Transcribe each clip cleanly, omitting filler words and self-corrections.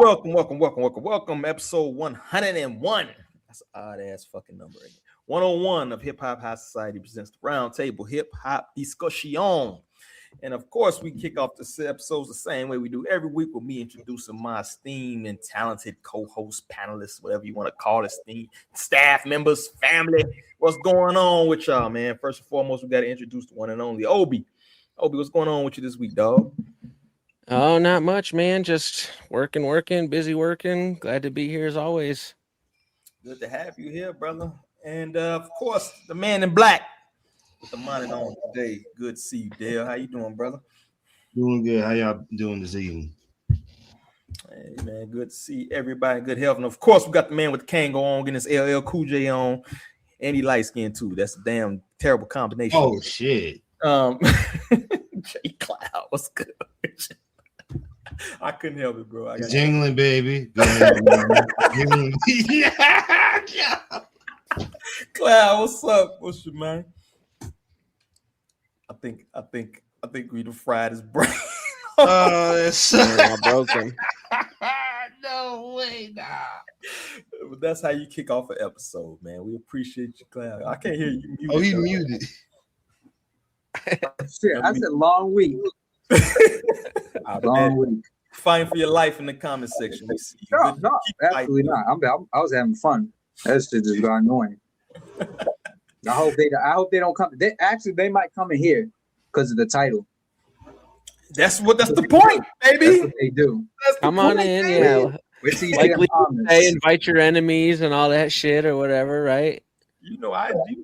Welcome. Episode 101. That's an odd ass fucking number. 101 of Hip Hop High Society presents the Roundtable Hip Hop Discussion. And of course, we kick off the episodes the same way we do every week with me introducing my esteemed and talented co-host, panelists, whatever you want to call it, staff members, family. What's going on with y'all, man? First and foremost, we got to introduce the one and only Obi. Obi, what's going on with you this week, dog? Oh, not much, man. Just working, busy working. Glad to be here as always. Good to have you here, brother. And of course, the man in black with the monitor on today. Good to see you, Dale. How you doing, brother? Doing good. How y'all doing this evening? Hey, man, good to see everybody in good health. And of course, we got the man with the Kango on, getting his LL Cool J on, and he light skin too. That's a damn terrible combination. Oh shit. J Cloud, what's good? I couldn't help it, bro. Jingling, baby. Go ahead, yeah. Cloud, what's up? What's your man? I think we done fried his brain. That's broken. No way, nah. But that's how you kick off an episode, man. We appreciate you, Cloud. I can't hear you. Oh, he muted. Shit, I said long week. Long week. Fighting for your life in the comment section. We see you. No, absolutely not. I was having fun. That shit just got annoying. I hope they don't come. They might come in here because of the title. That's the point, baby. That's what they do. Come on in, yeah. Like they invite your enemies and all that shit or whatever, right? You know, I get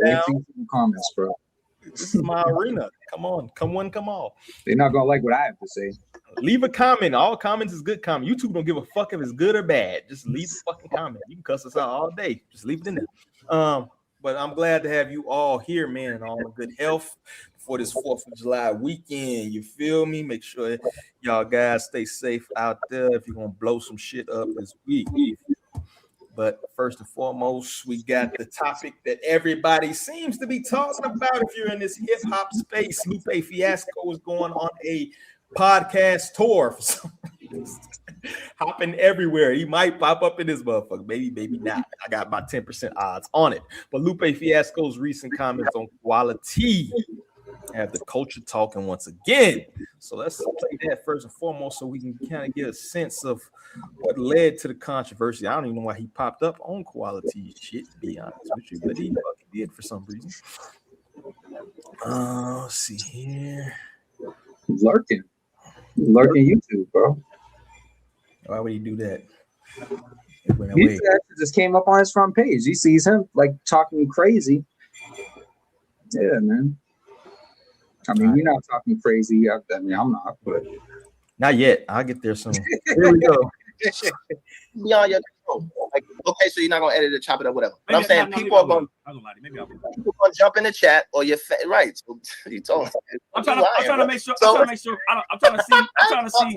down. Comments, bro. This is my arena. Come on, come all. They're not gonna like what I have to say. Leave a comment. All comments is good comment. YouTube don't give a fuck if it's good or bad. Just leave the fucking comment. You can cuss us out all day. Just leave it in there. But I'm glad to have you all here, man, and all in good health for this 4th of July weekend. You feel me? Make sure y'all guys stay safe out there if you're gonna blow some shit up this week. But first and foremost, we got the topic that everybody seems to be talking about. If you're in this hip hop space, Lupe Fiasco is going on a podcast tour for some reason. Hopping everywhere. He might pop up in this motherfucker. Maybe not. I got about 10% odds on it. But Lupe Fiasco's recent comments on Koala Tea have the culture talking once again. So let's play that first and foremost so we can kind of get a sense of what led to the controversy. I don't even know why he popped up on Koala Tea shit, to be honest with you, but he fucking did for some reason. Let's see here. Lurking YouTube, bro. Why would he do that? He just came up on his front page. He sees him like talking crazy. Yeah, man. I mean, you're not talking crazy. I mean, I'm not, but not yet. I'll get there soon. Here we go. Beyond your control. Like, okay, so you're not gonna edit it, chop it up, whatever. But I'm saying people are gonna jump in the chat or your right. So you told me. I'm trying to make sure. I'm trying to see.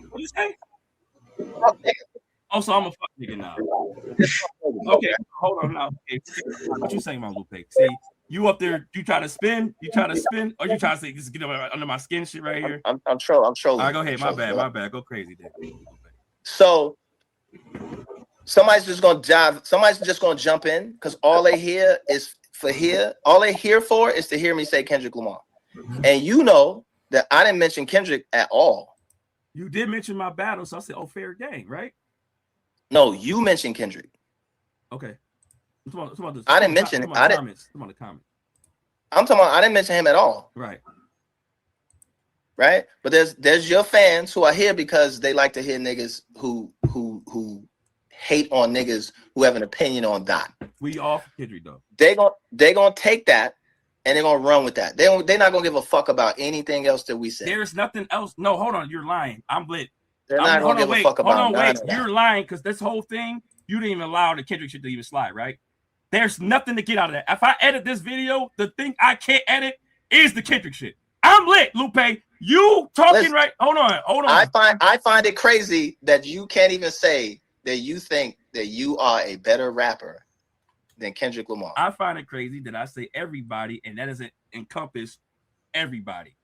What you say? Also, I'm a fuck nigga now. Okay, hold on now. Okay. What you saying about Lupe? See, you up there? You try to spin, or you try to say just get under my skin shit right here? I'm trolling. All right, go ahead. My bad. Go crazy then. So somebody's just gonna jump in because all they hear is all they hear for is to hear me say Kendrick Lamar. And you know that I didn't mention Kendrick at all. You did mention my battle, so I said, fair game, right? No, you mentioned Kendrick. Okay. About this. I didn't mention it. I didn't. I'm talking about I didn't mention him at all. Right. But there's your fans who are here because they like to hear niggas who hate on niggas who have an opinion on Dot. We all for Kendrick though. They gonna take that and they're gonna run with that. They're not gonna give a fuck about anything else that we say. There's nothing else. No, hold on. You're lying. I'm lit. They're not gonna give a fuck about wait. You're lying because this whole thing, you didn't even allow the Kendrick shit to even slide, right? There's nothing to get out of that. If I edit this video, the thing I can't edit is the Kendrick shit. I'm lit, Lupe. You talking right? Hold on. I find it crazy that you can't even say that you think that you are a better rapper than Kendrick Lamar. I find it crazy that I say everybody, and that doesn't encompass everybody.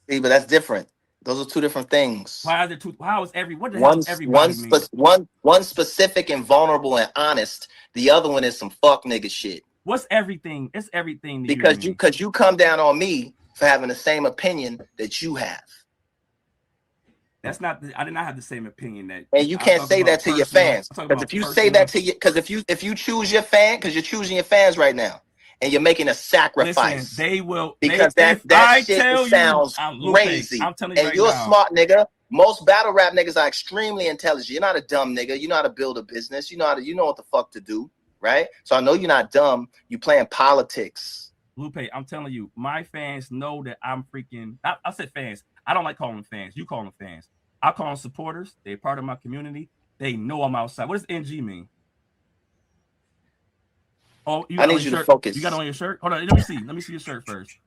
See, but that's different. Those are two different things. Why are there two? How is what the hell is everybody One specific and vulnerable and honest. The other one is some fuck nigga shit. What's everything? It's everything. Because you come down on me for having the same opinion that you have. That's not. I did not have the same opinion that. And you can't say that to your fans. Because if you say that to you, because if you choose your fan, because you're choosing your fans right now, and you're making a sacrifice. Listen, they will. Because that shit sounds crazy. I'm telling you and you're a smart nigga. Most battle rap niggas are extremely intelligent. You're not a dumb nigga. You know how to build a business. You know what the fuck to do, right? So I know you're not dumb. You playing politics. Lupe, I'm telling you, my fans know that I'm freaking. I said fans. I don't like calling them fans. You call them fans. I call them supporters. They're part of my community. They know I'm outside. What does NG mean? Oh, I need you to focus. You got it on your shirt? Hold on. Let me see. Let me see your shirt first.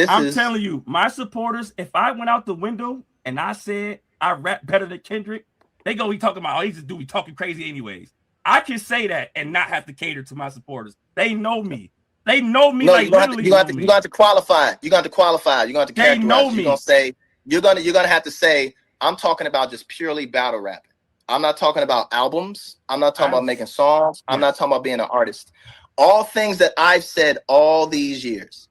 I'm telling you, my supporters, if I went out the window and I said I rap better than Kendrick, they go be talking about, oh, he's just be talking crazy anyways. I can say that and not have to cater to my supporters. They know me. They know me. No, like you got to qualify. You got to qualify. You're going to characterize. They know me. You're going to say you're gonna have to say I'm talking about just purely battle rapping. I'm not talking about albums. I'm not talking about making songs. I'm not talking about being an artist. All things that I've said all these years.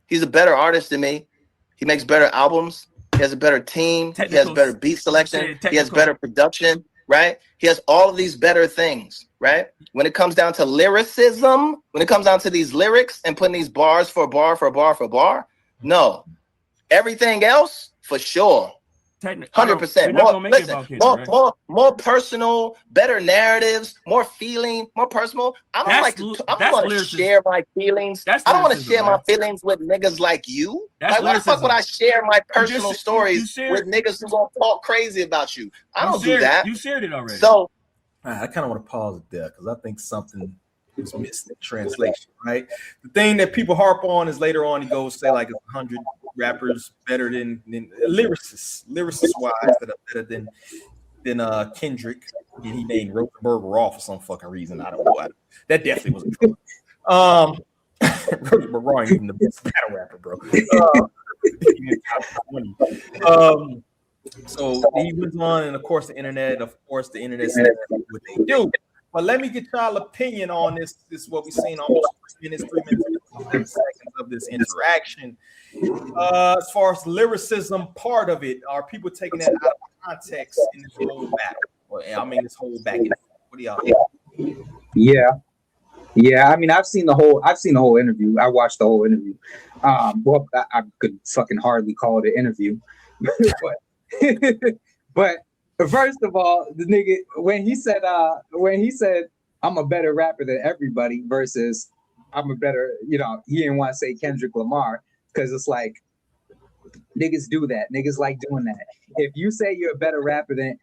He's a better artist than me. He makes better albums. He has a better team. He has better beat selection. He has better production, right? He has all of these better things, right? When it comes down to lyricism, when it comes down to these lyrics and putting these bars for bar for bar for bar, no. Everything else, for sure. 100%. More personal, better narratives, more feeling, more personal. I don't want to share my feelings. I don't want to share my feelings with niggas like you. Like, why the fuck would I share my personal stories with niggas who gonna talk crazy about you? I don't do that. You shared it already. So I kind of want to pause it there because I think something is missing in translation, right? The thing that people harp on is later on he goes say like 100 rappers better than lyricists wise that are better than Kendrick. And he named Rosenberger off for some fucking reason. I don't know. That definitely was a trouble. Rosenberger ain't even the best battle rapper, bro. So he went on, and of course the internet said what they do. But let me get y'all opinion on this. This is what we've seen almost 3 minutes seconds of this interaction. As far as lyricism part of it, are people taking that out of context in this whole battle? This whole back and forth. What do y'all think? Yeah. I mean, I've seen the whole interview. I watched the whole interview. Well, I could fucking hardly call it an interview, but first of all, the nigga when he said I'm a better rapper than everybody versus I'm a better, he didn't want to say Kendrick Lamar because it's like niggas do that. Niggas like doing that. If you say you're a better rapper than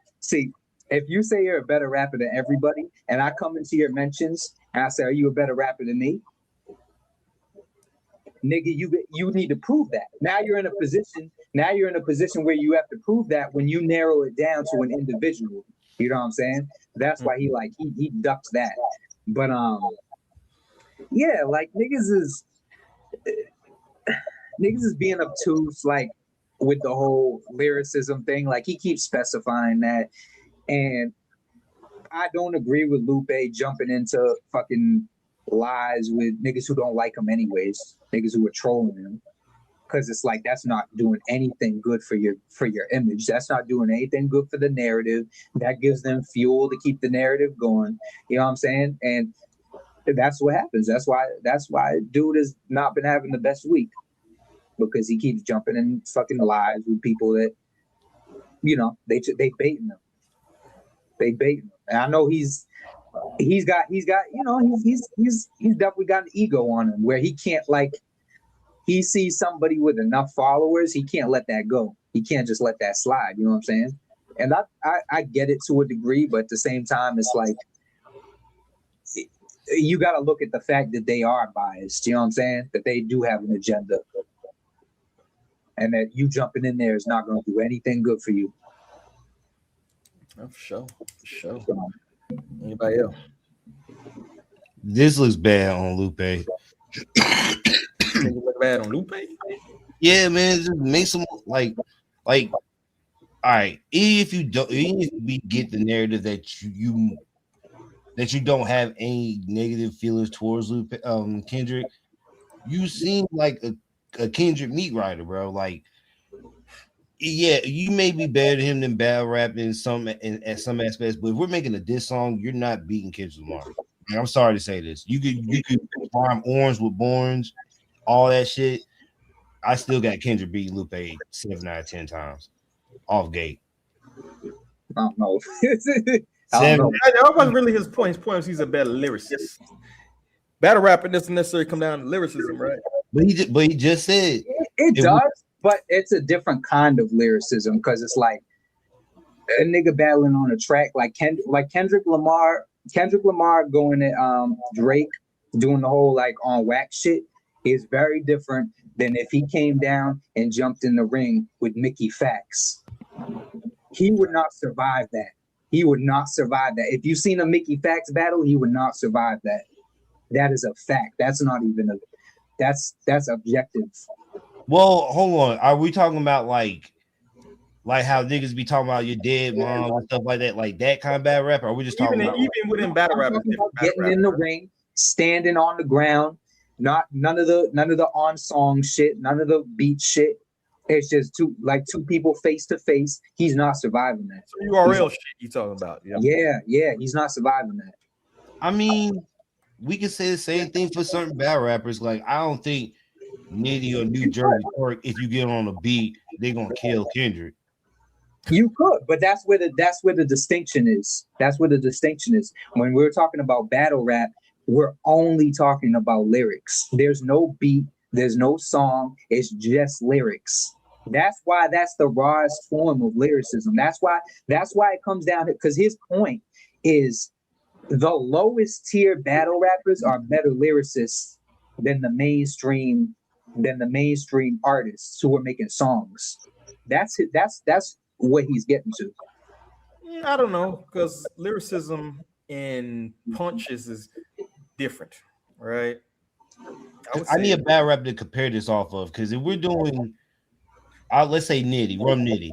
everybody, and I come into your mentions and I say, are you a better rapper than me? Nigga, you need to prove that. Now you're in a position where you have to prove that when you narrow it down to an individual. You know what I'm saying? That's why he ducks that. But yeah, like niggas is being obtuse, like with the whole lyricism thing. Like he keeps specifying that, and I don't agree with Lupe jumping into fucking lies with niggas who don't like him anyways, niggas who are trolling him, because it's like that's not doing anything good for your image. That's not doing anything good for the narrative. That gives them fuel to keep the narrative going. You know what I'm saying? And that's what happens. That's why dude has not been having the best week, because he keeps jumping in fucking lies with people that they baiting him. They baiting him. And I know he's definitely got an ego on him where he can't, like, he sees somebody with enough followers, he can't let that go. He can't just let that slide. You know what I'm saying? And I get it to a degree, but at the same time, it's like you got to look at the fact that they are biased. You know what I'm saying? That they do have an agenda, and that you jumping in there is not going to do anything good for you. Oh, for sure. Anybody else? This looks bad on Lupe. Look bad on Lupe? Yeah, man, just make some like. All right, if we get the narrative that you don't have any negative feelings towards Kendrick, you seem like a Kendrick meat writer, bro. Like, yeah, you may be better than him than battle rap in some aspects, but if we're making a diss song, you're not beating Kendrick Lamar. Like, I'm sorry to say this. You could rhyme orange with Borns, all that shit. I still got Kendrick beating Lupe 7 out of 10 times off gate. I don't know. I don't know. That wasn't really his point. His point was he's a better lyricist. Battle rapping doesn't necessarily come down to lyricism, right? But he just said it does, but it's a different kind of lyricism because it's like a nigga battling on a track like Kendrick Lamar going at Drake doing the whole like on whack shit is very different than if he came down and jumped in the ring with Mickey Facts. He would not survive that. He would not survive that. If you've seen a Mickey Facts battle, he would not survive that. That is a fact. That's not even that's objective. Well, hold on. Are we talking about like how niggas be talking about your dead mom and stuff like that? Like that kind of battle rap? Or are we just talking about even within battle rap? Getting in the ring, standing on the ground, none of the on song shit, none of the beat shit. It's just two people face to face. He's not surviving that. So URL shit you talking about? Yeah. He's not surviving that. I mean, we can say the same thing for certain battle rappers. Like, I don't think Nitty or New Jersey Turk, if you get on a beat, they're gonna kill Kendrick. You could, but that's where the distinction is. That's where the distinction is. When we're talking about battle rap, we're only talking about lyrics. There's no beat, there's no song, it's just lyrics. That's why that's the rawest form of lyricism. That's why it comes down to, because his point is the lowest tier battle rappers are better lyricists than the mainstream artists who are making songs. That's what he's getting to. I don't know, because lyricism and punches is different, right? I need a battle rap to compare this off of, because if we're doing, let's say Run Nitty,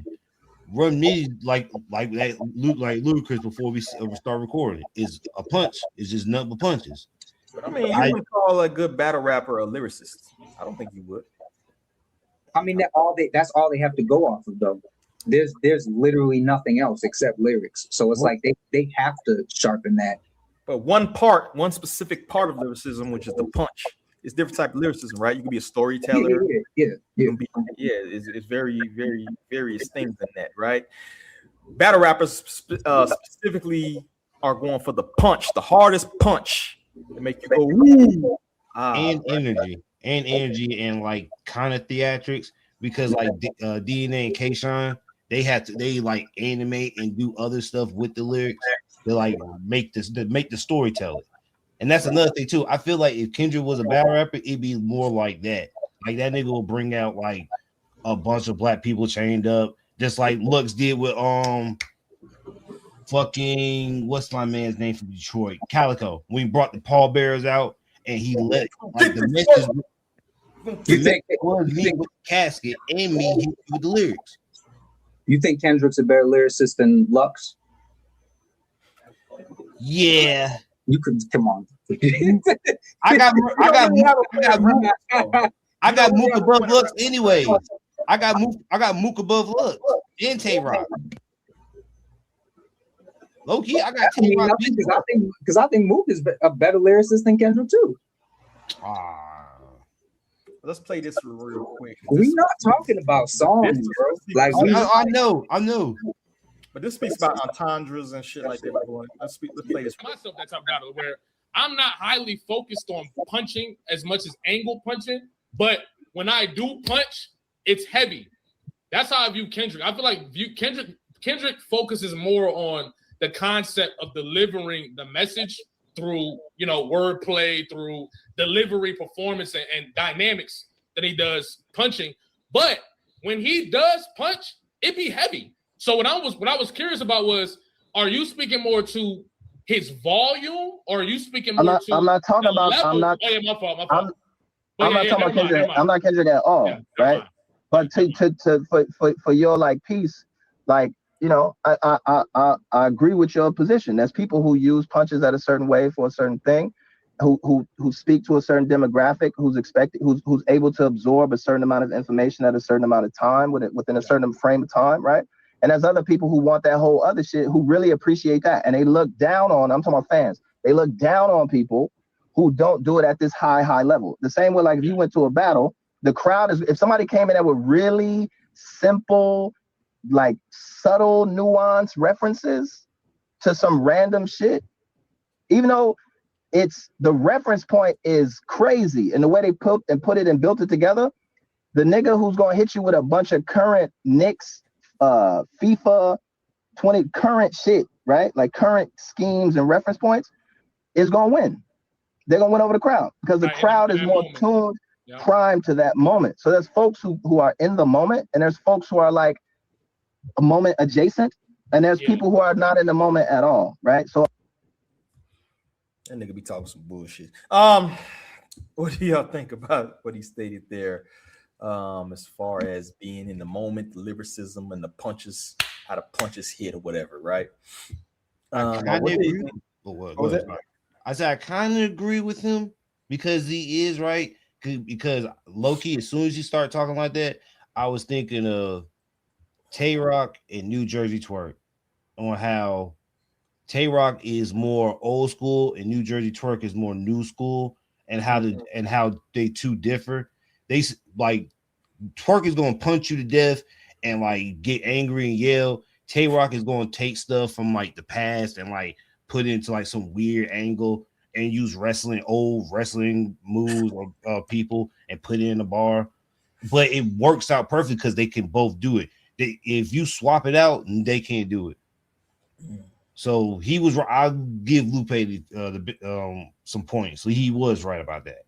like Ludacris before we start recording is a punch. It's just nothing but punches. But I mean, you wouldn't call a good battle rapper a lyricist. I don't think you would. I mean, that's all they have to go off of, though. There's literally nothing else except lyrics. So it's like they have to sharpen that. But one specific part of lyricism, which is the punch, is different type of lyricism, right? You can be a storyteller. Yeah. It's very, very various things in that, right? Battle rappers specifically are going for the punch, the hardest punch to make you go woo. And energy and like kind of theatrics, because like DNA and K-Shine, they like animate and do other stuff with the lyrics to like make the story tell it. And that's another thing too. I feel like if Kendrick was a battle rapper, it'd be more like that. Like that nigga will bring out like a bunch of black people chained up, just like Lux did with fucking what's my man's name from Detroit, Calico, when he brought the pallbearers out and he let like the message was me with the casket and me with the lyrics. You think Kendrick's a better lyricist than Lux? Yeah. You could come on. I got Mook above Lux anyway. I got Mook above Lux and Tay-Rock. Low key, I got Tay-Rock because I think Mook is a better lyricist than Kendrick too. Let's play this real quick. We're not talking about songs, bro. Like I know. But this speaks about entendres and shit like that. Let's play this. Myself that type of battle where I'm not highly focused on punching as much as angle punching, but when I do punch, it's heavy. That's how I view Kendrick. I feel like Kendrick focuses more on the concept of delivering the message through, wordplay, through delivery, performance, and dynamics than he does punching. But when he does punch, it be heavy. So what I was curious about was, are you speaking more to his volume, or are you speaking more to? I'm not talking about. level? I'm not. Oh, yeah, my fault. I'm not talking about Kendrick. I'm not Kendrick at all, right? But for your like piece, like, you know, I agree with your position. There's people who use punches at a certain way for a certain thing, who speak to a certain demographic, who's able to absorb a certain amount of information at a certain amount of time within a certain frame of time, right? And there's other people who want that whole other shit, who really appreciate that, and they look down on. I'm talking about fans. They look down on people who don't do it at this high level. The same way, like if you went to a battle, the crowd is, if somebody came in there with really simple, like subtle nuance references to some random shit, even though it's the reference point is crazy and the way they put it and built it together, the nigga who's gonna hit you with a bunch of current Knicks, FIFA 20 current shit, right? Like current schemes and reference points is gonna win. They're gonna win over the crowd because the crowd is more tuned, primed to that moment. So there's folks who are in the moment, and there's folks who are like a moment adjacent, and there's people who are not in the moment at all, right? So that nigga be talking some bullshit. What do y'all think about what he stated there? As far as being in the moment, the lyricism and the punches, how the punches hit or whatever, right? I said I kind of agree with him because he is right. Because low-key, as soon as you start talking like that, I was thinking of Tay Rock and New Jersey Twerk, on how Tay Rock is more old school and New Jersey Twerk is more new school, and how they two differ. They like Twerk is gonna punch you to death and like get angry and yell. Tay Rock is gonna take stuff from like the past and like put it into like some weird angle and use old wrestling moves or people and put it in the bar. But it works out perfect because they can both do it. If you swap it out, they can't do it. So he was. I'll give Lupe some points. So he was right about that.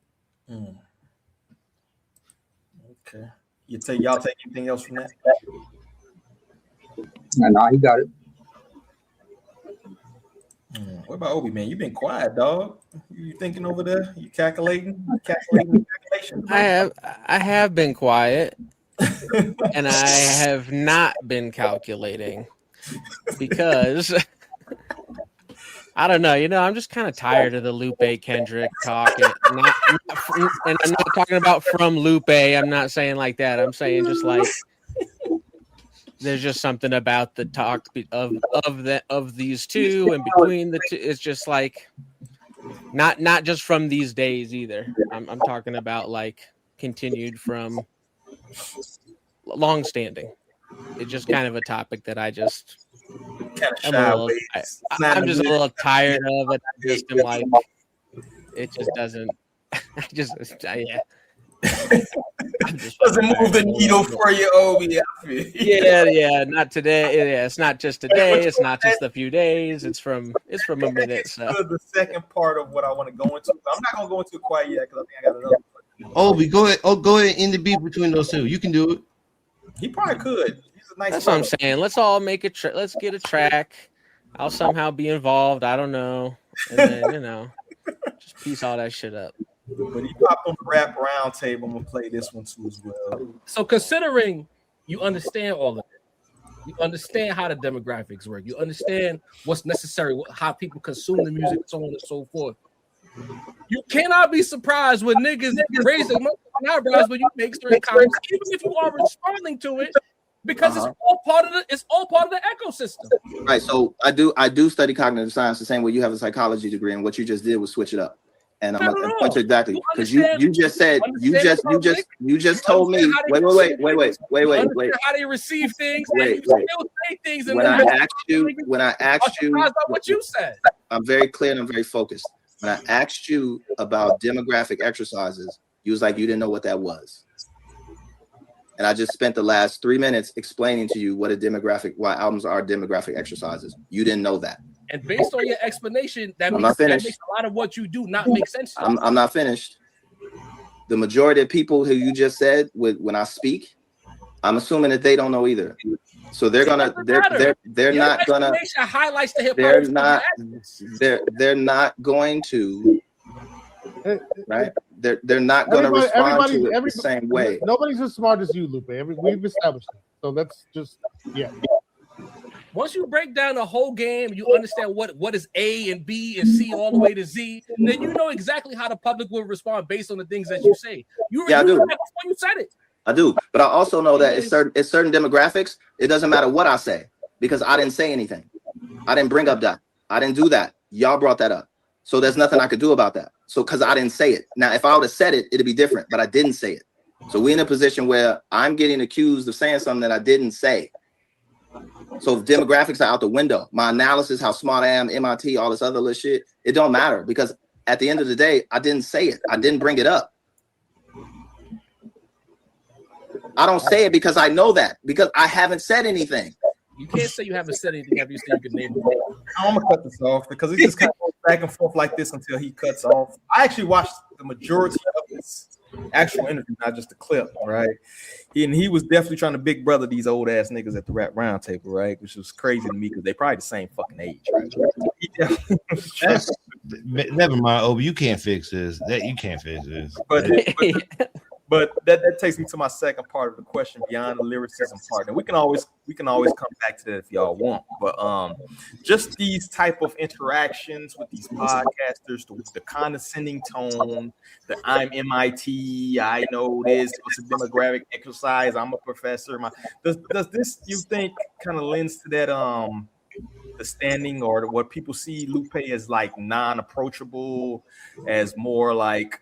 Okay. Y'all take anything else from that? No, he got it. What about Obi, man? You've been quiet, dog. You thinking over there? You calculating calculations? I have been quiet, and I have not been calculating because I don't know. You know, I'm just kind of tired of the Lupe Kendrick talk. And I'm not talking about from Lupe. I'm not saying like that. I'm saying just like there's just something about the talk of these two and between the two. It's just like not just from these days either. I'm talking about like continued from long standing. It's just kind of a topic that I just I'm just a little tired of it. I just am like it just doesn't. Yeah. Doesn't move the needle for you, Obi. Yeah, not today. Yeah, it's not just today. It's not just a few days. It's from a minute. So the second part of what I want to go into. I'm not gonna go into it quite yet because I think I got another. Obi, go ahead. Oh, go ahead. End the beat between those two. You can do it. He probably could. He's a nice. That's what I'm saying. Let's all make a let's get a track. I'll somehow be involved. I don't know, and then just piece all that shit up. When he popped on the rap roundtable, I'm gonna play this one too as well. So considering you understand all of it, you understand how the demographics work, you understand what's necessary, how people consume the music, so on and so forth. You cannot be surprised when niggas raise their eyebrows when you make certain comments, even if you are responding to it, because it's all part of the ecosystem. Right. So I do study cognitive science the same way you have a psychology degree, and what you just did was switch it up. And I'm gonna point you exactly because you just said you just told me wait how they receive things wait. And you still say things when I asked you what you said. I'm very clear and I'm very focused. When I asked you about demographic exercises, you was like you didn't know what that was. And I just spent the last 3 minutes explaining to you why albums are demographic exercises. You didn't know that. And based on your explanation, that makes a lot of what you do not make sense. I'm not finished. The majority of people who you just said when I speak, I'm assuming that they don't know either. So they're not gonna highlights the hip they're not going to right? They're not going to respond to it the same way. Nobody's as smart as you, Lupe. We've established that. So let's just Once you break down the whole game, you understand what is A and B and C all the way to Z, then you know exactly how the public will respond based on the things that you say. I do. Before you said it. I do, but I also know that it's certain demographics. It doesn't matter what I say because I didn't say anything. I didn't bring up that. I didn't do that. Y'all brought that up. So there's nothing I could do about that. So because I didn't say it. Now, if I would have said it, it'd be different, but I didn't say it. So we're in a position where I'm getting accused of saying something that I didn't say. So if demographics are out the window, my analysis, how smart I am, MIT, all this other little shit, it don't matter because at the end of the day, I didn't say it. I didn't bring it up. I don't say it because I know that, because I haven't said anything. You can't say you haven't said anything after you say you can name it. I'm gonna cut this off because he just kind of goes back and forth like this until he cuts off. I actually watched the majority of this actual interview, not just the clip, right? He was definitely trying to big brother these old ass niggas at the rap roundtable, right? Which was crazy to me because they probably the same fucking age, right? Never mind, Obi. You can't fix this. You can't fix this. But that takes me to my second part of the question beyond the lyricism part. And we can always come back to that if y'all want. But just these type of interactions with these podcasters, the condescending tone, the I'm MIT, I know this, it's a demographic exercise, I'm a professor. Does this, you think, kind of lends to that the standing or what people see Lupe as like non-approachable, as more like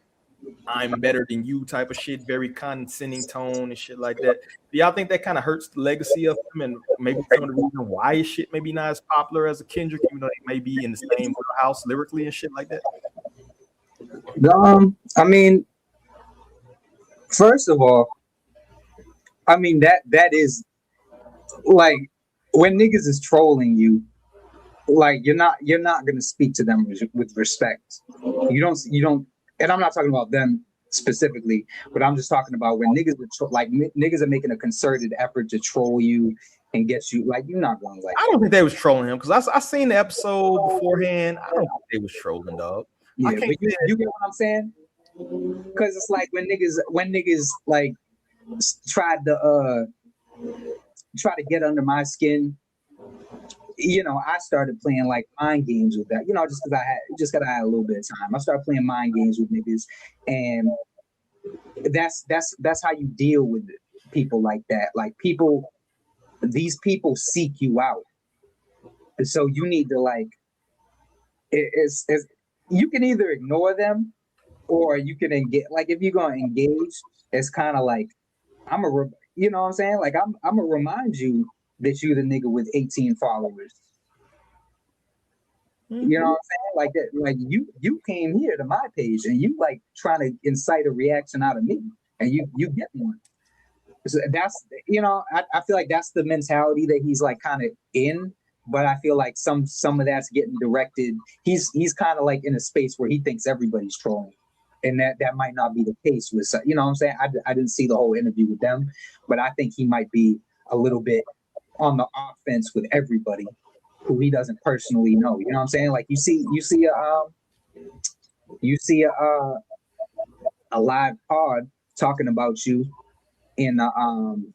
I'm better than you type of shit, very condescending tone and shit like that? Do y'all think that kind of hurts the legacy of him and maybe some of the reason why his shit maybe not as popular as a Kendrick, even though they may be in the same house lyrically and shit like that? I mean, first of all, I mean that is like when niggas is trolling you, like you're not gonna speak to them with respect. You don't. And I'm not talking about them specifically, but I'm just talking about when niggas are making a concerted effort to troll you and get you, like, you're not going like. I don't think they was trolling him because I seen the episode beforehand. I don't think they was trolling, dog. Yeah, but you get what I'm saying? Because it's like when niggas like tried to get under my skin. You know, I started playing like mind games with that, you know, just because I had a little bit of time. I started playing mind games with niggas, and that's how you deal with people like that. Like these people seek you out, so you need to like. It's you can either ignore them, or you can engage. Like if you're gonna engage, it's kind of like you know what I'm saying? Like I'm gonna remind you that you the nigga with 18 followers. You know what I'm saying? Like that, like you came here to my page and you like trying to incite a reaction out of me, and you get one. So that's, you know, I feel like that's the mentality that he's like kind of in, but I feel like some of that's getting directed. He's kind of like in a space where he thinks everybody's trolling. And that might not be the case with, you know what I'm saying? I didn't see the whole interview with them, but I think he might be a little bit on the offense with everybody who he doesn't personally know. You know what I'm saying? Like you see a live pod talking about you in on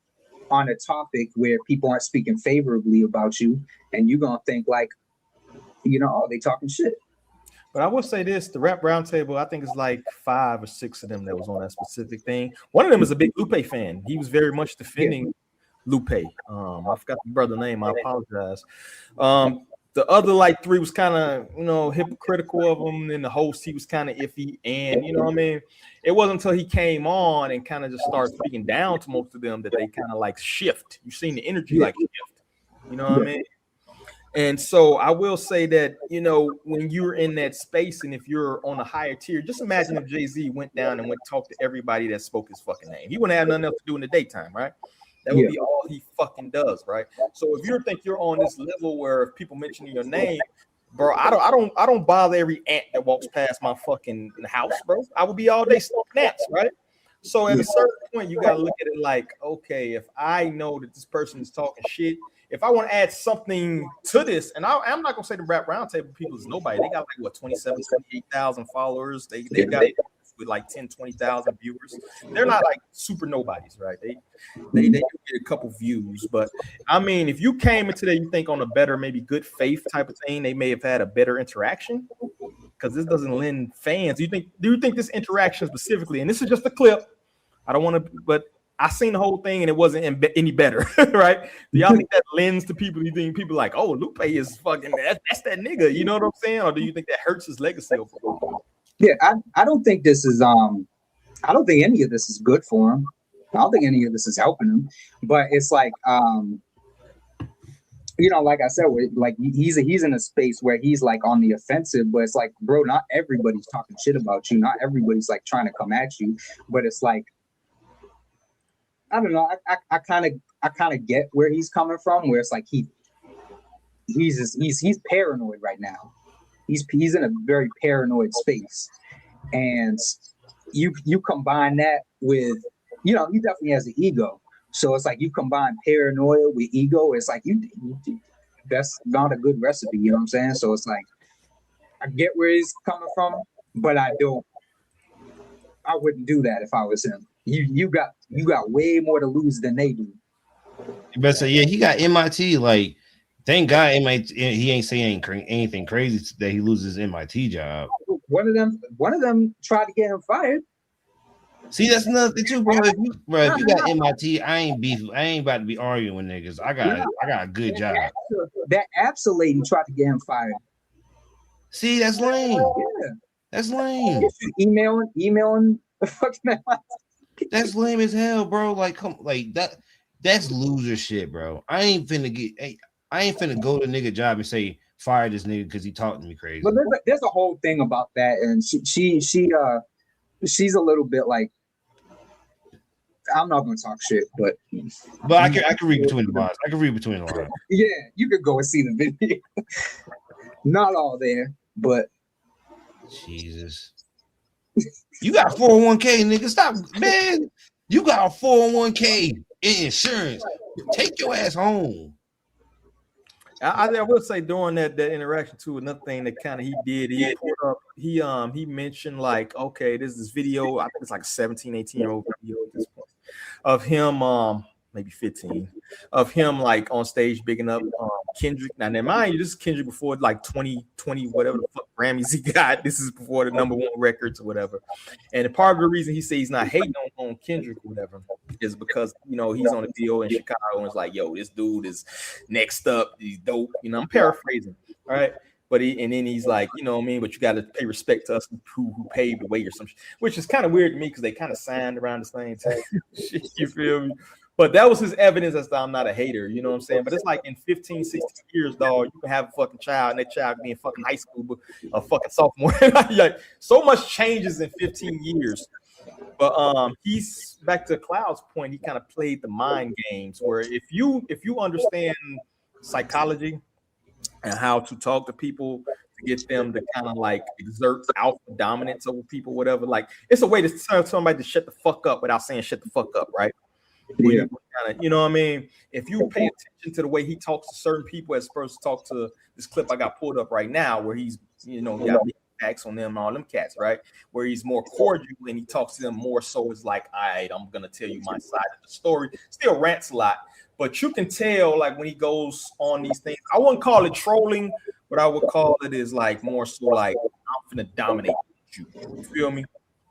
a topic where people aren't speaking favorably about you, and you're gonna think like, you know, oh, they talking shit. But I will say this: the rap roundtable, I think it's like 5 or 6 of them that was on that specific thing. One of them is a big Lupe fan. He was very much defending Lupe. I forgot the brother's name. I apologize. The other like 3 was kind of, you know, hypocritical of him, and the host, he was kind of iffy. And you know what I mean? It wasn't until he came on and kind of just started speaking down to most of them that they kind of like shift. You've seen the energy like shift. You know what I mean? And so I will say that, you know, when you're in that space and if you're on a higher tier, just imagine if Jay-Z went down and went to talk to everybody that spoke his fucking name. He wouldn't have nothing else to do in the daytime, right? That would be all he fucking does, right? So if you think you're on this level where if people mention your name, bro, I don't bother every ant that walks past my fucking house, bro. I would be all day smoking ants, right? So at a certain point, you gotta look at it like, okay, if I know that this person is talking shit if I want to add something to this, and I'm not gonna say the rap roundtable people is nobody. They got like what 28,000 followers. They got with like 10, 20,000 viewers. They're not like super nobodies, right? They get a couple views, but I mean, if you came into that, you think on a better, maybe good faith type of thing, they may have had a better interaction because this doesn't lend fans. Do you think this interaction specifically, and this is just a clip? I don't want to, but I seen the whole thing and it wasn't any better, right? Do y'all think that lends to people? You think people like, oh, Lupe is fucking that's that nigga, you know what I'm saying? Or do you think that hurts his legacy overall? Yeah, I don't think this is I don't think any of this is good for him. I don't think any of this is helping him. But it's like you know, like I said, like he's in a space where he's like on the offensive, but it's like, bro, not everybody's talking shit about you. Not everybody's like trying to come at you, but it's like, I don't know. I kind of get where he's coming from, where it's like he's paranoid right now. He's in a very paranoid space, and you combine that with, you know, he definitely has an ego. So it's like you combine paranoia with ego. It's like that's not a good recipe. You know what I'm saying? So it's like I get where he's coming from, but I wouldn't do that if I was him. You got way more to lose than they do. You better say, yeah, he got MIT. Like, thank God MIT, he ain't saying anything crazy that he loses his MIT job. One of them tried to get him fired. See, that's another thing too, bro. If you got MIT, I ain't about to be arguing with niggas. I got a good job. That Absol lady tried to get him fired. See, that's lame. Yeah. That's lame. Emailing the fucking. That's lame as hell, bro. Like, come, like that's loser shit, bro. I ain't finna go to a nigga job and say fire this nigga because he talked to me crazy. But there's a whole thing about that, and she's a little bit like, I'm not gonna talk shit, but I can read between the lines. I can read between the lines. Yeah, you could go and see the video. Not all there, but Jesus. You got 401k, nigga. Stop, man. You got a 401k in insurance. Take your ass home. I will say during that interaction too, another thing that kind of he did, he mentioned like, okay, this is video, I think it's like a 17, 18-year-old video at this point of him, maybe 15, of him like on stage bigging up Kendrick. Now mind you, this is Kendrick before like 2020, whatever the fuck Grammys he got. This is before the #1 records or whatever. And part of the reason he says he's not hating on Kendrick or whatever is because, you know, he's on a deal in Chicago and it's like, yo, this dude is next up, he's dope. You know, I'm paraphrasing, all right? But then he's like, you know what I mean? But you got to pay respect to us who paved the way or something, which is kind of weird to me because they kind of signed around the same time. You feel me? But that was his evidence as to I'm not a hater, you know what I'm saying? But it's like in 15, 16 years, dog, you can have a fucking child and that child can be in fucking high school, but a fucking sophomore. Like, so much changes in 15 years. But he's back to Cloud's point, he kind of played the mind games where if you understand psychology and how to talk to people to get them to kind of like exert alpha dominance over people, whatever, like it's a way to tell somebody to shut the fuck up without saying shut the fuck up, right? Yeah. You know what I mean? If you pay attention to the way he talks to certain people as opposed to talk to this clip I got pulled up right now where he's, you know, got big attacks on them and all them cats, right? Where he's more cordial and he talks to them more so it's like, all right, I'm going to tell you my side of the story. Still rants a lot, but you can tell like when he goes on these things, I wouldn't call it trolling, but I would call it is like more so like, I'm finna dominate you. You feel me?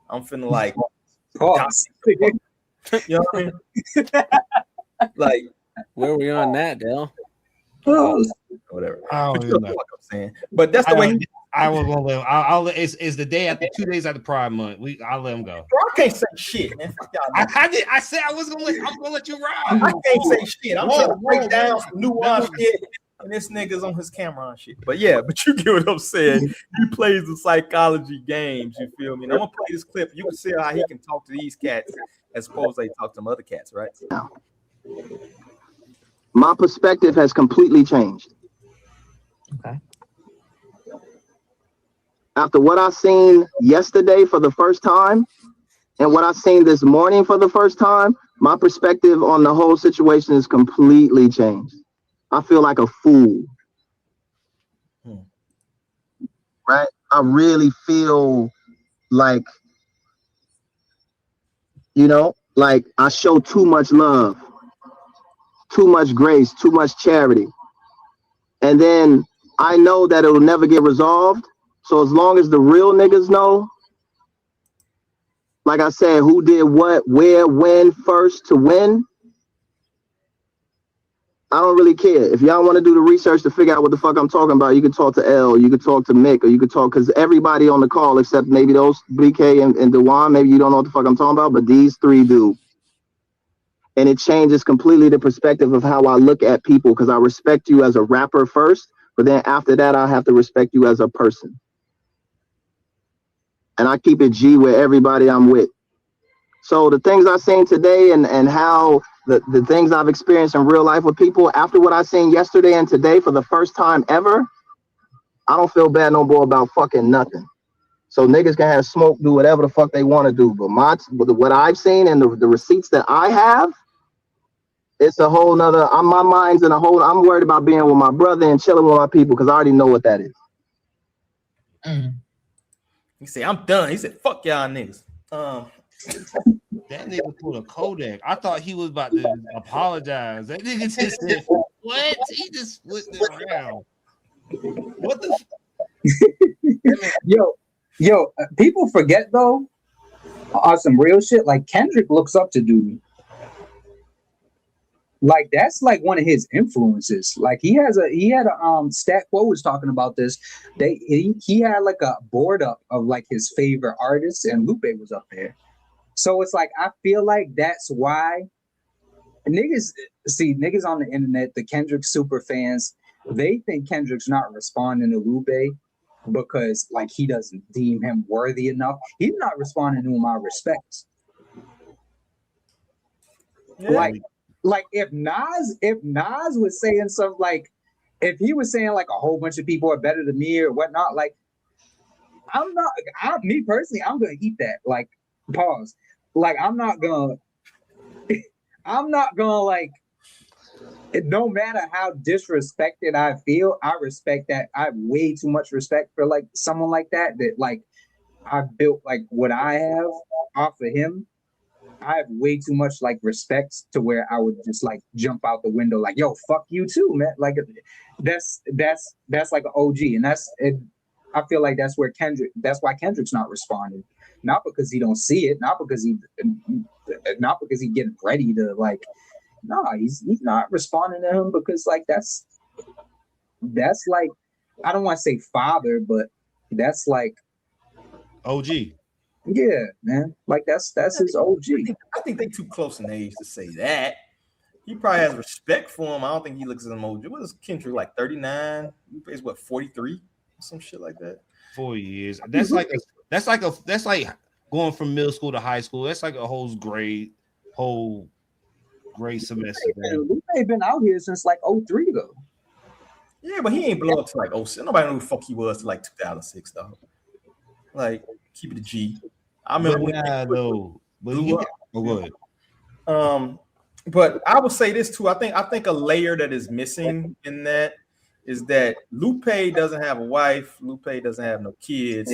I'm finna like dominate. You know what I mean? Like, where are we on that, Dale? Whatever. I don't even know what I'm saying. But that's the way I was gonna let him. I'll let it's the day after 2 days after Pride Month. I'll let him go. Bro, I can't say shit, man. I said I was gonna I'm gonna let you ride. I can't say shit. I'm trying to break down some nuance shit. And this nigga's on his camera and shit. But yeah, but you get what I'm saying. He plays the psychology games, you feel me? And I'm gonna play this clip. You can see how he can talk to these cats as opposed to they talk to them other cats, right? My perspective has completely changed. Okay. After what I seen yesterday for the first time and what I seen this morning for the first time, my perspective on the whole situation is completely changed. I feel like a fool. Right? I really feel like, like I show too much love, too much grace, too much charity. And then I know that it will never get resolved. So as long as the real niggas know, like I said, who did what, where, when, first to win, I don't really care. If y'all want to do the research to figure out what the fuck I'm talking about, you can talk to L, you can talk to Mick, or you can talk, because everybody on the call, except maybe those BK and Dewan, maybe you don't know what the fuck I'm talking about, but these three do. And it changes completely the perspective of how I look at people, because I respect you as a rapper first, but then after that, I have to respect you as a person. And I keep it G with everybody I'm with. So the things I've seen today and how the things I've experienced in real life with people, after what I seen yesterday and today for the first time ever, I don't feel bad no more about fucking nothing. So niggas can have smoke, do whatever the fuck they want to do. But what I've seen and the receipts that I have, it's a whole nother, my mind's in a whole, I'm worried about being with my brother and chilling with my people because I already know what that is. He said, I'm done. He said, fuck y'all niggas. That nigga pulled a Kodak. I thought he was about to apologize. That nigga just said, what? He just flipped it around. What the Yo, people forget though on some real shit. Like Kendrick looks up to Doobie. Like that's like one of his influences. Like he had a Stat Quo was talking about this. He had like a board up of like his favorite artists, and Lupe was up there. So it's like I feel like that's why niggas on the internet, the Kendrick super fans, they think Kendrick's not responding to Lupe because like he doesn't deem him worthy enough. He's not responding to him out of respect. Yeah. Like if Nas was saying something like, if he was saying like a whole bunch of people are better than me or whatnot, like me personally, I'm gonna eat that. Like pause. Like I'm not gonna like, no matter how disrespected I feel, I respect that. I have way too much respect for like someone like that like I built like what I have off of him. I have way too much like respect to where I would just like jump out the window like, yo, fuck you too, man. Like that's like an OG, and I feel like that's why Kendrick's not responding. Not because he don't see it, not because he getting ready to like, he's not responding to him because like that's like, I don't want to say father, but that's like OG. Yeah, man. Like that's his OG. I think they too close in age to say that. He probably has respect for him. I don't think he looks at him OG. What is Kendrick, like 39? He is what, 43? Some shit like that. 4 years. That's like going from middle school to high school. That's like a whole grade semester. Lupe been out here since like 03 though. Yeah, but he ain't blow up to like 06. Nobody knew who the fuck he was to like 2006 though. Like, keep it a G. I remember go ahead. But I would say this too. I think a layer that is missing in that is that Lupe doesn't have a wife. Lupe doesn't have no kids.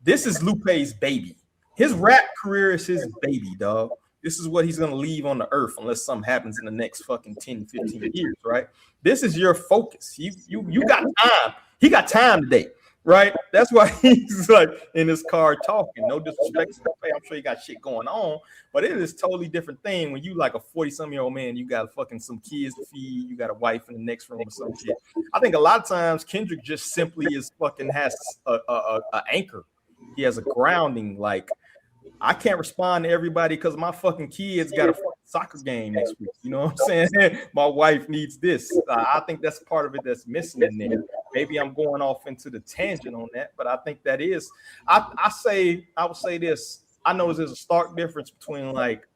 This is Lupe's baby. His rap career is his baby, dog. This is what he's going to leave on the earth unless something happens in the next fucking 10, 15 years, right? This is your focus. You got time. He got time today, right? That's why he's like in his car talking. No disrespect to Lupe. I'm sure you got shit going on, but it is totally different thing when you like a 40-some-year-old man, you got fucking some kids to feed, you got a wife in the next room or some shit. I think a lot of times Kendrick just simply is fucking has a anchor. He has a grounding, like, I can't respond to everybody because my fucking kids got a fucking soccer game next week. You know what I'm saying? My wife needs this. I think that's part of it that's missing in there. Maybe I'm going off into the tangent on that, but I think that is. I would say this. I know there's a stark difference between like,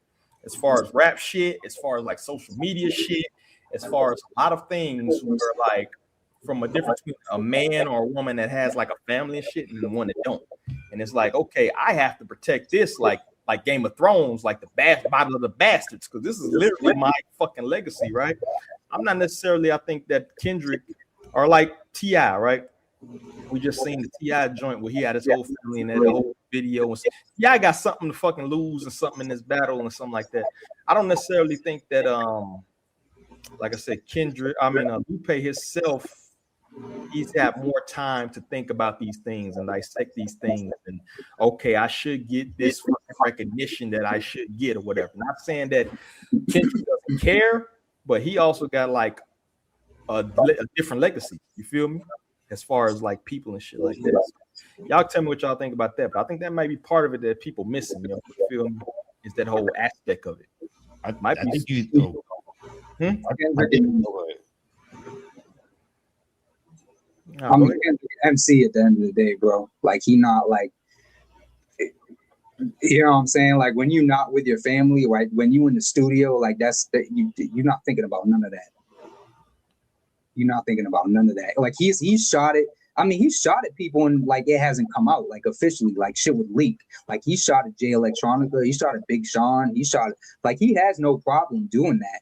as far as rap shit, as far as like social media shit, as far as a lot of things where like, from a difference between a man or a woman that has like a family and shit and the one that don't. And it's like, okay, I have to protect this like Game of Thrones, like the Battle of the Bastards, because this is literally my fucking legacy, right? I'm not necessarily. I think that Kendrick or like T.I., right? We just seen the T.I. joint where he had his whole family in that whole video. T.I. got something to fucking lose and something in this battle and something like that. I don't necessarily think that like I said, Lupe himself, he's had more time to think about these things and dissect these things. And okay, I should get this recognition that I should get or whatever. Not saying that Kendrick doesn't care, but he also got like a different legacy. You feel me? As far as like people and shit like that. Y'all tell me what y'all think about that. But I think that might be part of it that people missing. You feel me? Is that whole aspect of it? I think you know. I mean, MC at the end of the day, bro. Like he not like, you know what I'm saying? Like when you not with your family, right? When you in the studio, like you're not thinking about none of that. You're not thinking about none of that. Like he shot it. I mean, he shot at people and like it hasn't come out like officially. Like shit would leak. Like he shot at Jay Electronica. He shot at Big Sean. He shot like he has no problem doing that.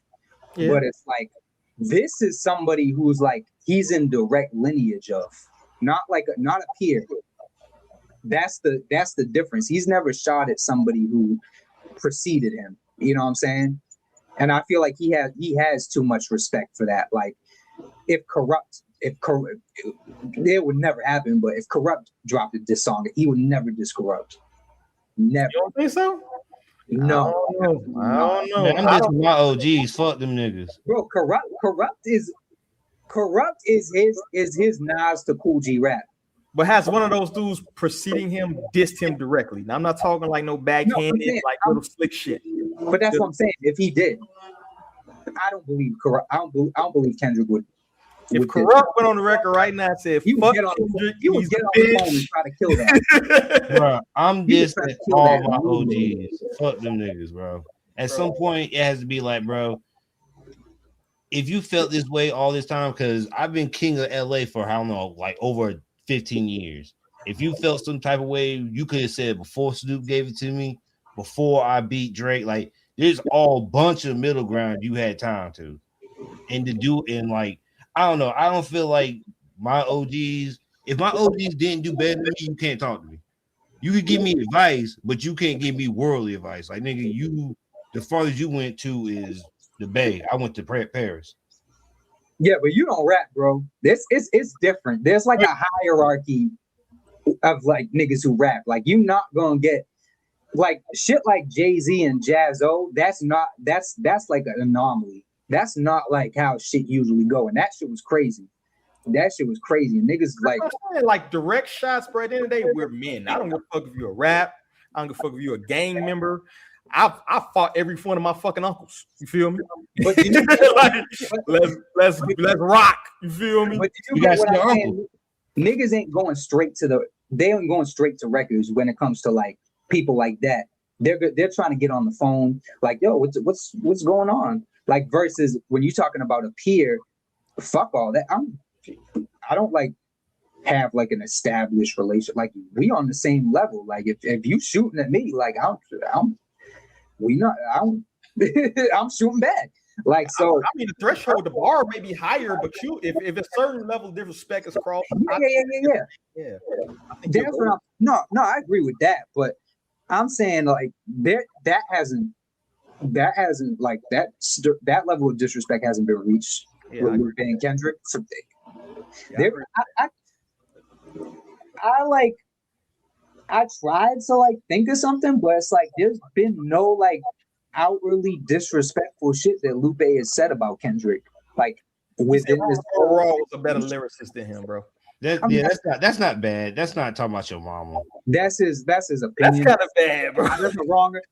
Yeah. But it's like this is somebody who's like he's in direct lineage of, not a peer. That's the difference. He's never shot at somebody who preceded him. You know what I'm saying? And I feel like he has too much respect for that. Like if Corrupt, it would never happen. But if Corrupt dropped a diss song, he would never diss Corrupt. Never. You don't think so? No. I don't know. Man, I'm just my OGs. Fuck them niggas. Bro, Corrupt is his Nas to Cool G rap. But has one of those dudes preceding him dissed him directly? Now I'm not talking like no backhanded, little slick shit. But that's what I'm saying. If he did, I don't believe Corrupt. I don't believe Kendrick would. If Corrupt went on the record right now and said, he would get on the phone and try to kill that. Bro, I'm dissing all my OGs. Fuck them niggas, bro. At some point, it has to be like, bro, if you felt this way all this time, because I've been king of LA for, I don't know, like over 15 years. If you felt some type of way, you could have said before Snoop gave it to me, before I beat Drake, like there's all bunch of middle ground you had time to. And to do, and like, I don't know. I don't feel like my OGs, if my OGs didn't do better than me, you can't talk to me. You could give me advice, but you can't give me worldly advice. Like, nigga, the farthest you went to is the Bay. I went to Paris. Yeah, but you don't rap, bro. It's different. There's like a hierarchy of like niggas who rap. Like, you not gonna get like shit like Jay-Z and Jaz-O. That's like an anomaly. That's not like how shit usually go. And that shit was crazy. And niggas like direct shots, bro. At the end of the day, we're men. I don't give a fuck if you're a rap. I don't give a fuck if you're a gang member. I fought every one of my fucking uncles. You feel me? But like, let's rock. You feel me? But you get what I'm saying? Niggas ain't going straight to records when it comes to like people like that. They're trying to get on the phone, like, yo, what's going on? Like versus when you're talking about a peer, fuck all that. I don't like have like an established relation. Like we on the same level. Like if you shooting at me, like I'm shooting back. Like so. I mean, the threshold, the bar may be higher, but if a certain level of disrespect is crossed, yeah. That's what no, I agree with that, but I'm saying like that hasn't like that level of disrespect hasn't been reached with Lupe and Kendrick. I tried to like think of something, but it's like there's been no like outwardly disrespectful shit that Lupe has said about Kendrick. Like within this overall was a better lyricist than him, bro. That's not bad. That's not talking about your mama. That's his opinion. That's kind of bad, bro.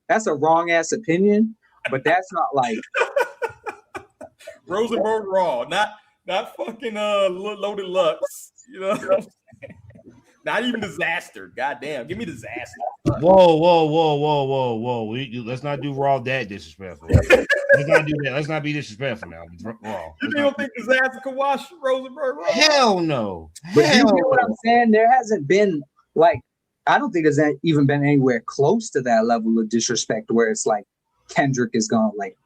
That's a wrong ass opinion, but that's not like Rosenberg Raw, not fucking Loaded Lux, you know. Not even Disaster. Goddamn, give me Disaster. Whoa. Let's not do Raw that disrespectful. Let's not do that. Let's not be disrespectful now. Raw. You don't think Disaster can wash Rosenberg Raw? Hell no. But you know what I'm saying? There hasn't been like, I don't think there's even been anywhere close to that level of disrespect where it's like Kendrick is gonna like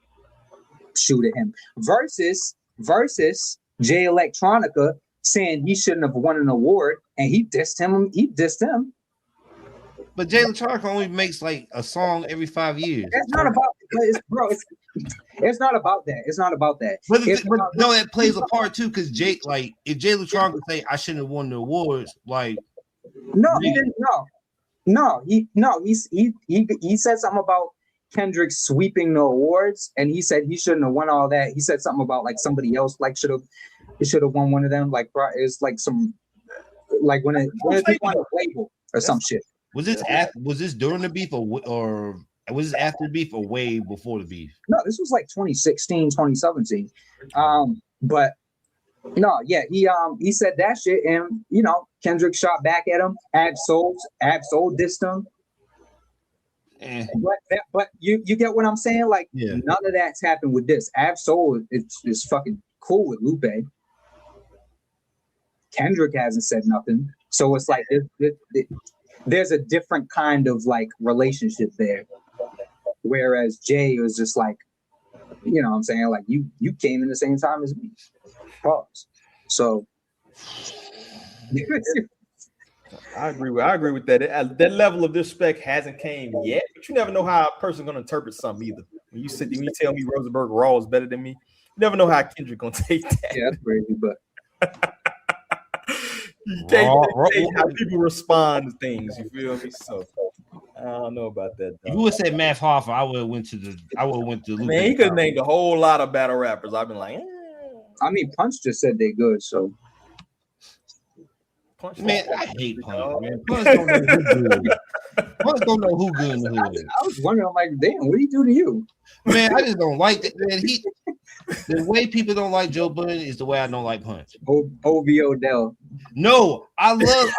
shoot at him. Versus versus Jay Electronica saying he shouldn't have won an award, and he dissed him. He dissed him. But Jay Electronica only makes like a song every 5 years. That's not about, it's not about that. It's not about that. But no, that plays a part too, because Jay, like, if Jay Electronica say I shouldn't have won the awards, like, no, he didn't. He said something about Kendrick sweeping the awards, and he said he shouldn't have won all that. He said something about like somebody else like should have won one of them. Like it's like some like when it won a label or some shit. Was this during the beef or was this after the beef or way before the beef? No, this was like 2016, 2017. But no, yeah, he said that shit, and you know, Kendrick shot back at him. Ab-Soul dissed him. But you get what I'm saying? Like, none of that's happened with this. Ab-Soul is fucking cool with Lupe. Kendrick hasn't said nothing, so it's like there's a different kind of like relationship there. Whereas Jay was just like, you know what I'm saying? Like you came in the same time as me. Pause. So I agree with that. That level of disrespect hasn't came yet, but you never know how a person's gonna interpret something either. When you tell me Rosenberg Raw is better than me, you never know how Kendrick gonna take that. Yeah, that's crazy, but you can't dictate how people respond to things. You feel me? So I don't know about that. If you would say Math Hoffa, I would have went to Lupe. Man, he could have named a whole lot of battle rappers. I've been like, I mean, Punch just said they good, so. Punch, man, I hate Punch. Man, Punch don't know who good. Punch don't know who good in the hood. I was wondering, I'm like, damn, what do he do to you? Man, I just don't like that. Man, the way people don't like Joe Budden is the way I don't like Punch. OVO Dell. No, I love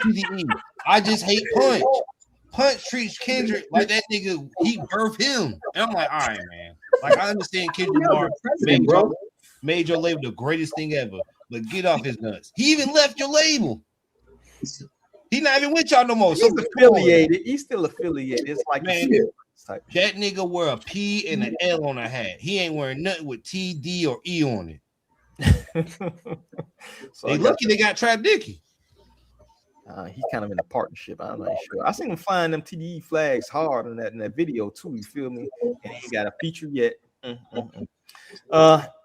TDE. I just hate Punch. Punch treats Kendrick like that nigga, he birthed him. And I'm like, all right, man. Like, I understand Kendrick Lamar made your label the greatest thing ever, but get off his nuts. He even left your label. He not even with y'all no more. He's affiliated. He's still affiliated. It's like, man, that nigga wear a P and an L on a hat. He ain't wearing nothing with T, D, or E on it. So they lucky they got Trap Dickie. He kind of in a partnership. I'm not sure. I seen him flying them TDE flags hard in that video too. You feel me? And he ain't got a feature yet.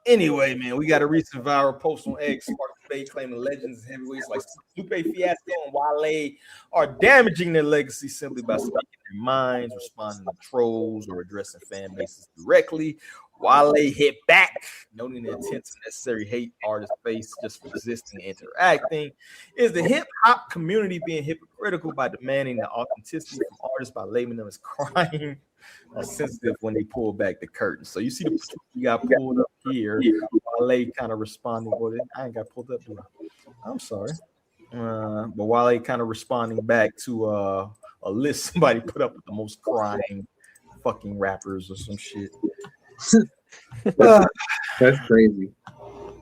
Anyway, man, we got a recent viral post on X sparked debate claiming legends and heavyweights like Lupe Fiasco and Wale are damaging their legacy simply by speaking their minds, responding to trolls, or addressing fan bases directly. Wale hit back, noting the intense and necessary hate artists face just for existing and interacting. Is the hip hop community being hypocritical by demanding the authenticity from artists by labeling them as crying or sensitive when they pull back the curtain? So you see the you got pulled up here. Wale kind of responding. Well, I ain't got pulled up. I'm sorry. But Wale kind of responding back to a list somebody put up with the most crying fucking rappers or some shit. That's crazy.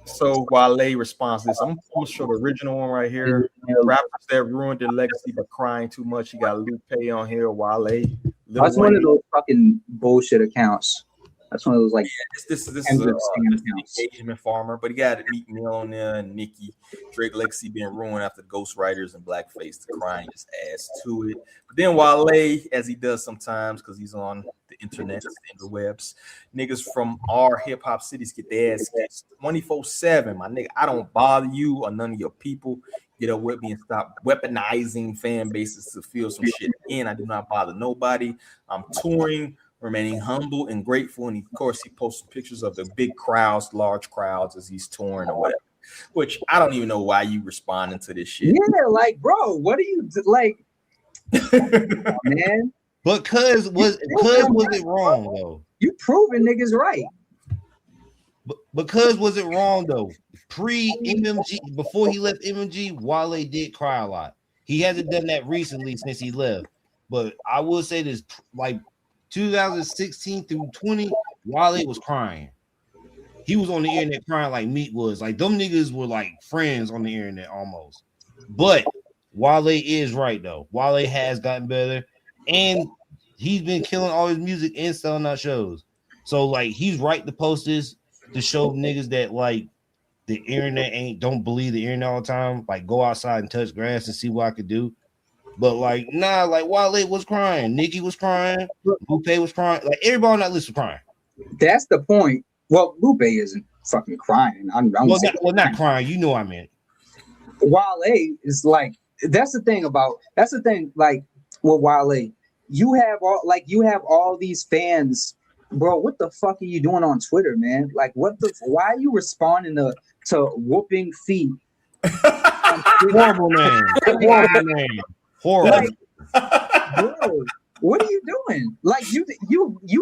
So Wale responds to this. I'm gonna show the original one right here. Rappers that ruined their legacy by crying too much. You got Lupe on here, Wale. That's one of those fucking bullshit accounts. That's one of those like this is engagement farmer, but he got Meek Mill on there and Nicki. Drake legacy being ruined after ghostwriters and blackface. The crying just adds to it. But then Wale, as he does sometimes, because he's on the internet, the interwebs, niggas from our hip hop cities get their ass kicked 24/7. My nigga, I don't bother you or none of your people. Get up with me and stop weaponizing fan bases to feel some shit in. I do not bother nobody. I'm touring, remaining humble and grateful. And of course, he posted pictures of the big crowds, large crowds as he's touring or whatever. Which I don't even know why you responding to this shit. Yeah, like, bro, what are you like? Man, because was it wrong though? You proving niggas right. Because was it wrong though? Pre-MMG, before he left MMG, Wale did cry a lot. He hasn't done that recently since he left. But I will say this, like 2016 through 20, Wale was crying. He was on the internet crying like Meek was. Like them niggas were like friends on the internet almost. But Wale is right though. Wale has gotten better, and he's been killing all his music and selling out shows. So like he's right to post this. to show niggas that like the internet don't believe the internet all the time. Like go outside and touch grass and see what I could do. But like nah, like Wale was crying, Nicki was crying, Lupe was crying, like everybody on that list was crying. That's the point. Well, Lupe isn't fucking crying. Not crying. You know what I mean. Wale is like that's the thing like with Wale. You have all these fans, bro. What the fuck are you doing on Twitter, man? Like why are you responding to whooping feet? Horrible man. Horrible. Like, bro, what are you doing? Like you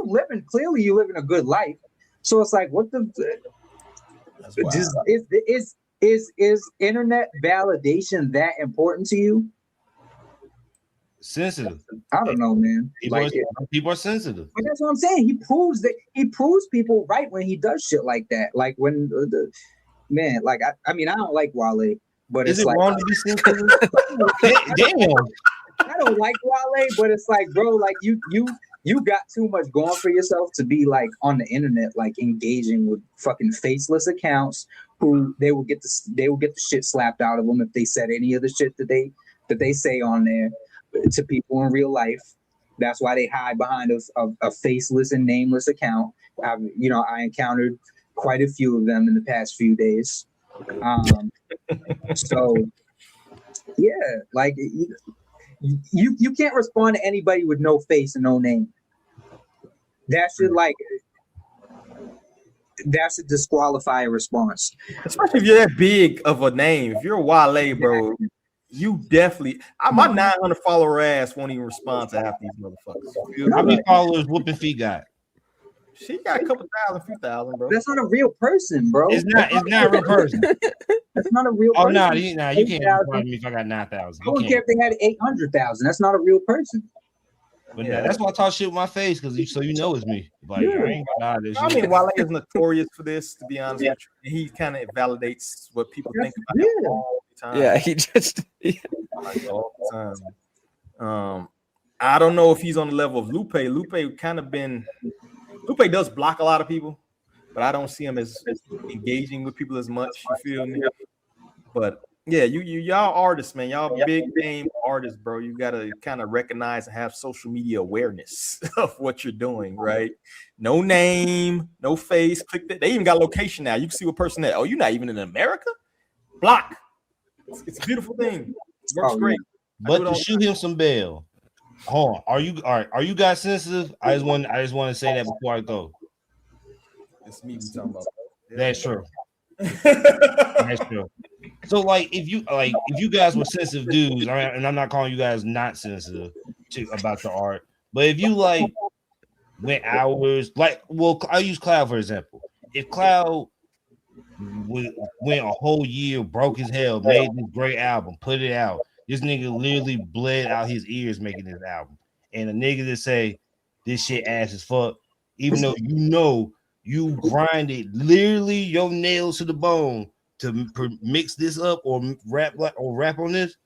live in a good life. So it's like what the is internet validation that important to you? Sensitive. I don't know, man. People are sensitive. But that's what I'm saying. He proves people right when he does shit like that. Like when man, like I mean I don't like Wale, but is it's it like wrong to be sensitive? Damn. I don't like Wale, but it's like, bro, like you got too much going for yourself to be like on the internet, like engaging with fucking faceless accounts who they will get the shit slapped out of them if they said any of the shit that they say on there to people in real life. That's why they hide behind a faceless and nameless account. I encountered quite a few of them in the past few days. So yeah, like you can't respond to anybody with no face and no name. That should disqualify a response. Especially if you're that big of a name. If you're Wale, bro, you definitely. My 900 follower ass won't even respond to half these motherfuckers. How many followers Whooping Feet got? She got a couple thousand, few thousand, bro. That's not a real person, bro. It's not a real person. That's not a real person. Oh no, you can't respond to me if I got 9,000. I don't care if they had 800,000. That's not a real person. But that's why I talk shit with my face, because so you know it's me. Like I ain't gonna lie this shit. I mean, Wale is notorious for this, to be honest with you. He kind of validates what people think about him all the time. Yeah, he just like, all the time. I don't know if he's on the level of Lupe. Lupe does block a lot of people, but I don't see him as engaging with people as much. You feel me? But yeah, y'all artists, man. Y'all big name artists, bro. You gotta kind of recognize and have social media awareness of what you're doing, right? No name, no face. Click that. They even got location now. You can see what person that. Oh, you're not even in America? Block. It's a beautiful thing. It works great. But to shoot him some bail. Hold on. Are you guys sensitive? I just want to say that before I go. It's me we talking about. That's true. That's true. So like if you guys were sensitive dudes, and I'm not calling you guys not sensitive about the art, but if you like went hours, I'll use Cloud for example. If Cloud went a whole year, broke his hell, made this great album, put it out. This nigga literally bled out his ears making this album. And a nigga that say this shit ass as fuck, even though you grinded literally your nails to the bone to mix this up or rap on this,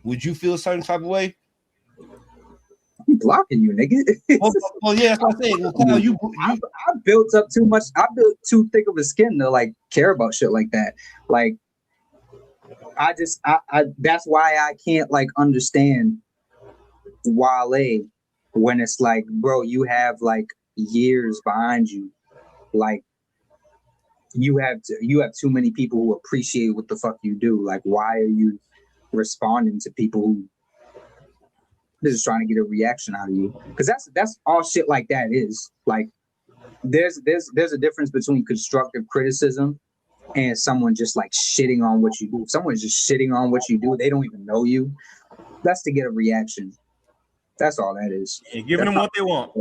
would you feel a certain type of way? I'm blocking you, nigga. Well, yeah, that's what I'm saying. Well, I built up too much. I built too thick of a skin to like care about shit like that. Like, I that's why I can't like understand Wale when it's like, bro, you have like years behind you. Like you have too many people who appreciate what the fuck you do. Like, why are you responding to people who just trying to get a reaction out of you? Because that's all shit like that is. Like there's a difference between constructive criticism and someone just like shitting on what you do. If someone's just shitting on what you do, they don't even know you. That's to get a reaction. That's all that is. Yeah, giving them what they want.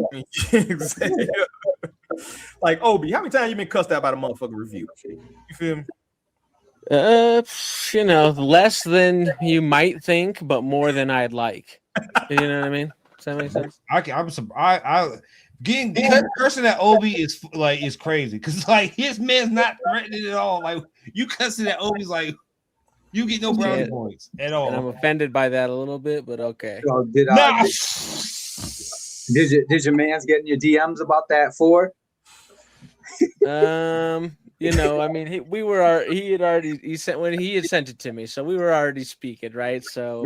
Like Obi, how many times you been cussed out by the motherfucking review? You feel me? Less than you might think, but more than I'd like. You know what I mean? Does that make sense? I'm surprised. Getting cursing at Obi is crazy because like his man's not threatening at all. Like you cussing at Obi's like you get no brownie points at all. And I'm offended by that a little bit, but okay. So did your man's getting your DMs about that for? You know, I mean, he had sent it to me, so we were already speaking, right? So,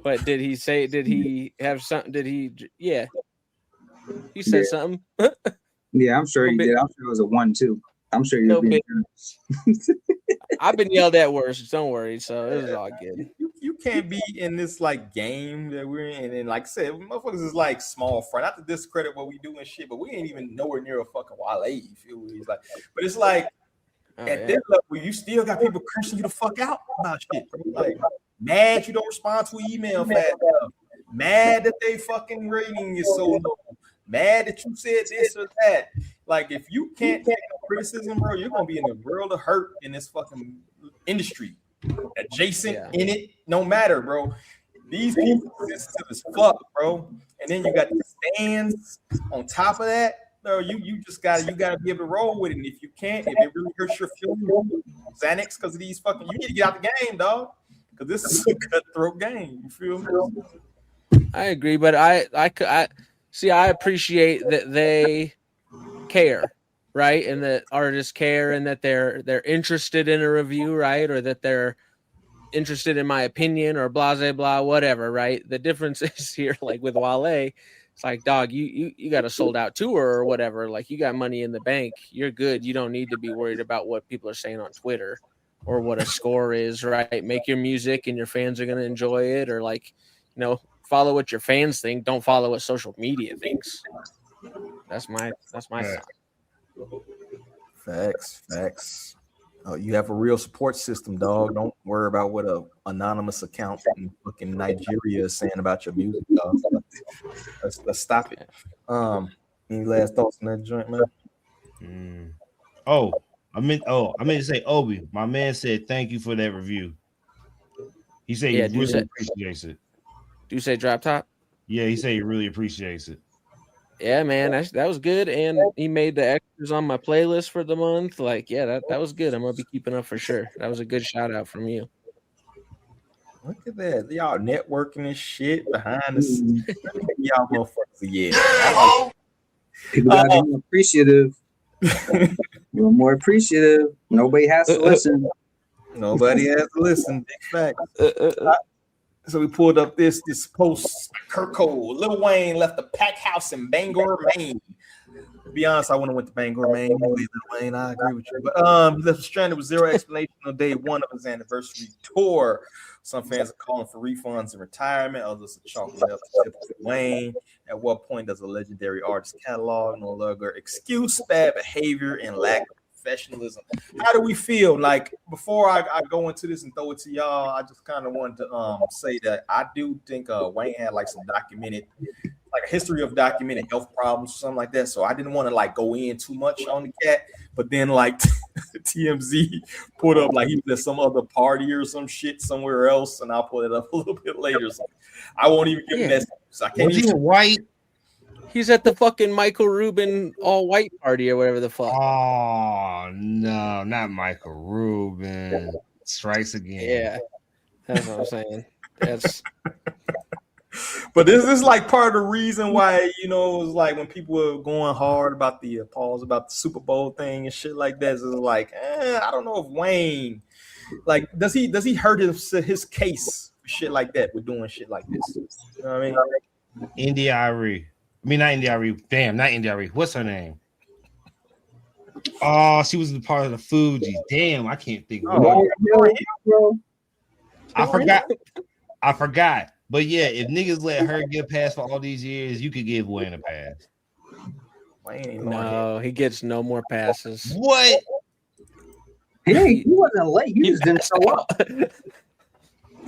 but did he have something? Yeah, he said something. Yeah, I'm sure he did. I'm sure it was a 1-2. I'm sure you're being generous. I've been yelled at worse. Don't worry. So it was all good. You can't be in this like game that we're in, and like I said, motherfuckers is like small fry. Not to discredit what we do and shit, but we ain't even nowhere near a fucking Wale. You feel me? It's like, but it's like at this level, you still got people cursing you the fuck out about shit. Bro. Like mad you don't respond to an email fast enough. Mad that they fucking rating is so low. Mad that you said this or that. Like if you can't take no criticism, bro, you're gonna be in the world of hurt in this fucking industry. Adjacent in it, no matter, bro. These people are sensitive as fuck, bro. And then you got the stands on top of that, bro. You gotta be able to roll with it. And if you can't, if it really hurts your feelings, Xanax, because of these fucking, you need to get out the game, dog. Because this is a cutthroat game. You feel me? I agree, but I see. I appreciate that they care, right, and that artists care, and that they're interested in a review, right, or that they're interested in my opinion, or blah blah blah, whatever, right. The difference is here, like with Wale, it's like, dog, you got a sold out tour or whatever, like you got money in the bank, you're good. You don't need to be worried about what people are saying on Twitter or what a score is, right? Make your music and your fans are going to enjoy it, or like, you know, follow what your fans think. Don't follow what social media thinks. That's my side. Facts. Oh, you have a real support system, dog. Don't worry about what a anonymous account in fucking Nigeria is saying about your music, dog. Let's stop it. Any last thoughts on that joint, man? I meant to say, Obi, my man said thank you for that review. He said he really appreciates it. Do you say drop top? Yeah, he said he really appreciates it. Yeah, man, that was good, and he made the extras on my playlist for the month. Like, yeah, that was good. I'm gonna be keeping up for sure. That was a good shout out from you. Look at that, y'all networking and shit behind the scenes. Y'all motherfuckers, yeah. People gotta be more appreciative. You're more appreciative. Nobody has to listen. Nobody has to listen. Big fact. So we pulled up this post. Kurt Cole, Lil Wayne left the pack house in Bangor, Maine. To be honest, I wouldn't have went to Bangor, Maine. Lil Wayne, I agree with you. But he left stranded with zero explanation on day one of his anniversary tour. Some fans are calling for refunds and retirement. Others are chalking up to Wayne. At what point does a legendary artist catalog no longer excuse bad behavior and lack of professionalism? How do we feel? Like, before I go into this and throw it to y'all, I just kind of wanted to say that I do think Wayne had like some documented, like a history of documented health problems or something like that. So I didn't want to like go in too much on the cat, but then like TMZ put up like he was at some other party or some shit somewhere else, and I'll put it up a little bit later. So I won't even give him that. So I can't even white. He's at the fucking Michael Rubin all white party or whatever the fuck. Oh no, not Michael Rubin. Strikes again. Yeah, that's what I'm saying. That's. But this is like part of the reason why, you know, it was like when people were going hard about the pause about the Super Bowl thing and shit like that. It's like, I don't know if Wayne, like, does he hurt his case for shit like that with doing shit like this? You know what I mean? India Arie. I mean, not India Arie. Damn, not India Arie. What's her name? Oh, she was the part of the Fugees. Damn, I can't think of it. I forgot. But yeah, if niggas let her get past for all these years, you could give Wayne a pass. No, he gets no more passes. What? He wasn't late. He just didn't show up.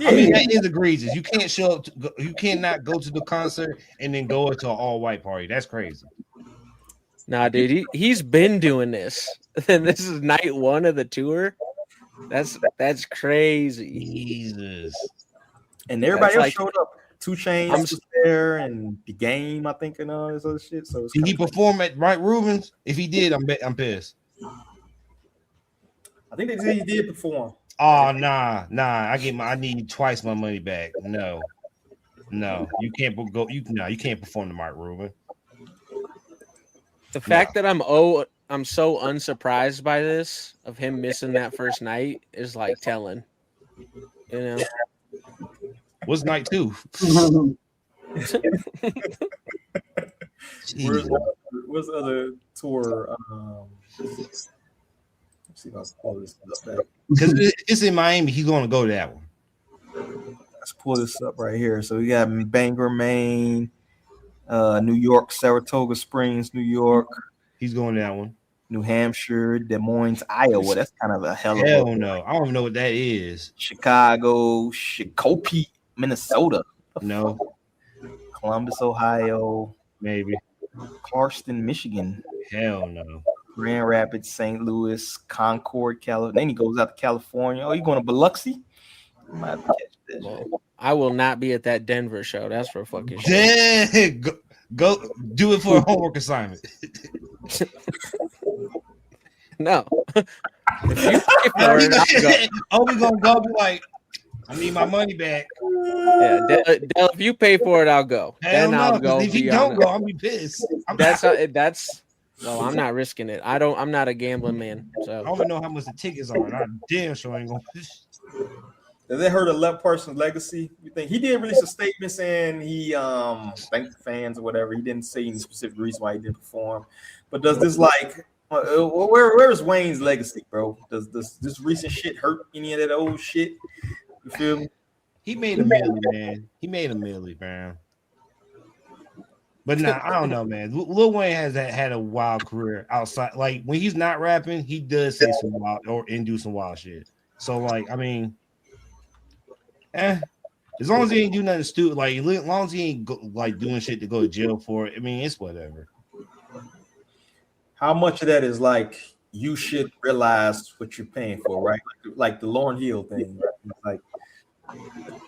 I mean, that is egregious. You can't show up. You cannot go to the concert and then go to an all-white party. That's crazy. Nah, dude, he's been doing this. And this is night one of the tour. That's crazy. Jesus. And everybody else showed up. 2 Chainz was there, and The Game, I think, and all this other shit. So did he perform at Mike Rubin's? If he did, I'm pissed. I think they said he did perform. Oh nah. I need twice my money back. No, you can't go. You can't perform to Mike Rubin. The fact that I'm I'm so unsurprised by this of him missing that first night is like telling. You know. What's night 2? Where's the other tour? Let's see if I can pull this back. Because it's in Miami. He's going to go to that one. Let's pull this up right here. So we got Bangor, Maine, New York, Saratoga Springs, New York. He's going to that one. New Hampshire, Des Moines, Iowa. That's kind of a hell of a. Hell no. I don't even know what that is. Chicago, Shakopee, Minnesota. No. Columbus, Ohio. Maybe. Clarkston, Michigan. Hell no. Grand Rapids, St. Louis, Concord, California. Then he goes out to California. Oh, you going to Biloxi? I might have to catch this. Well, I will not be at that Denver show. That's for fucking sure. Dang. Go do it for a homework assignment. No. If you pay for it, I'll go. We gonna go be like, I need my money back. Yeah, Del, if you pay for it, I'll go. Hell Then I'll no, go. if you don't go, I'll be pissed. Well, I'm not risking it. I'm not a gambling man. So I don't even know how much the tickets are. And I damn sure ain't gonna. Have they heard of Left Person's legacy? You think he did release a statement saying he thanked the fans or whatever? He didn't say any specific reason why he didn't perform. But does this where is Wayne's legacy, bro? Does this recent shit hurt any of that old shit? You feel me? He made a milli, man. He made a milli, man. But nah, I don't know, man. Lil Wayne has had a wild career outside. Like when he's not rapping, he does say some wild and do some wild shit. So like, I mean, as long as he ain't do nothing stupid, like as long as he ain't doing shit to go to jail for it, I mean, it's whatever. How much of that is like you should realize what you're paying for, right? Like the Lauryn Hill thing, right? It's like,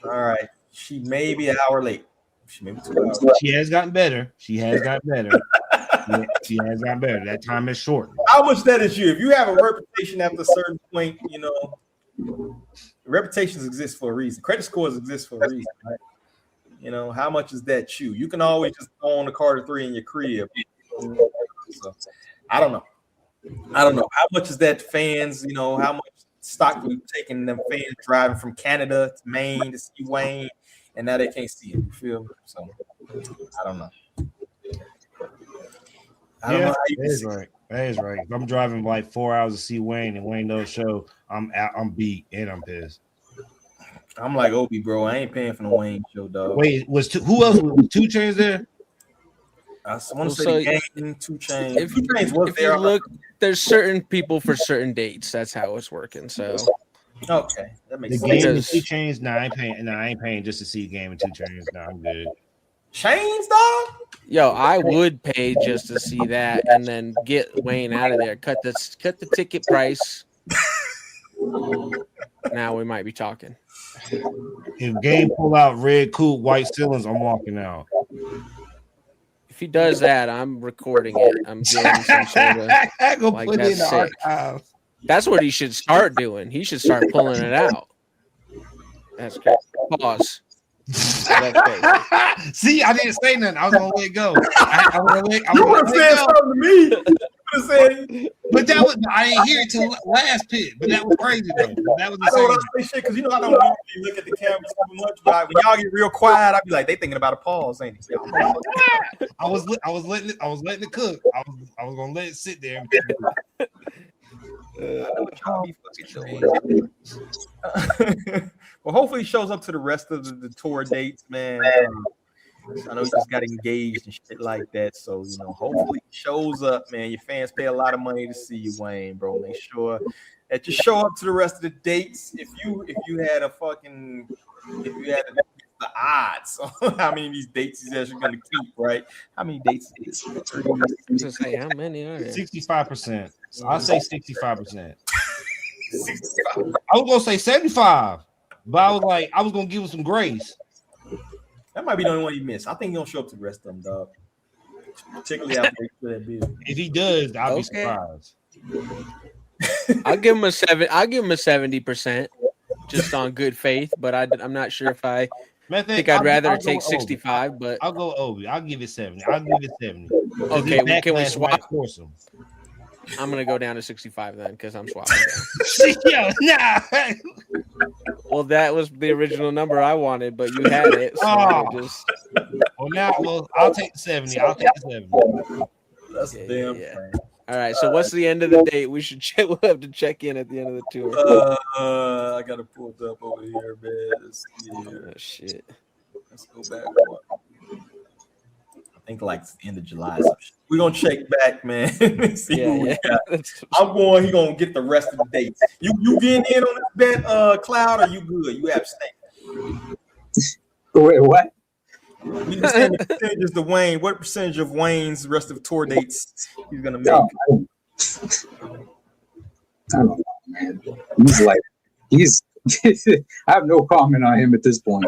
all right, she may be an hour late. She may be 2 hours. She has gotten better. She has gotten better. She has gotten better. That time is short. How much that is you? If you have a reputation after a certain point, you know, reputations exist for a reason. Credit scores exist for a reason, right? You know, how much is that you? You can always just own a Carter 3 in your crib. So, I don't know. How much is that fans, you know, how much stock we taking them fans driving from Canada to Maine to see Wayne, and now they can't see him. You feel me? So I don't know. That is right. That is right. If I'm driving like 4 hours to see Wayne and Wayne don't show, I'm beat and I'm pissed. I'm like Obi, bro. I ain't paying for the Wayne show, dog. Wait, who else was 2 Chainz there? I want to say the Game, 2 Chainz. If you look, there's certain people for certain dates. That's how it's working. So okay, that makes the sense. Game and 2 Chainz. Nah, I ain't paying just to see Game and 2 Chainz. Nah, I'm good. Chainz, dog. Yo, I would pay just to see that and then get Wayne out of there. Cut the ticket price. Now we might be talking. If Game pull out red coupe, white ceilings, I'm walking out. If he does that, I'm recording it. I'm doing some sort of like that's sick. That's what he should start doing. He should start pulling it out. That's crazy. Pause. That's crazy. See, I didn't say nothing. I was gonna let it go. You would have said something to me. But that was I didn't hear it till last pit. But that was crazy though. That was the I don't say shit because you know I don't usually look at the camera too much. But when y'all get real quiet, I'd be like, they thinking about a pause, ain't it? I was letting it cook. I was gonna let it sit there. Well, hopefully he shows up to the rest of the tour dates, man. I know he just got engaged and shit like that. So, you know, hopefully he shows up, man. Your fans pay a lot of money to see you, Wayne, bro. Make sure that you show up to the rest of the dates. If you had the odds on how many of these dates he's actually going to keep, right? How many dates is this? Say, how many are there? 65%. So I'll say 65%. 65. I was gonna say 75, but I was gonna give him some grace. That might be the only one he missed. I think he'll show up to the rest of them, dog. Particularly after that bill. If he does, I'll be surprised. I'll give him a 70%, just on good faith. But I'm not sure if I think I'd rather take 65. But I'll go Obi. I'll give it 70. I'll give it 70. Okay, can we swap? I'm gonna go down to 65 then, because I'm swapping down. Yo, nah. Well, that was the original number I wanted, but you had it. So Oh. just Well, I'll take the 70. I'll take the 70. That's Yeah, damn. yeah. All right. So what's the end of the date? We should check. We'll have to check in at the end of the tour. I got it pulled up over here, man. Let's see here. Oh, shit. Let's go back. I think like the end of July. We're gonna check back, man. See who we got. I'm going. He gonna get the rest of the dates. You getting in on this bet, Cloud? Or you good? You abstain? Wait, what? You understand the percentages to Wayne? What percentage of Wayne's rest of tour dates he's gonna make? No, I don't know, man. He's I have no comment on him at this point.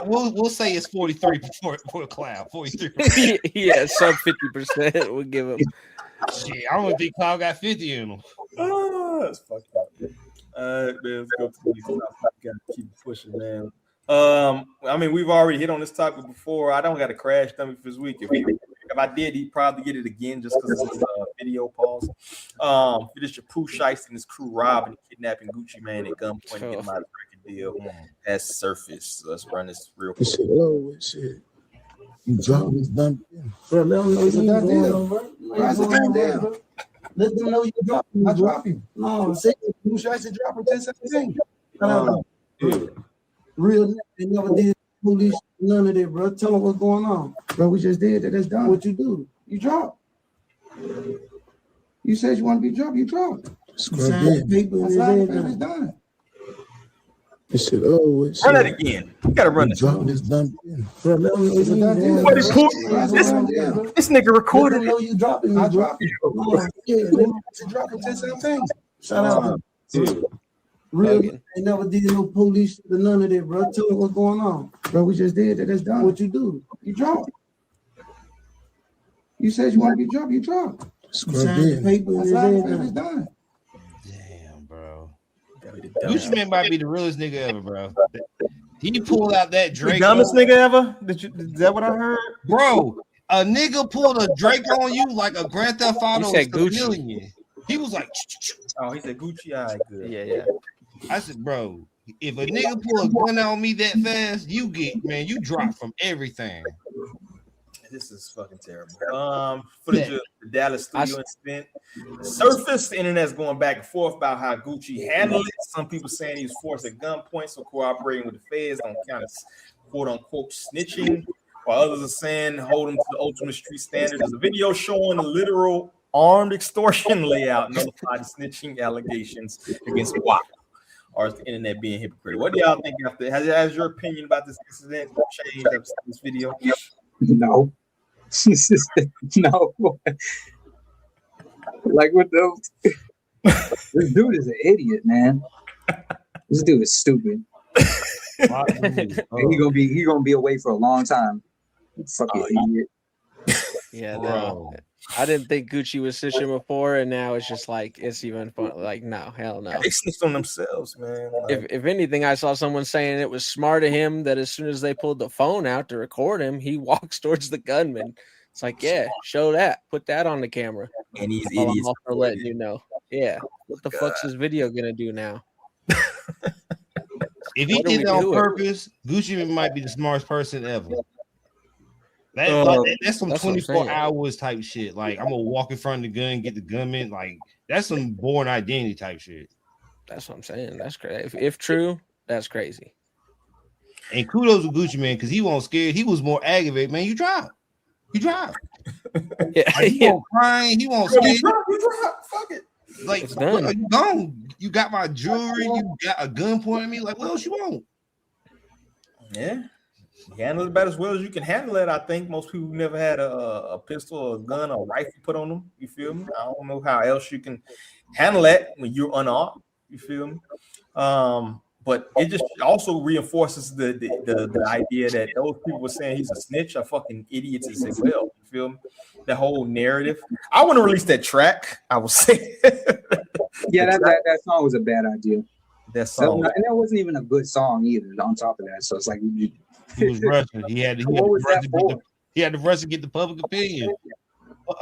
We'll say it's 43 for a Cloud. 43. Yeah, sub 50%. We'll give him. Shit, I don't think Cloud got 50 in him. Oh, that's fucked up. All right, man. Let's go to these topics. Gotta keep pushing, man. I mean, we've already hit on this topic before. I don't got a crash dummy for this week. If I did, he'd probably get it again just because it's video pause. It is your Pooh Shiesty and his crew robbing and kidnapping Gucci Mane at gunpoint and get him out of the record deal has surfaced. So let's run this real quick. Shit. You dropping this dumb. Bro, let them know it's a done deal, bro. It's a done deal. Let them know you dropping. I drop him. No, say Pooh Shiesty dropping 10-17. Real, they never did police, none of that, bro. Tell them what's going on. Bro, we just did that. That's done. What you do? You drop. You said you want to be dropped, you dropped. Scrub it. Paper is done. This shit over. Run it again. You gotta run it. Dropping this dumb. Bro, let them know it's a done deal. What is this nigga recorded? Let them know you dropping me. I dropped you. Yeah, let them know you dropping 10-17. Shout out. Real, they never did no police or none of that, bro. Tell them what's going on. Bro, we just did that. That's done. What you do? You drop. You said you want to be dropped, you drop. Scrub it. Paper is done. Damn, bro. Gucci Mane might be the realest nigga ever, bro. He pulled out that Drake. The dumbest nigga ever? Is that what I heard? Bro, a nigga pulled a Drake on you like a Grand Theft Auto. You said Gucci. He was like, oh, he said Gucci. All right, good. Yeah. I said, bro, if a nigga pull a gun on me that fast, you drop from everything. This is fucking terrible. Footage of the Dallas studio incident surfaced. The internet's going back and forth about how Gucci handled it. Some people saying he was forced at gunpoint, so cooperating with the feds don't count as quote unquote snitching. While others are saying hold him to the ultimate street standard. There's a video showing a literal armed extortion layout nullified snitching allegations against Wale. Or is the internet being hypocritical? What do y'all think after? Has your opinion about this incident changed after this video? No. No. Like what the? This dude is an idiot, man. This dude is stupid. He gonna be away for a long time. Fucking idiot. Yeah, no. I didn't think Gucci was snitching before, and now it's just like it's even fun. Like, no, hell no. They snitched on themselves, man. Like, If anything, I saw someone saying it was smart of him that as soon as they pulled the phone out to record him, he walks towards the gunman. It's like, yeah, show that, put that on the camera. And these idiots I'm also letting you know. Yeah, what the fuck's this video gonna do now? If he did it on purpose, Gucci might be the smartest person ever. That's some 24 hours type shit. Like, I'm gonna walk in front of the gun, get the gunman. Like, that's some born identity type shit. That's what I'm saying. That's crazy. If true, that's crazy. And kudos to Gucci Mane because he wasn't scared. He was more aggravated. Man, you drive. Yeah, like, he won't crying. He won't scared. You drop. Fuck it. Like, bro, you gone. You got my jewelry. You got a gun pointing at me. Like, what else you want? Yeah. You handle it about as well as you can handle it. I think most people never had a pistol or a gun or a rifle put on them. You feel me? I don't know how else you can handle that when you're unarmed. You feel me? But it just also reinforces the idea that those people were saying he's a snitch are fucking idiots as well. You feel me? The whole narrative. I want to release that track. I will say. Yeah, that song was a bad idea. That song, and that wasn't even a good song either. On top of that, so it's like. He was rushing. He had to rush to get the public opinion.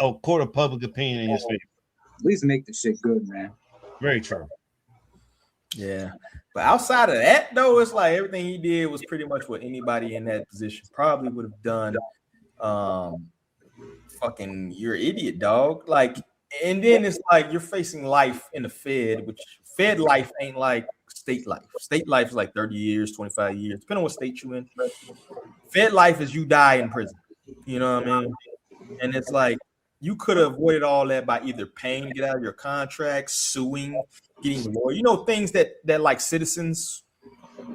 a court of public opinion in his favor. At least make the shit good, man. Very true. Yeah, but outside of that, though, it's like everything he did was pretty much what anybody in that position probably would have done. Fucking, you're an idiot, dog. Like, and then it's like you're facing life in the Fed, which Fed life ain't like state life. State life is like 30 years, 25 years, depending on what state you in. Fed life is you die in prison. You know what I mean? And it's like you could have avoided all that by either paying to get out of your contract, suing, getting a lawyer. You know, things that like citizens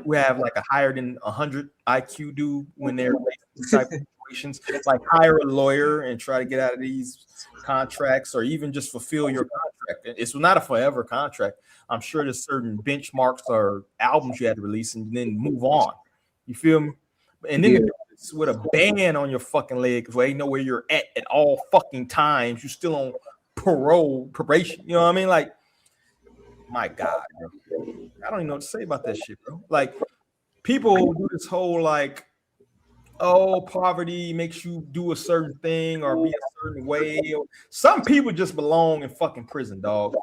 who have like a higher than 100 IQ do when they're facing type of situations, like hire a lawyer and try to get out of these contracts, or even just fulfill your contract. It's not a forever contract. I'm sure there's certain benchmarks or albums you had to release and then move on. You feel me? And then with a band on your fucking leg, where they know where you're at all fucking times, you're still on probation. You know what I mean? Like, my God, bro. I don't even know what to say about that shit, bro. Like, people do this whole like, oh, poverty makes you do a certain thing or be a certain way. Some people just belong in fucking prison, dog.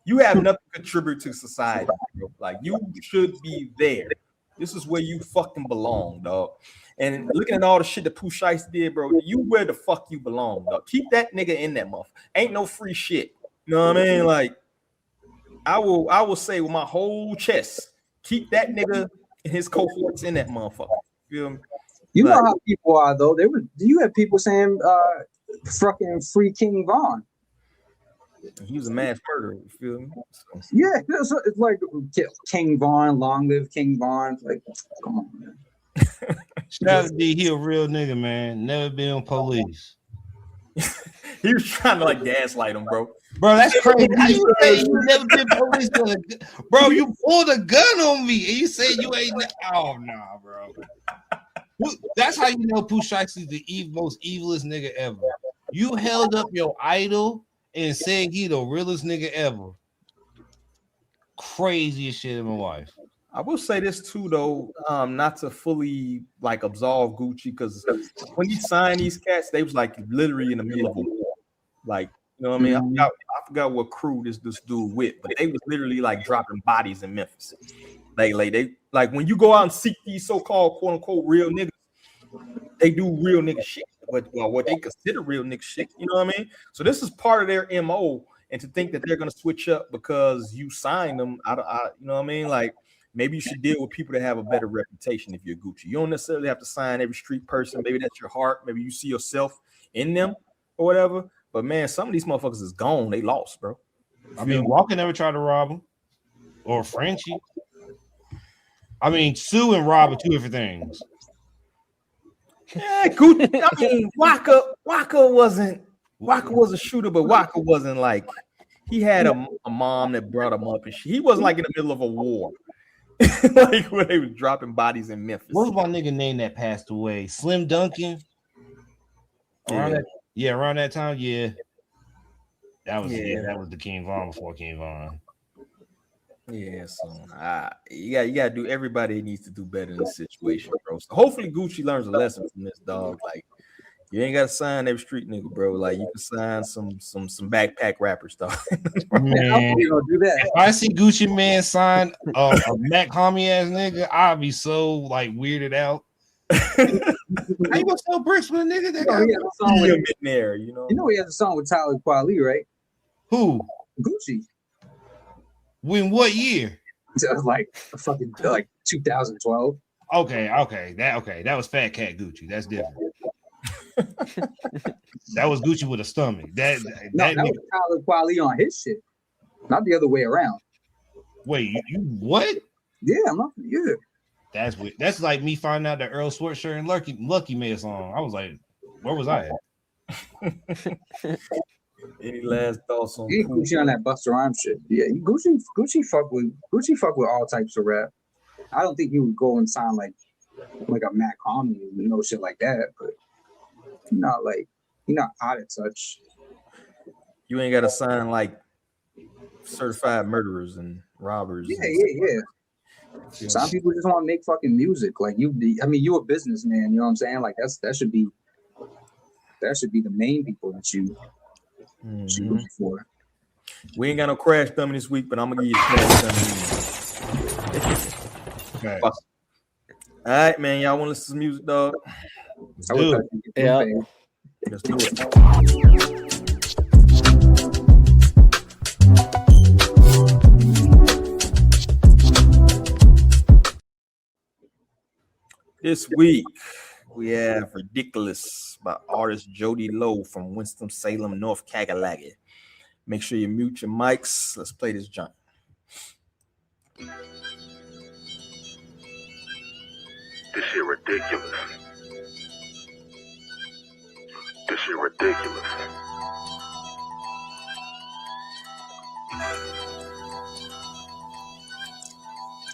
You have nothing to contribute to society, bro. Like, you should be there. This is where you fucking belong, dog. And looking at all the shit that Pooh Shiesty did, bro, you where the fuck you belong, dog. Keep that nigga in that motherfucker. Ain't no free shit. You know what I mean? Like, I will say with my whole chest, keep that nigga and his cohorts in that motherfucker. You feel me? You know how people are, though. You have people saying fucking free King Von. He was a mass murderer. You feel me? So. Yeah, it's like King Von, long live King Von. Like, come on, man. Shout out to D, he a real nigga, man. Never been on police. He was trying to like gaslight him, bro. Bro, that's crazy. How you say you never been police? Bro, you pulled a gun on me and you say you ain't. Oh, nah, bro. That's how you know Pooh Shiesty is the most evilest nigga ever. You held up your idol and said he the realest nigga ever. Craziest shit in my life. I will say this too, though, not to fully like absolve Gucci, because when he signed these cats, they was like literally in the middle of a war. Like, you know what I mean? I forgot what crew this dude with, but they was literally like dropping bodies in Memphis. Like when you go out and seek these so-called quote unquote real niggas, they do real nigga shit. What they consider real nigga shit, you know what I mean? So this is part of their MO, and to think that they're gonna switch up because you signed them, I you know what I mean? Like, maybe you should deal with people that have a better reputation if you're Gucci. You don't necessarily have to sign every street person. Maybe that's your heart. Maybe you see yourself in them or whatever. But man, some of these motherfuckers is gone. They lost, bro. I mean, Walker never tried to rob him, or Frenchie. I mean, sue and rob are two different things. Yeah, Gucci. I mean, Waka wasn't a shooter, but Waka wasn't like, he had a mom that brought him up, and he wasn't like in the middle of a war. Like where they was dropping bodies in Memphis. What was my nigga name that passed away? Slim Duncan. Around that time, yeah. That was the King Von before King Von. Yeah, so you gotta do. Everybody needs to do better in this situation, bro. So hopefully Gucci learns a lesson from this, dog. Like, you ain't gotta sign every street nigga, bro. Like, you can sign some backpack rappers, dog. Man, do that. if I see Gucci Man sign a Mac Homie ass nigga, I'll be so like weirded out. How you gonna sell bricks with a nigga that got a song with him in there? You know he has a song with Tyler Kweli, right? Who? Gucci. When what year? It was like fucking like 2012. Okay. That was Fat Cat Gucci. That's different. That was Gucci with a stomach. That was Tyler Kweli on his shit, not the other way around. Wait, you what? Yeah, I'm not. Yeah. That's weird. That's like me finding out that Earl Sweatshirt and Lucky made a song. I was like, where was I at? Any last thoughts on Gucci on that Busta Rhymes shit? Yeah, Gucci fuck with all types of rap. I don't think he would go and sign like a Mac Homie, no shit like that. But he's not out of touch. You ain't got to sign like certified murderers and robbers. Yeah. Some people just want to make fucking music. Like you a businessman. You know what I'm saying? Like that should be. That should be the main people that you should look for. We ain't got no crash dummy this week, but I'm gonna give you the crash dummy. Right. All right, man. Y'all want to listen to some music, dog? Dude. Yeah. Let's do it. This week we have "Ridiculous" by artist Jody Lowe from Winston-Salem, North Carolina. Make sure you mute your mics. Let's play this joint. This shit ridiculous. This shit ridiculous.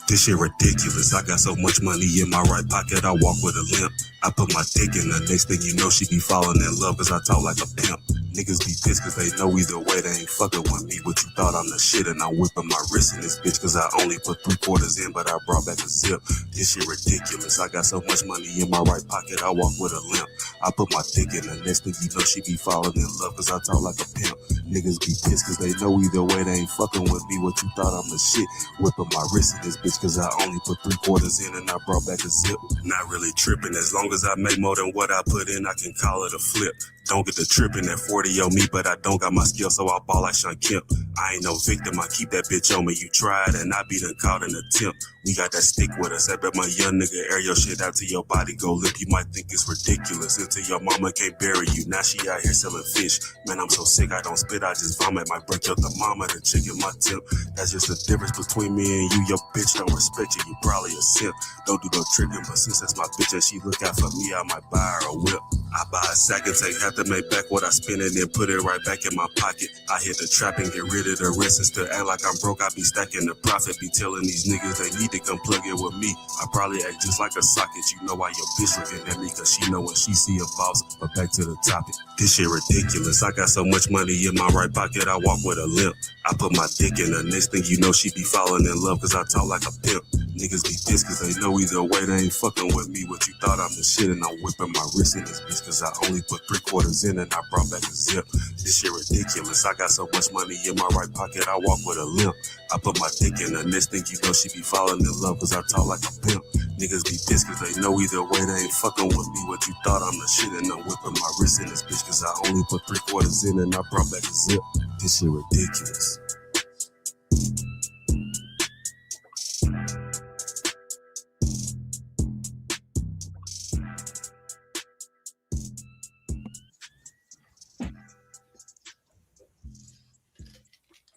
This shit ridiculous. I got so much money in my right pocket, I walk with a limp. I put my dick in the next thing you know, she be falling in love cause I talk like a pimp. Niggas be pissed cause they know either way they ain't fucking with me. What you thought I'm the shit and I'm whipping my wrist in this bitch cause I only put 3/4 in but I brought back a zip. This shit ridiculous. I got so much money in my right pocket, I walk with a limp. I put my dick in the next thing you know, she be falling in love cause I talk like a pimp. Niggas be pissed cause they know either way they ain't fucking with me. What you thought I'm the shit, whipping my wrist in this bitch cause I only put 3/4 in and I brought back a zip. Not really tripping, as long as I make more than what I put in, I can call it a flip. Don't get the tripping at 40 on me, but I don't got my skill, so I ball like Sean Kemp. I ain't no victim, I keep that bitch on me. You tried and I be done caught in a attempt. We got that stick with us. I bet my young nigga air your shit out to your body go limp. You might think it's ridiculous until your mama can't bury you. Now she out here selling fish. Man, I'm so sick, I don't spit, I just vomit. Might break your thermometer, the chick in my tip. That's just the difference between me and you. Your bitch don't respect you, you probably a simp. Don't do no tricking, but since that's my bitch and she look out for me, I might buy her a whip. I buy a sack and take half to make back what I spend and then put it right back in my pocket. I hit the trap and get rid of the rest and still act like I'm broke. I be stacking the profit, be telling these niggas they need to come plug in with me. I probably act just like a socket. You know why your bitch looking at me cause she know when she see a boss. But back to the topic. This shit ridiculous. I got so much money in my right pocket, I walk with a limp. I put my dick in the next thing you know, she be falling in love cause I talk like a pimp. Niggas be pissed cause they know either way they ain't fucking with me. What you thought I'm the shit and I'm whipping my wrist in this bitch cause I only put 3/4 in and I brought back a zip. This shit ridiculous. I got so much money in my right pocket, I walk with a limp. I put my dick in the next thing you know, she be falling in love cause I talk like a pimp. Niggas be pissed cause they know either way they ain't fucking with me. What you thought I'm the shit and I'm whipping my wrist in this bitch cause I only put 3/4 in and I brought back a zip. This shit ridiculous.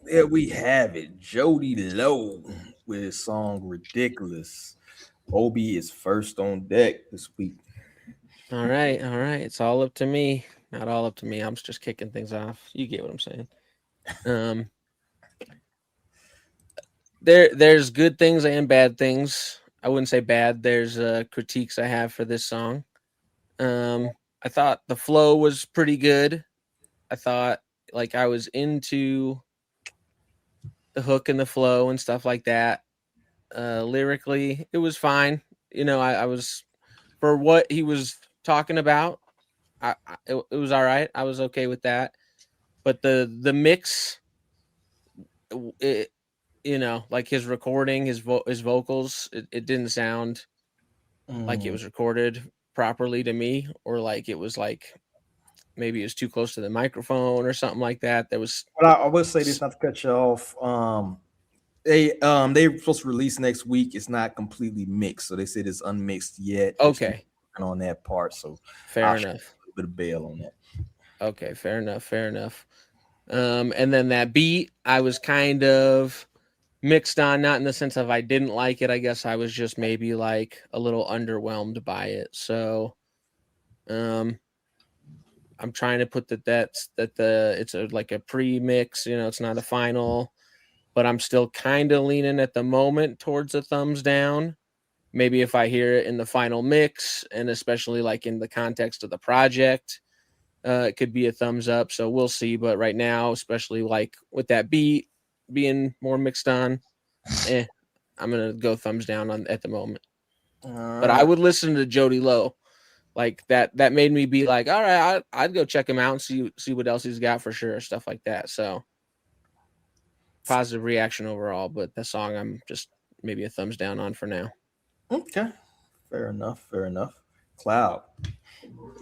There we have it. Jody Lowe with his song "Ridiculous." Obi is first on deck this week. All right. It's all up to me. Not all up to me. I'm just kicking things off. You get what I'm saying. There's good things and bad things. I wouldn't say bad. There's critiques I have for this song. I thought the flow was pretty good. I thought like I was into the hook and the flow and stuff like that. Lyrically, it was fine. You know, I was for what he was talking about. It was all right. I was okay with that. But the mix, it, you know, like his recording, his vocals, it didn't sound like it was recorded properly to me, or like it was like maybe it was too close to the microphone or something like that. There was. But I will say this, not to cut you off. They're supposed to release next week. It's not completely mixed, so they said it's unmixed yet. Okay. On that part, so fair enough. A little bit of bail on that. Okay, fair enough. And then that beat, I was kind of mixed on, not in the sense of I didn't like it. I guess I was just maybe like a little underwhelmed by it. So, I'm trying to put it's like a pre-mix. You know, it's not a final, but I'm still kind of leaning at the moment towards a thumbs down. Maybe if I hear it in the final mix, and especially like in the context of the project, it could be a thumbs up. So we'll see. But right now, especially like with that beat being more mixed on, I'm gonna go thumbs down at the moment. But I would listen to Jody Lowe. like that made me be like, all right, I'd go check him out and see what else he's got for sure, stuff like that. So positive reaction overall, but the song I'm just maybe a thumbs down on for now. Okay, fair enough. Cloud.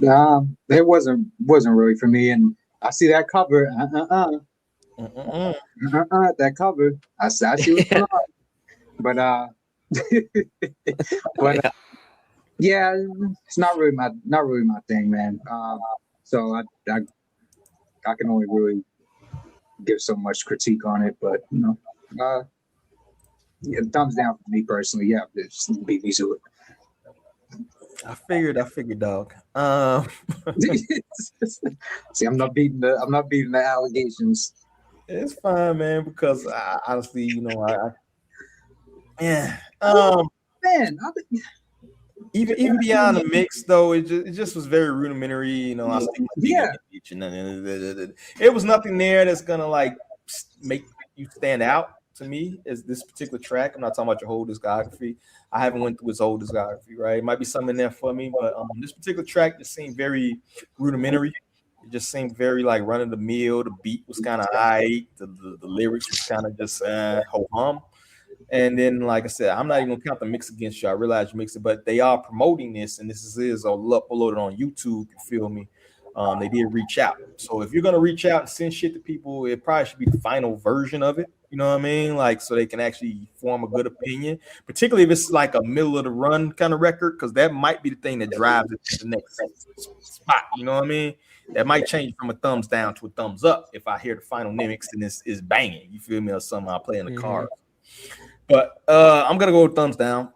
It wasn't really for me, and I see that cover. That cover. I see what's going on. But yeah, it's not really my thing, man. So I can only really give so much critique on it, but yeah, thumbs down for me personally. Yeah, just beat me to it. I figured, dog. See, I'm not beating the allegations. It's fine, man, because I, honestly, man, even beyond the mix, though, it just was very rudimentary. I stick my beach, and it was nothing there that's gonna like make you stand out to me as this particular track. I'm not talking about your whole discography. I haven't went through his whole discography, right? It might be something in there for me, but this particular track just seemed very rudimentary. It just seemed very like run of the mill. The beat was kind of high. The lyrics was kind of just ho hum. And then, like I said, I'm not even gonna count the mix against you. I realize you mixed it, but they are promoting this, and this is uploaded on YouTube. You feel me? They did reach out. So if you're gonna reach out and send shit to people, it probably should be the final version of it. You know what I mean? Like, so they can actually form a good opinion, particularly if it's like a middle of the run kind of record, because that might be the thing that drives it to the next spot. You know what I mean? That might change from a thumbs down to a thumbs up if I hear the final mix and it's banging. You feel me? Or something I play in the car. But I'm gonna go with thumbs down.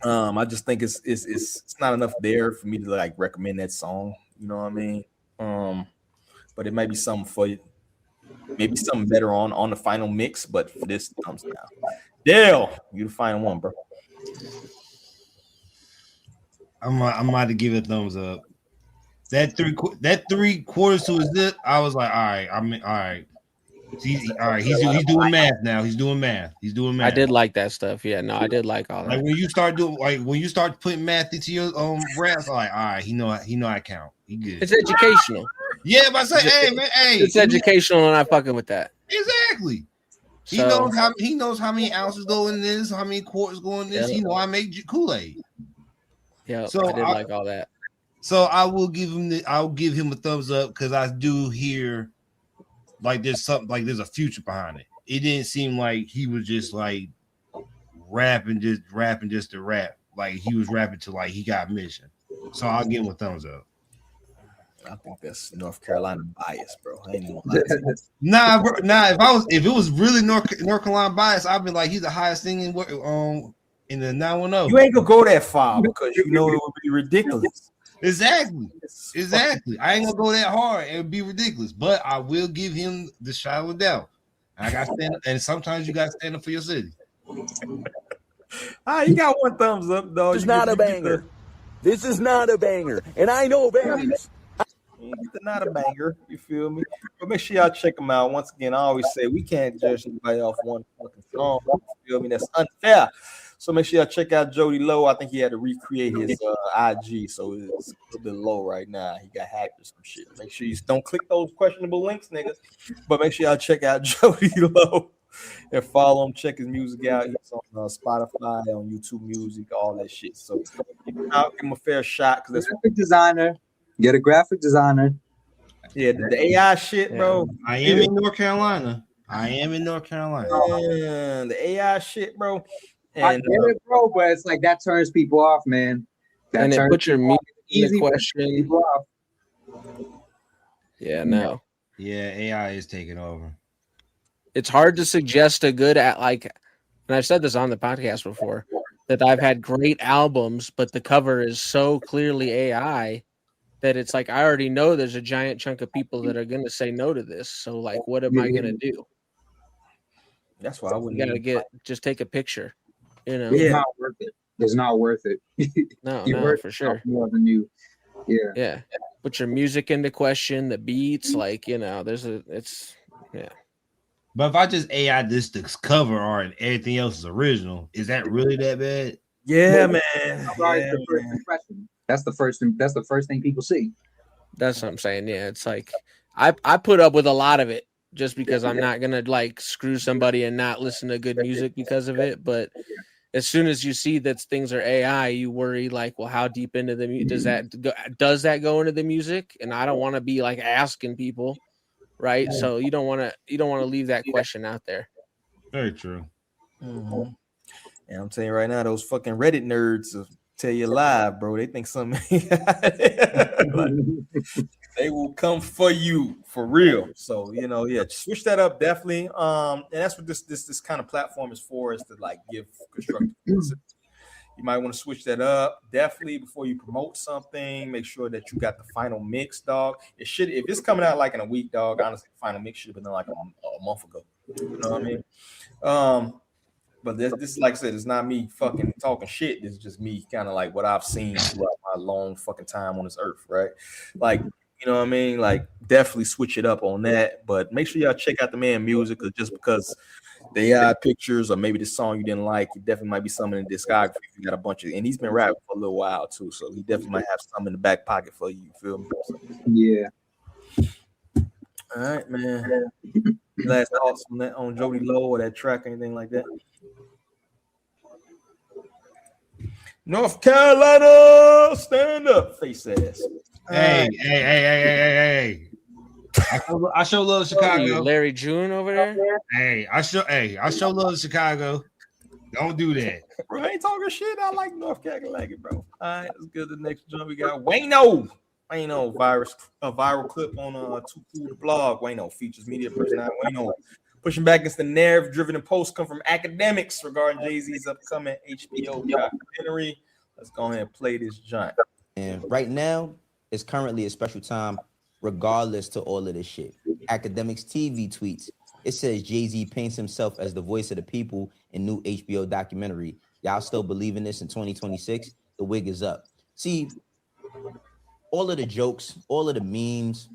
I just think it's not enough there for me to like recommend that song. You know what I mean? But it might be something for you. Maybe something better on the final mix, but for this, thumbs down. Dale, you the final one, bro. I'm about to give it a thumbs up. That three quarters to his zip, I was like, all right. All right. All right, he's doing math now. He's doing math. I did like that stuff. Yeah, no, I did like all that. Like when you start putting math into your raps, like, all right, he know how to count. He good. It's educational. Yeah, but I say, hey man, it's educational, and I'm not fucking with that. Exactly. He knows how many ounces go in this, how many quarters go in this. Yeah. He know I make Kool-Aid. Yeah, so I did like all that. So I'll give him a thumbs up because I do hear like there's something like there's a future behind it. It didn't seem like he was just like rapping just to rap. Like he was rapping to like he got mission. So I'll give him a thumbs up. I think that's North Carolina bias, bro. I ain't even gonna lie to you. Nah, bro, if it was really North Carolina bias, I'd be like he's the highest thing in the 910. You ain't gonna go that far because you know it would be ridiculous. Exactly. I ain't gonna go that hard. It would be ridiculous, but I will give him the shadow of doubt. I got stand, and sometimes you got to stand up for your city. You got one thumbs up, though. This is not a banger. This is not a banger, and I know bangers. It's not a banger. You feel me? But make sure y'all check them out. Once again, I always say we can't judge anybody off one fucking song. You feel me? That's unfair. So make sure y'all check out Jody Lowe. I think he had to recreate his IG, so it's a little bit low right now. He got hacked or some shit. Make sure you don't click those questionable links, niggas. But make sure y'all check out Jody Lowe and follow him. Check his music out. He's on Spotify, on YouTube Music, all that shit. So give him a fair shot. Because graphic designer. Get a graphic designer. Yeah, the AI shit, bro. I am in North Carolina. Yeah, the AI shit, bro. And, I get it, bro, but it's like that turns people off, man. And it puts your music in the question. Yeah, no. Yeah, AI is taking over. It's hard to suggest a good and I've said this on the podcast before, that I've had great albums, but the cover is so clearly AI that it's like I already know there's a giant chunk of people that are gonna say no to this. So like, what am I gonna do? That's why I wouldn't. You gotta just take a picture. You know, it's not worth it. It's not worth it. No, for sure. More than you. Yeah. Yeah. Put your music into question, the beats, like, you know, yeah. But if I just AI this the cover art and everything else is original, is that really that bad? Yeah, man. That's the first thing people see. That's what I'm saying. Yeah, it's like I put up with a lot of it just because I'm not gonna like screw somebody and not listen to good music because of it. But as soon as you see that things are AI, you worry like, well, how deep into the does that go into the music? And I don't want to be like asking people, right? So you don't want to leave that question out there. Very true. Mm-hmm. And I'm telling you right now, those fucking Reddit nerds will tell you live, bro. They think something. Like, they will come for you for real. So switch that up definitely. And that's what this kind of platform is for, is to like give constructive criticism. You might want to switch that up definitely before you promote something. Make sure that you got the final mix, dog. If it's coming out like in a week, dog, honestly, the final mix should have been done like a month ago. You know what I mean? But this, like I said, it's not me fucking talking shit. It's just me kind of like what I've seen throughout my long fucking time on this earth, right? Like, you know what I mean? Like, definitely switch it up on that. But make sure y'all check out the man music, because just because they had pictures or maybe the song you didn't like, it definitely might be something in the discography. You got a bunch of, and he's been rapping for a little while too, so he definitely might have something in the back pocket for you. You feel me? Yeah. All right, man. Last thoughts on Jody Lowe or that track, anything like that? North Carolina, stand up, face ass. Hey. I show love to Chicago. Larry June over there. I show love to Chicago. Don't do that. Bro, I ain't talking shit. I like North Carolina, bro. All right, let's go to the next jump. We got Wayno, a viral clip on Too Cool to Blog. Wayno features media personality Wayno pushing back against the narrative-driven posts come from academics regarding Jay-Z's upcoming HBO documentary. Let's go ahead and play this giant. And right now, it's currently a special time, regardless to all of this shit. Academics TV tweets. It says Jay-Z paints himself as the voice of the people in new HBO documentary. Y'all still believe in this in 2026? The wig is up. See, all of the jokes, all of the memes,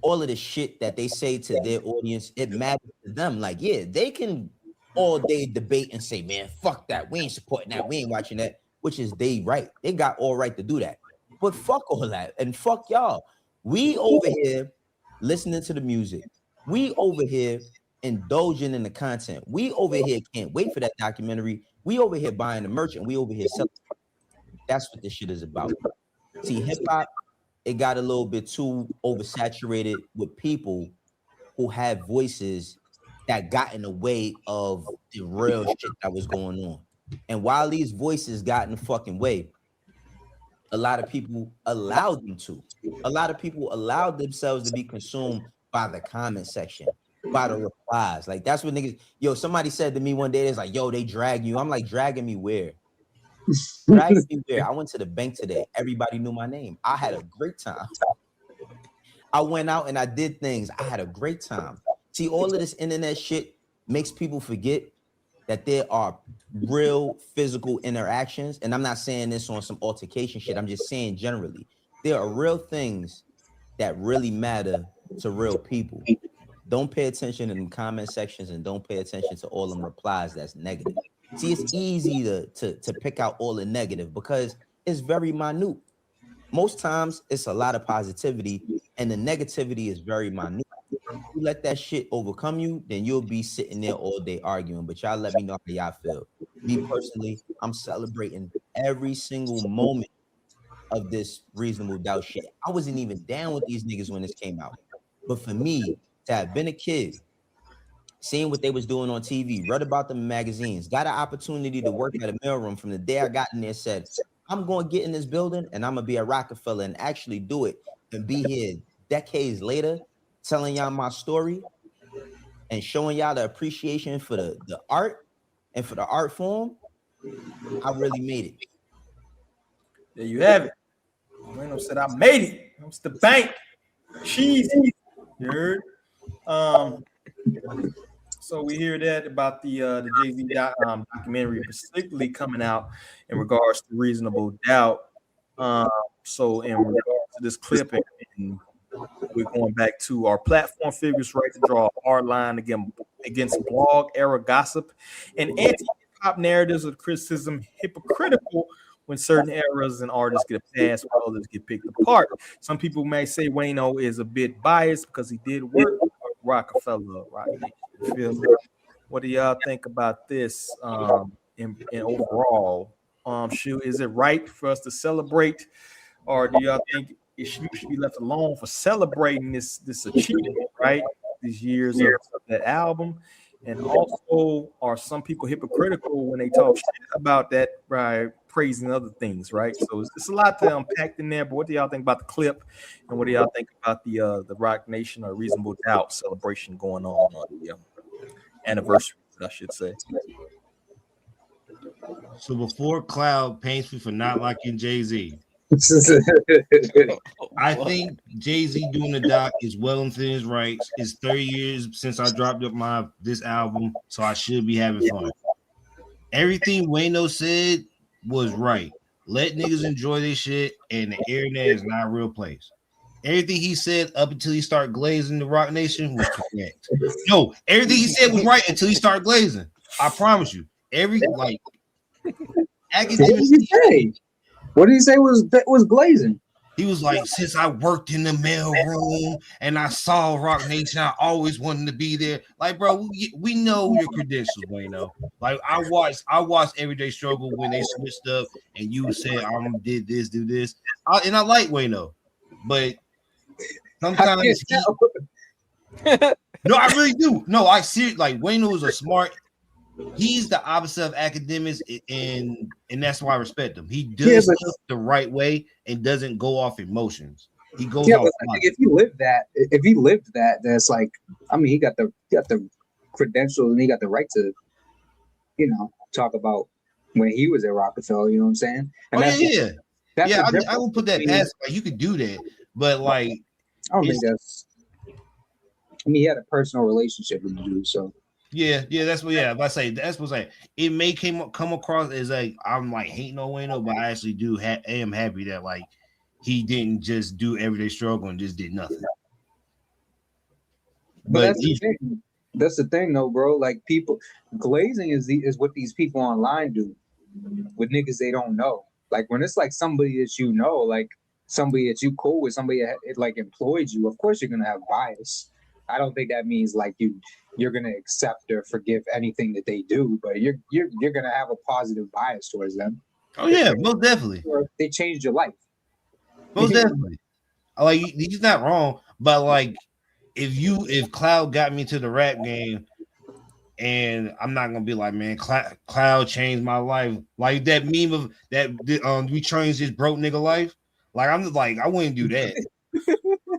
all of the shit that they say to their audience, it matters to them. Like, yeah, they can all day debate and say, man, fuck that. We ain't supporting that. We ain't watching that, which is they right. They got all right to do that. But fuck all that. And fuck y'all. We over here listening to the music. We over here indulging in the content. We over here can't wait for that documentary. We over here buying the merch, and we over here selling. That's what this shit is about. See, hip-hop, it got a little bit too oversaturated with people who had voices that got in the way of the real shit that was going on. And while these voices got in the fucking way, a lot of people allowed them to. A lot of people allowed themselves to be consumed by the comment section, by the replies. Like, that's what niggas, somebody said to me one day, it's like, yo, they drag you. I'm like, dragging me where? Dragging me where? I went to the bank today. Everybody knew my name. I had a great time. I went out and I did things. I had a great time. See, all of this internet shit makes people forget that there are real physical interactions. And I'm not saying this on some altercation shit. I'm just saying generally, there are real things that really matter to real people. Don't pay attention in the comment sections, and don't pay attention to all them replies that's negative. See, it's easy to pick out all the negative because it's very minute. Most times it's a lot of positivity and the negativity is very minute. If you let that shit overcome you, then you'll be sitting there all day arguing. But y'all let me know how y'all feel. Me personally, I'm celebrating every single moment of this Reasonable Doubt shit. I wasn't even down with these niggas when this came out. But for me to have been a kid, seeing what they was doing on TV, read about them in magazines, got an opportunity to work at a mailroom from the day I got in there, said, I'm going to get in this building and I'm going to be a Rockefeller and actually do it and be here decades later telling y'all my story and showing y'all the appreciation for the art and for the art form. I really made it. There you have it. Wayno said, I made it. It's the bank. Cheesy. You heard? So we hear that about the Jay-Z documentary, particularly coming out in regards to Reasonable Doubt. So in regards to this clip, and we're going back to our platform figures' right to draw a hard line against blog era gossip and anti-hip-hop narratives of criticism, hypocritical when certain eras and artists get passed while others get picked apart. Some people may say Wayno is a bit biased because he did work with Rockefeller, Rock Nation. You feel me? What do y'all think about this in overall? Is it right for us to celebrate, or do y'all think you should be left alone for celebrating this achievement, right? These years of that album. And also, are some people hypocritical when they talk shit about that by praising other things, right? So it's a lot to unpack in there. But what do y'all think about the clip, and what do y'all think about the Rock Nation or Reasonable Doubt celebration going on the anniversary, I should say? So before Cloud paints me for not liking Jay-Z, I think Jay-Z doing the doc is well within his rights. It's 30 years since I dropped up this album, so I should be having fun. Everything Wayno said was right. Let niggas enjoy this shit, and the internet is not a real place. Everything he said up until he started glazing the Rock Nation was correct. No, everything he said was right until he started glazing. I promise you. What did he say was glazing? He was like, since I worked in the mail room and I saw Rock Nation, I always wanted to be there. Like, bro, we know your credentials, Wayno. Like, I watched Everyday Struggle when they switched up and you said, I did this, do this. And I like Wayno, but sometimes no, I really do. No, I see it. Like, Wayno is a smart. He's the opposite of academics, and that's why I respect him. He does stuff the right way and doesn't go off emotions. He goes off. Like, if he lived that, that's like, I mean, he got the credentials and he got the right to, talk about when he was at Rockefeller. You know what I'm saying? And I will put that past. Like, you could do that, but like, I don't think that's. I mean, he had a personal relationship with the dude, so. Yeah, that's what. Yeah, if I say that's what I'm saying. It may come across as like I'm like hating on Wayno, but I actually am happy that like he didn't just do Everyday Struggle and just did nothing. But that's the thing, though, bro. Like, people glazing is what these people online do with niggas they don't know. Like, when it's like somebody that you know, like somebody that you cool with, somebody that like employed you. Of course, you're gonna have bias. I don't think that means like you're gonna accept or forgive anything that they do, but you're gonna have a positive bias towards them. Oh yeah, most definitely. They changed your life. Most definitely. Like, he's not wrong, but like if Cloud got me to the rap game, and I'm not gonna be like, man, Cloud changed my life. Like that meme of that we changed this broke nigga life. Like, I'm just like, I wouldn't do that.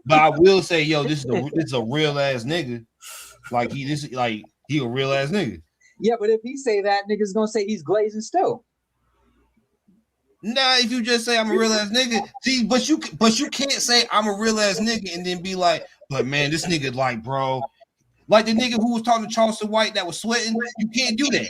But I will say, yo, this is a real ass nigga. Like, he a real ass nigga. Yeah, but if he say that, niggas gonna say he's glazing still. Nah, if you just say I'm a real ass nigga, see, but you can't say I'm a real ass nigga and then be like, but man, this nigga, like, bro, like the nigga who was talking to Charleston White that was sweating. You can't do that.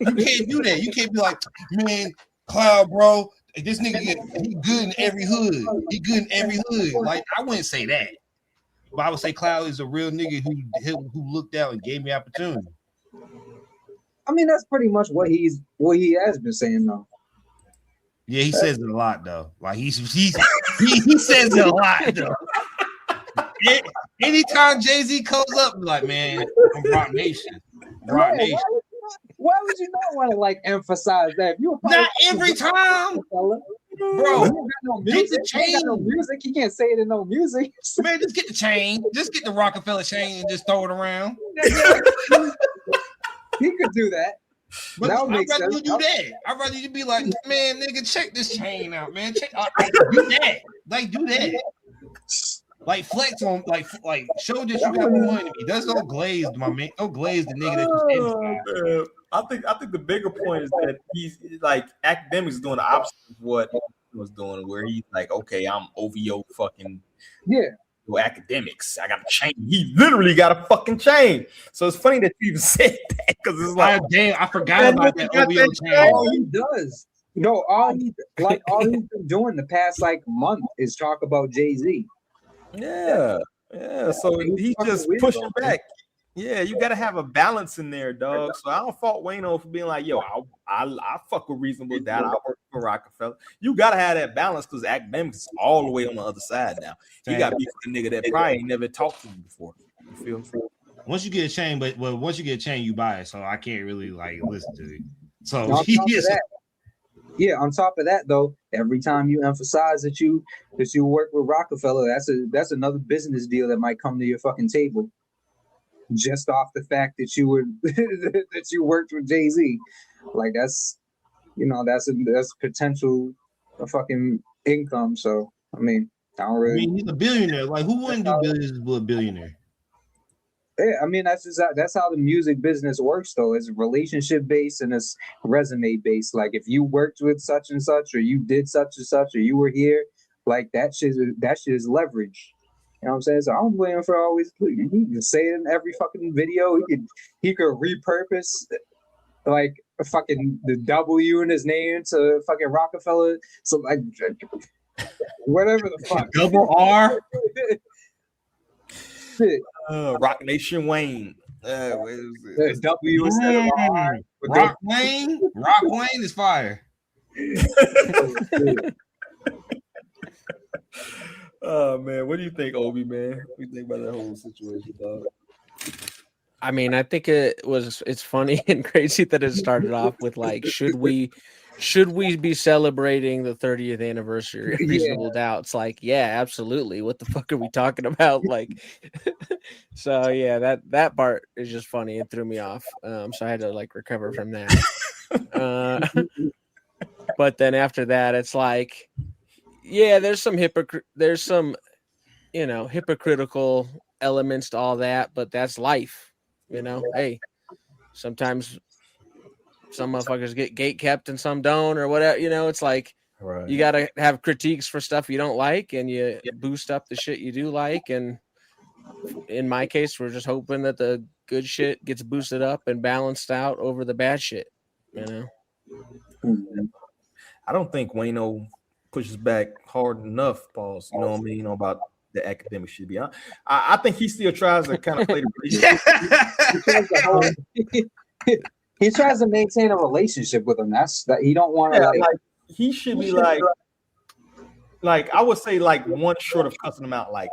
You can't do that. You can't be like, man, Cloud, bro. This nigga, he good in every hood. He good in every hood. Like, I wouldn't say that. But I would say Cloud is a real nigga who looked out and gave me opportunity. I mean, that's pretty much what he has been saying, though. Yeah, he says it a lot, though. Like, he says it a lot, though. Anytime Jay-Z comes up, like, man, I'm Rock Nation. Rock Nation. Why would you not want to like emphasize that? Not every time, bro. Get the chain. No music. You can't say it in no music. Man, just get the chain. Just get the Rockefeller chain and just throw it around. He could do that. But I'd rather you do that. I'd rather you be like, man, nigga, check this chain out, man. Do that. Like, do that. Like, flex on, like show that you got money to me. That's no glazed, my man. Don't glaze the nigga that you I think the bigger point is that he's like academics doing the opposite of what he was doing, where he's like, okay, I'm OVO fucking academics. I got a chain. He literally got a fucking chain. So it's funny that you even said that because it's like, damn, I forgot about that OVO chain. All he does, all he's been doing the past like month is talk about Jay-Z. Yeah. So he's just pushing back. Yeah, you gotta have a balance in there, dog. So I don't fault Wayno for being like, yo, I fuck with Reasonable Doubt. I work for Rockefeller. You gotta have that balance because academics is all the way on the other side now. You got to be with a nigga that probably ain't never talked to you before. You feel me? Once you get a chain, but once you get a chain, you buy it. So I can't really like listen to it. So on top of that, yeah, on top of that though, every time you emphasize that you work with Rockefeller, that's another business deal that might come to your fucking table. Just off the fact that you were that you worked with Jay-Z. Like that's potential fucking income. So I mean, he's a billionaire. Like who wouldn't do business with a billionaire? Yeah, I mean that's how the music business works though. It's relationship based and it's resume based. Like if you worked with such and such, or you did such and such, or you were here, like that shit is leverage. You know what I'm saying? So I'm waiting for always. He can say it in every fucking video. He could repurpose like a fucking the W in his name to fucking Rockefeller. So like whatever the fuck. Double R. Rock Nation Wayne. W instead of R. Rock Wayne. Rock Wayne is fire. Oh man, what do you think, Obi, man? What do you think about that whole situation, dog? I mean, I think it's funny and crazy that it started off with like, should we be celebrating the 30th anniversary of Reasonable Doubt? It's like, yeah, absolutely. What the fuck are we talking about? Like, so yeah, that part is just funny. It threw me off. So I had to like recover from that. But then after that, it's like, yeah, there's some hypocritical elements to all that, but that's life. Hey, sometimes some motherfuckers get gate kept and some don't, or whatever. It's like you gotta have critiques for stuff you don't like, and you boost up the shit you do like. And in my case, we're just hoping that the good shit gets boosted up and balanced out over the bad shit. I don't think Wayno pushes back hard enough, pause. You know what I mean? About the academic shit. I think he still tries to kind of play the he tries to maintain a relationship with him. That's that he don't want to like he should be like I would say like one short of cussing him out, like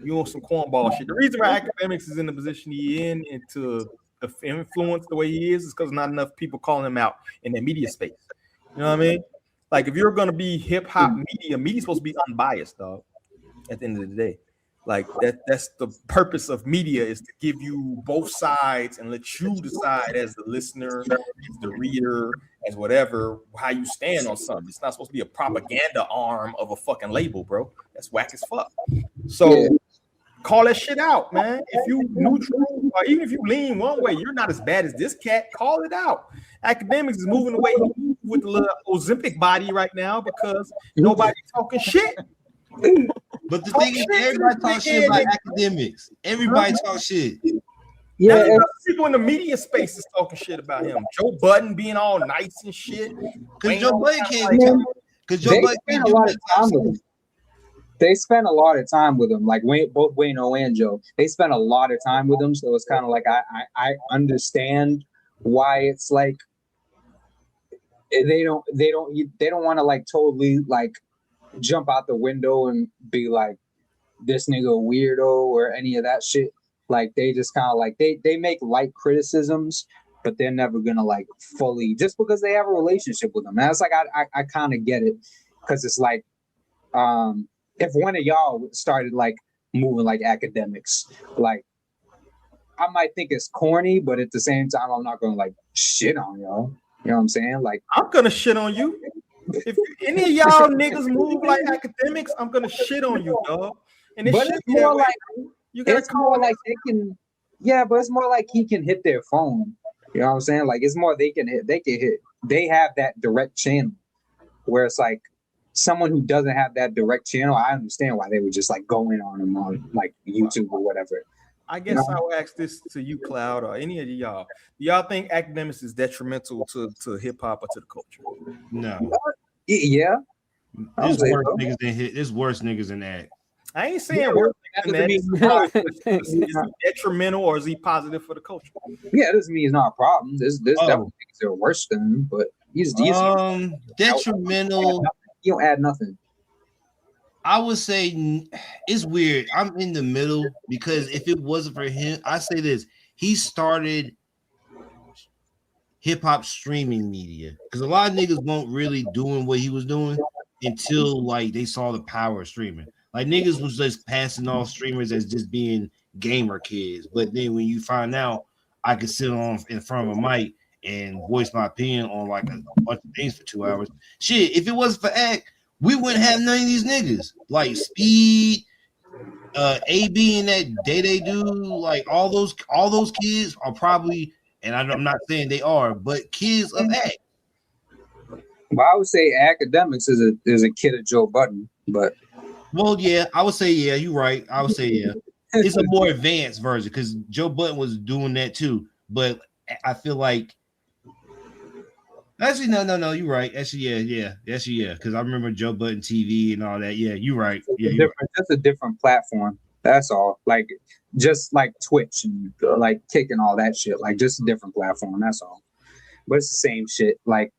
you want some cornball shit. The reason why academics is in the position he in and to influence the way he is because not enough people calling him out in the media space. You know what I mean? Like if you're gonna be hip hop media's supposed to be unbiased, dog. At the end of the day, like that's the purpose of media, is to give you both sides and let you decide as the listener, as the reader, as whatever, how you stand on something. It's not supposed to be a propaganda arm of a fucking label, bro. That's whack as fuck. So call that shit out, man. If you neutral or even if you lean one way, you're not as bad as this cat. Call it out. Academics is moving away with the little Ozempic body right now because nobody's talking shit. But the thing is, everybody talks shit about academics. Everybody talks shit. Yeah, people in the media space is talking shit about him. Joe Budden being all nice and shit. Because Joe Budden can't. Because Joe Budden can't do that. They spend a lot of time with him, like both Wayno and Joe. They spend a lot of time with him, so it's kind of like I understand why it's like they don't want to like totally like jump out the window and be like this nigga a weirdo or any of that shit. Like they just kind of like they make light criticisms, but they're never gonna like fully just because they have a relationship with them. And it's like I kind of get it because it's like if one of y'all started like moving like academics, like I might think it's corny, but at the same time I'm not gonna like shit on y'all. You know what I'm saying? Like I'm gonna shit on you. If any of y'all niggas move like academics, I'm gonna shit on you, dog. And it's more like you gotta call like they can, but it's more like he can hit their phone. You know what I'm saying? Like it's more they can hit. They have that direct channel. Where it's like someone who doesn't have that direct channel, I understand why they would just like go in on him on like YouTube or whatever. I guess I will ask this to you, Cloud, or any of y'all. Do y'all think academics is detrimental to hip hop or to the culture? No. Yeah. There's worse niggas than that. I ain't saying worse Is he detrimental or is he positive for the culture? Yeah, it doesn't mean he's not a problem. There's definitely things that are worse than him, but he's detrimental. You don't add nothing. I would say it's weird. I'm in the middle because if it wasn't for him, I say this: he started hip hop streaming media because a lot of niggas weren't really doing what he was doing until like they saw the power of streaming. Like niggas was just passing off streamers as just being gamer kids, but then when you find out I could sit on in front of a mic and voice my opinion on like a bunch of things for 2 hours, shit. If it wasn't for Act, we wouldn't have none of these niggas like Speed, AB, and that Day do. Like all those kids are probably, and I'm not saying they are, but kids of Act. Well, I would say Academics is a kid of Joe Budden, but well, yeah, I would say yeah. You're right. I would say yeah. It's a more advanced version because Joe Budden was doing that too. But I feel like actually no. You're right. Actually, yeah. Because I remember Joe Budden TV and all that. Yeah, you're right. Yeah, just a different platform. That's all. Like just like Twitch and like Kick and all that shit. Like just a different platform. That's all. But it's the same shit. Like.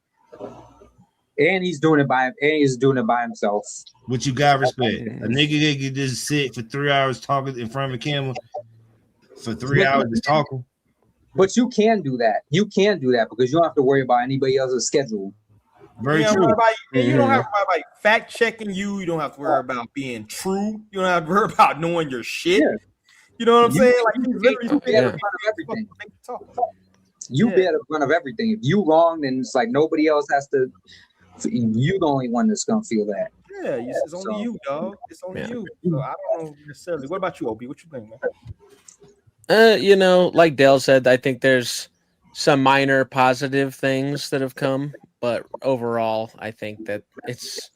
And he's doing it by himself. Which you got respect. A nigga can just sit for 3 hours talking in front of a camera for 3 hours just talking. But you can do that. You can do that because you don't have to worry about anybody else's schedule. Very true. You don't have to worry about fact checking you. You don't have to worry about being true. You don't have to worry about knowing your shit. Yeah. You know what I'm saying? Like you literally be at the front of everything. You be at the front of everything. If you wrong, then it's like nobody else has to. You the only one that's gonna feel that. Yeah, it's only you, dog. It's only you. So I don't know necessarily. What about you, OB? What you think, man? Like Dale said, I think there's some minor positive things that have come, but overall, I think that it's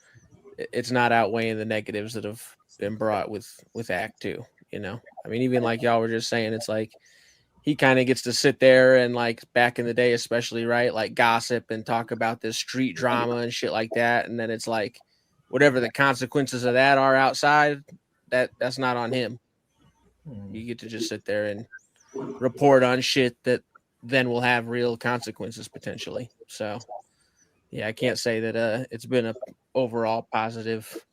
not outweighing the negatives that have been brought with Act 2. I mean, even like y'all were just saying, it's like he kind of gets to sit there and like back in the day, especially, right, like gossip and talk about this street drama and shit like that. And then it's like whatever the consequences of that are outside, that's not on him. You get to just sit there and report on shit that then will have real consequences potentially. So yeah, I can't say that it's been a overall positive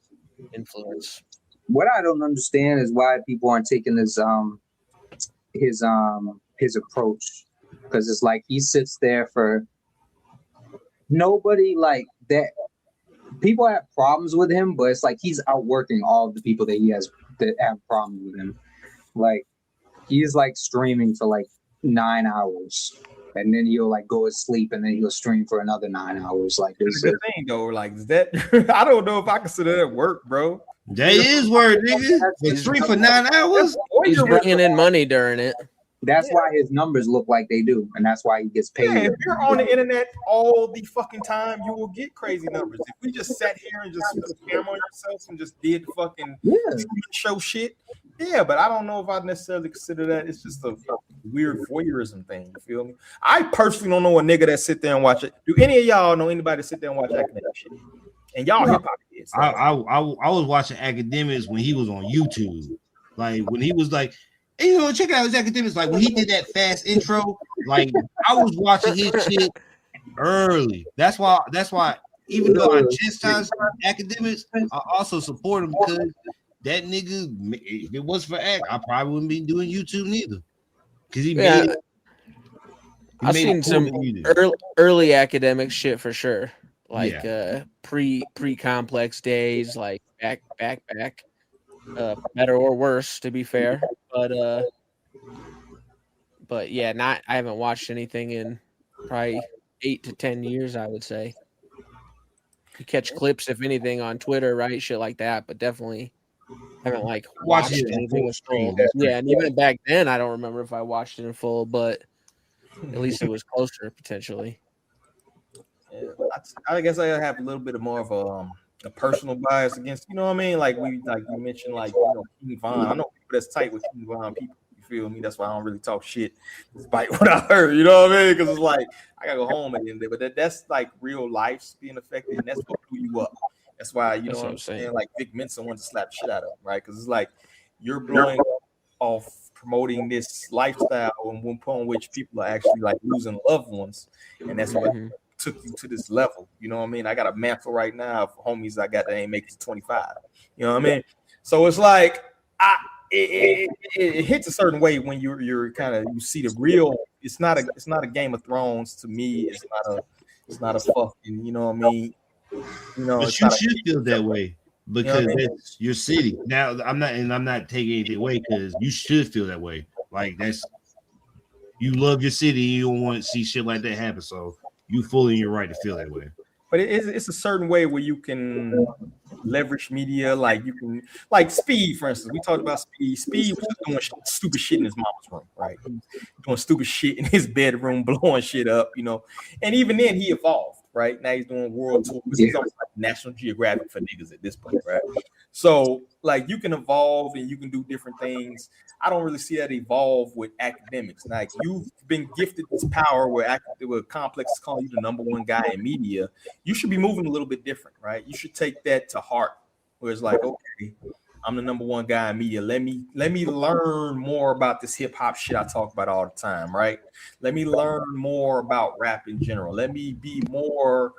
influence. What I don't understand is why people aren't taking his approach, because it's like he sits there for nobody like that. People have problems with him, but it's like he's outworking all of the people that he has that have problems with him. Like he's like streaming for like 9 hours, and then he'll like go to sleep, and then he'll stream for another 9 hours. Like it's a good thing though. Like is that I don't know if I consider that work, bro. That is work, nigga. They stream for 9 hours. He's bringing in money during it. That's why his numbers look like they do, and that's why he gets paid. Yeah, if you're on the internet all the fucking time, you will get crazy numbers. If we just sat here and just put a camera on yourself and just did fucking show shit, yeah, but I don't know if I necessarily consider that. It's just a weird voyeurism thing. You feel me? I personally don't know a nigga that sit there and watch it. Do any of y'all know anybody that sit there and watch academic shit? And y'all hip hop kids. I was watching Academics when he was on YouTube, like when he was like. And, check out his Academics. Like when he did that fast intro, like I was watching his shit early. That's why even though I chastise Academics, I also support him because that nigga, if it was for Act, I probably wouldn't be doing YouTube neither. Because he made it. I've seen some early Academic shit for sure. Like pre-complex days, like back. Better or worse, to be fair, but yeah, I haven't watched anything in probably 8 to 10 years. I would say you catch clips, if anything, on Twitter, right, shit like that, but definitely haven't like watched anything in full. Yeah, and even back then, I don't remember if I watched it in full, but at least it was closer potentially. Yeah, I guess I have a little bit of more of a personal bias against, you know what I mean? Like you mentioned, like King Von. I know people that's tight with King Von people. You feel me? That's why I don't really talk shit despite what I heard. You know what I mean? Because it's like I gotta go home at the end of the day. But that's like real life's being affected, and that's what blew you up. That's why you know what I'm saying. Like Vic Mensa wanted to slap the shit out of him, right? Because it's like you're blowing off promoting this lifestyle and one point in which people are actually like losing loved ones, and that's what took you to this level. You know what I mean? I got a mantle right now of homies I got that ain't make it to 25. You know what I mean? So it's like it hits a certain way when you're kind of you see the real. It's not a Game of Thrones to me. It's not a fucking, you know what I mean? You know, but you should feel that way because that's your city. Now I'm not taking anything away because you should feel that way. Like that's you love your city, you don't want to see shit like that happen. So you fully in your right to feel that way. But it's a certain way where you can leverage media, like you can, like Speed, for instance. We talked about Speed. Speed was just doing stupid shit in his mama's room, right? He was doing stupid shit in his bedroom, blowing shit up, you know. And even then, he evolved, right? Now he's doing world tours. He's almost like National Geographic for niggas at this point, right? So, like, you can evolve and you can do different things. I don't really see that evolve with academics. Like, you've been gifted this power where Complex is calling you the number one guy in media. You should be moving a little bit different, right? You should take that to heart, where it's like, okay, I'm the number one guy in media. Let me learn more about this hip hop shit I talk about all the time, right? Let me learn more about rap in general. Let me be more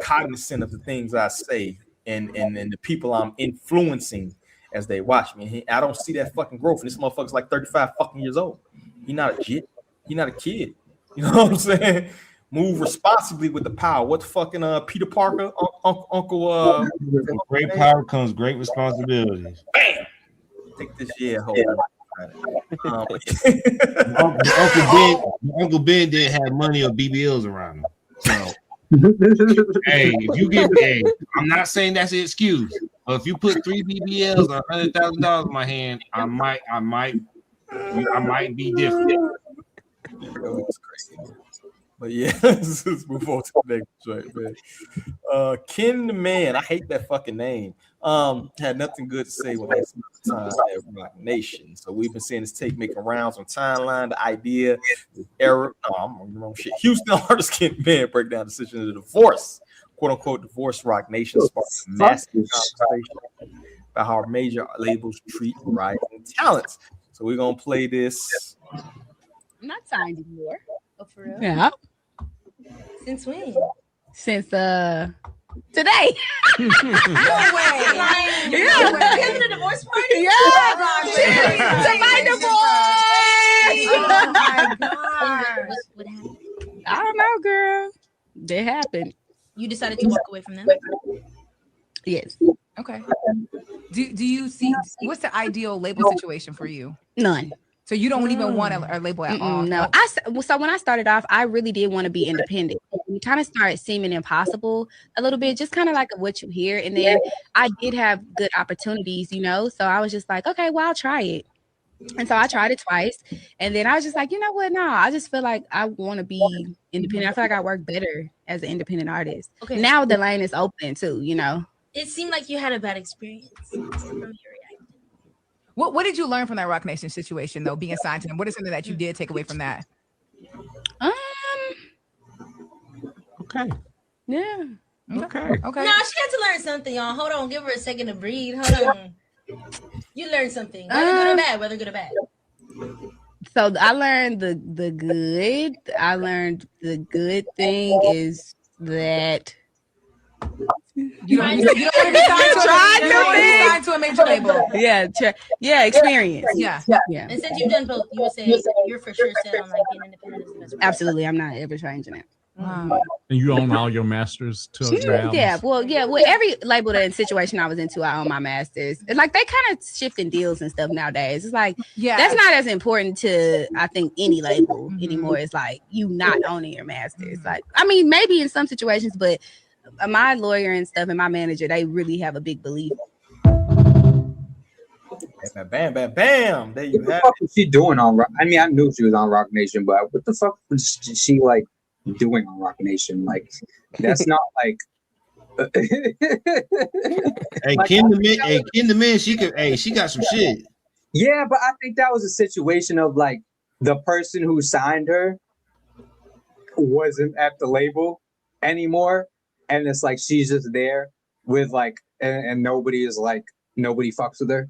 cognizant of the things I say and the people I'm influencing as they watch me. I don't see that fucking growth. And this motherfucker's like 35 fucking years old. He not a kid. He not a kid. You know what I'm saying? Move responsibly with the power. What fucking Peter Parker, Uncle great power comes great responsibilities. Bam! Take this year, hold on. Uncle Ben didn't have money or BBLs around him. So hey, if you get I'm not saying that's an excuse, but if you put 3 BBLs or $100,000 in my hand, I might be different. But yeah, let's move on to the next joint, man. Ken the Man, I hate that fucking name. Had nothing good to say when I spent the time at Rock Nation. So we've been seeing this tape making rounds on timeline. The idea, the error. Oh, I'm on the wrong shit. Houston artist Ken the Man break down the decision of the divorce, quote unquote divorce. Rock Nation sparked a massive conversation about how major labels treat rising talents. So we're gonna play this. I'm not signed anymore. Oh, for real? Yeah. Since when? Since today. No way. Yeah. Having a divorce party? Yeah. To my divorce. Oh my god. What happened? I don't know, girl. It happened. You decided to walk away from them? Yes. Okay. Do you see what's the ideal label situation for you? None. So you don't even want a label at all? No. So when I started off, I really did want to be independent. We kind of started seeming impossible a little bit, just kind of like what you hear. And then I did have good opportunities, you know. So I was just like, okay, well, I'll try it. And so I tried it twice. And then I was just like, you know what? No, I just feel like I want to be independent. I feel like I work better as an independent artist. Okay. Now the lane is open too, you know. It seemed like you had a bad experience from your reaction. What did you learn from that Rock Nation situation, though, being signed to them? What is something that you did take away from that? Okay. Yeah. Okay. Okay. No, she had to learn something, y'all. Hold on. Give her a second to breathe. Hold on. You learned something. Whether good or bad. Whether good or bad. So I learned the good. I learned the good thing is that you don't want to be signed to a major label. Yeah, experience. Yeah. And since you've done both, you would say you're for sure set on like being independent as the best. Absolutely, I'm not ever changing it. Wow. And you own all your masters to your albums? Well, every label and situation I was into, I own my masters. And like they kind of shifting deals and stuff nowadays. It's like that's not as important to I think any label anymore. It's like you not owning your masters. Like I mean, maybe in some situations, but my lawyer and stuff and my manager, they really have a big belief. Bam, bam, bam. There you have it. What the fuck was she doing on Rock? I mean, I knew she was on Rock Nation, but what the fuck was she like doing on Rock Nation? Like, that's not like. Hey, Ken the Man, she got some shit. Yeah, but I think that was a situation of like the person who signed her wasn't at the label anymore, and it's like she's just there with like, and nobody is like nobody fucks with her.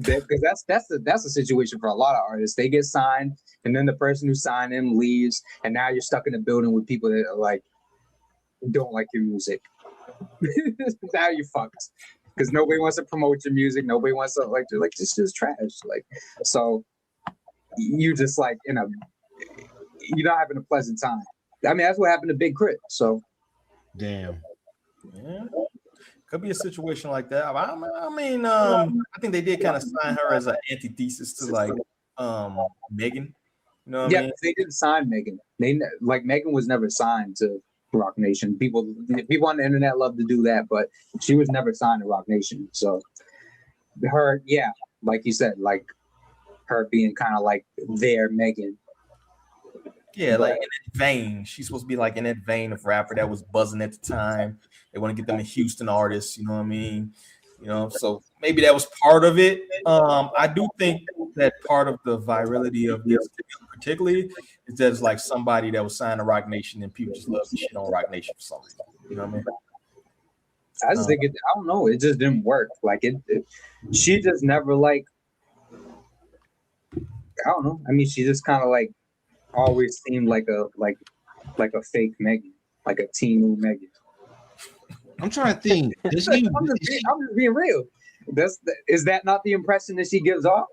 Because that's a situation for a lot of artists. They get signed, and then the person who signed them leaves, and now you're stuck in a building with people that are like don't like your music. Now you're fucked because nobody wants to promote your music. Nobody wants to like this is trash. Like, so you just like you're not having a pleasant time. I mean, that's what happened to Big Crit. So, damn. Yeah. Could be a situation like that. I mean, I think they did kind of sign her as an antithesis to like Megan. You know what I mean? They didn't sign Megan. Megan was never signed to Rock Nation. People on the internet love to do that, but she was never signed to Rock Nation. So her, yeah, like you said, like her being kind of like their Megan. Yeah, like in that vein. She's supposed to be like in that vein of rapper that was buzzing at the time. They want to get them a Houston artists, you know what I mean? You know, so maybe that was part of it. I do think that part of the virality of this particularly is that it's like somebody that was signed to Rock Nation and people just love the shit on Rock Nation for some reason. You know what I mean? I just think I don't know. It just didn't work. Like she just never like. I don't know. I mean, she just kind of like always seemed like a fake Megan, like a Timu Megan. I'm trying to think. I'm just being real. Is that not the impression that she gives off?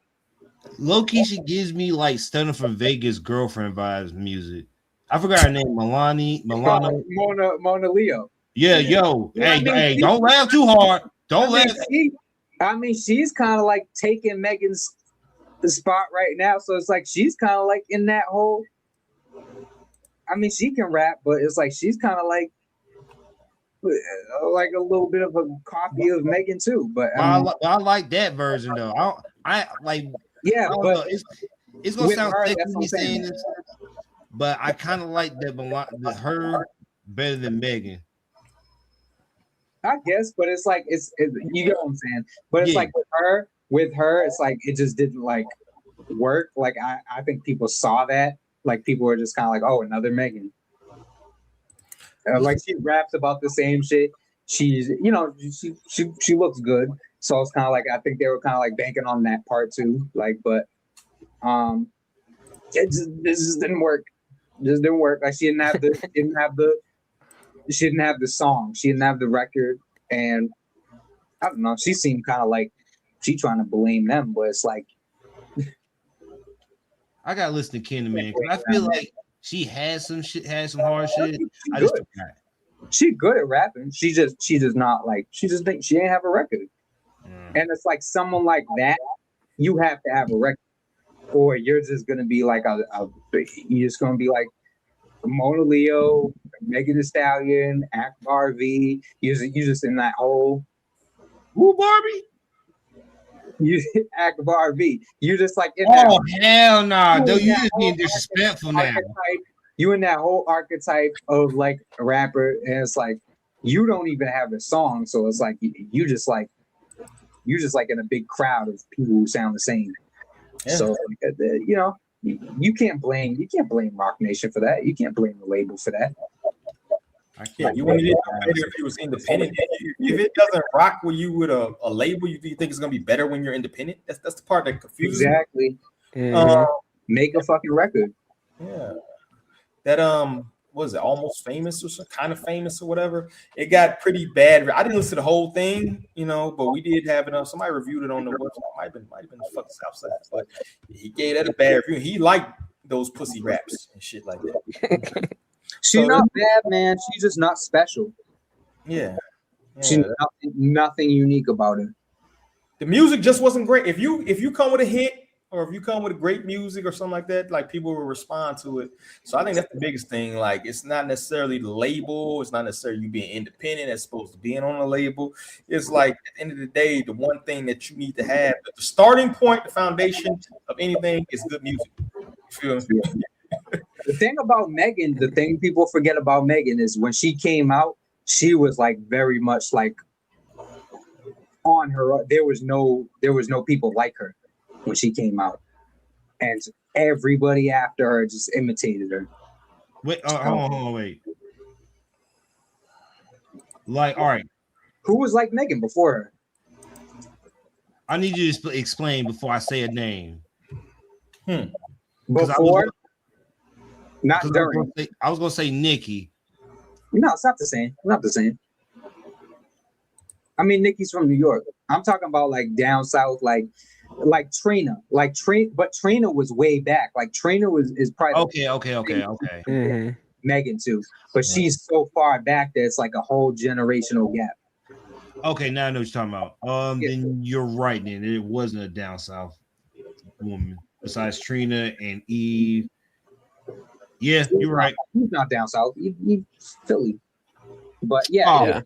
Low key, she gives me like Stunner from Vegas girlfriend vibes music. I forgot her name. Milana. Mona Leo. Yeah, yo. Hey, don't laugh too hard. Don't laugh. She's kind of like taking Megan's spot right now. So it's like she's kind of like in that whole. I mean, she can rap, but it's like she's kind of like a little bit of a copy of Megan too. But I like that version though. I like. Yeah, but it's gonna sound sexy me saying this, but I kind of like that her better than Megan. I guess, but it's like you get what I'm saying. But it's like with her, it's like it just didn't like work. Like I think people saw that. Like people were just kind of like, oh, another Megan. Like she raps about the same shit. She's, she looks good. So it's kind of like I think they were kind of like banking on that part too. Like, but this just didn't work. Just didn't work. Like she didn't have the song. She didn't have the record, and I don't know. She seemed kind of like she trying to blame them, but it's like I gotta listen to Kendrick, man. I feel like she has some shit, has some hard shit. She good at rapping. She just not like she just think she ain't have a record. And it's like someone like that, you have to have a record, or you're just gonna be like you're just gonna be like Mona Leo, Megan Thee Stallion, Akbar V. You just in that whole who Barbie? You Akbar V. You just like in hell nah, though you just being disrespectful now. You in that whole archetype of like a rapper, and it's like you don't even have a song, so it's like you just like in a big crowd of people who sound the same. Yeah. So you can't blame Rock Nation for that. You can't blame the label for that. Yeah, you want to get better if it was independent. If it doesn't rock with you with a label, you think it's gonna be better when you're independent? That's the part that confuses me. Exactly. Make a fucking record. Yeah. That what was it? Almost Famous or some kind of famous or whatever. It got pretty bad. I didn't listen to the whole thing, but we did have it on. Somebody reviewed it on the website. Might have been the fucking Southside, but he gave that a bad review. He liked those pussy raps and shit like that. She's not bad, man. She's just not special. Yeah. She's nothing unique about her. The music just wasn't great. If you come with a hit, or if you come with great music or something like that, like people will respond to it. So I think that's the biggest thing. Like it's not necessarily the label. It's not necessarily you being independent as opposed to being on a label. It's like at the end of the day, the one thing that you need to have, the starting point, the foundation of anything is good music. You feel me? The thing about Megan, the thing people forget about Megan is when she came out, she was like very much like on her. There was no people like her when she came out, and everybody after her just imitated her. Wait, hold on, wait. Like, all right, who was like Megan before her? I need you to explain before I say a name. Before, not during. I was gonna say Nikki. No, it's not the same. Not the same. I mean, Nikki's from New York. I'm talking about like down south, like Trina, but Trina was way back. Like Trina is probably okay. Megan too, but she's so far back that it's like a whole generational gap. Okay, now I know what you're talking about. Then you're right. Then it wasn't a down south woman besides Trina and Eve. Yeah, you're right. He's not down south. He's Philly. But yeah.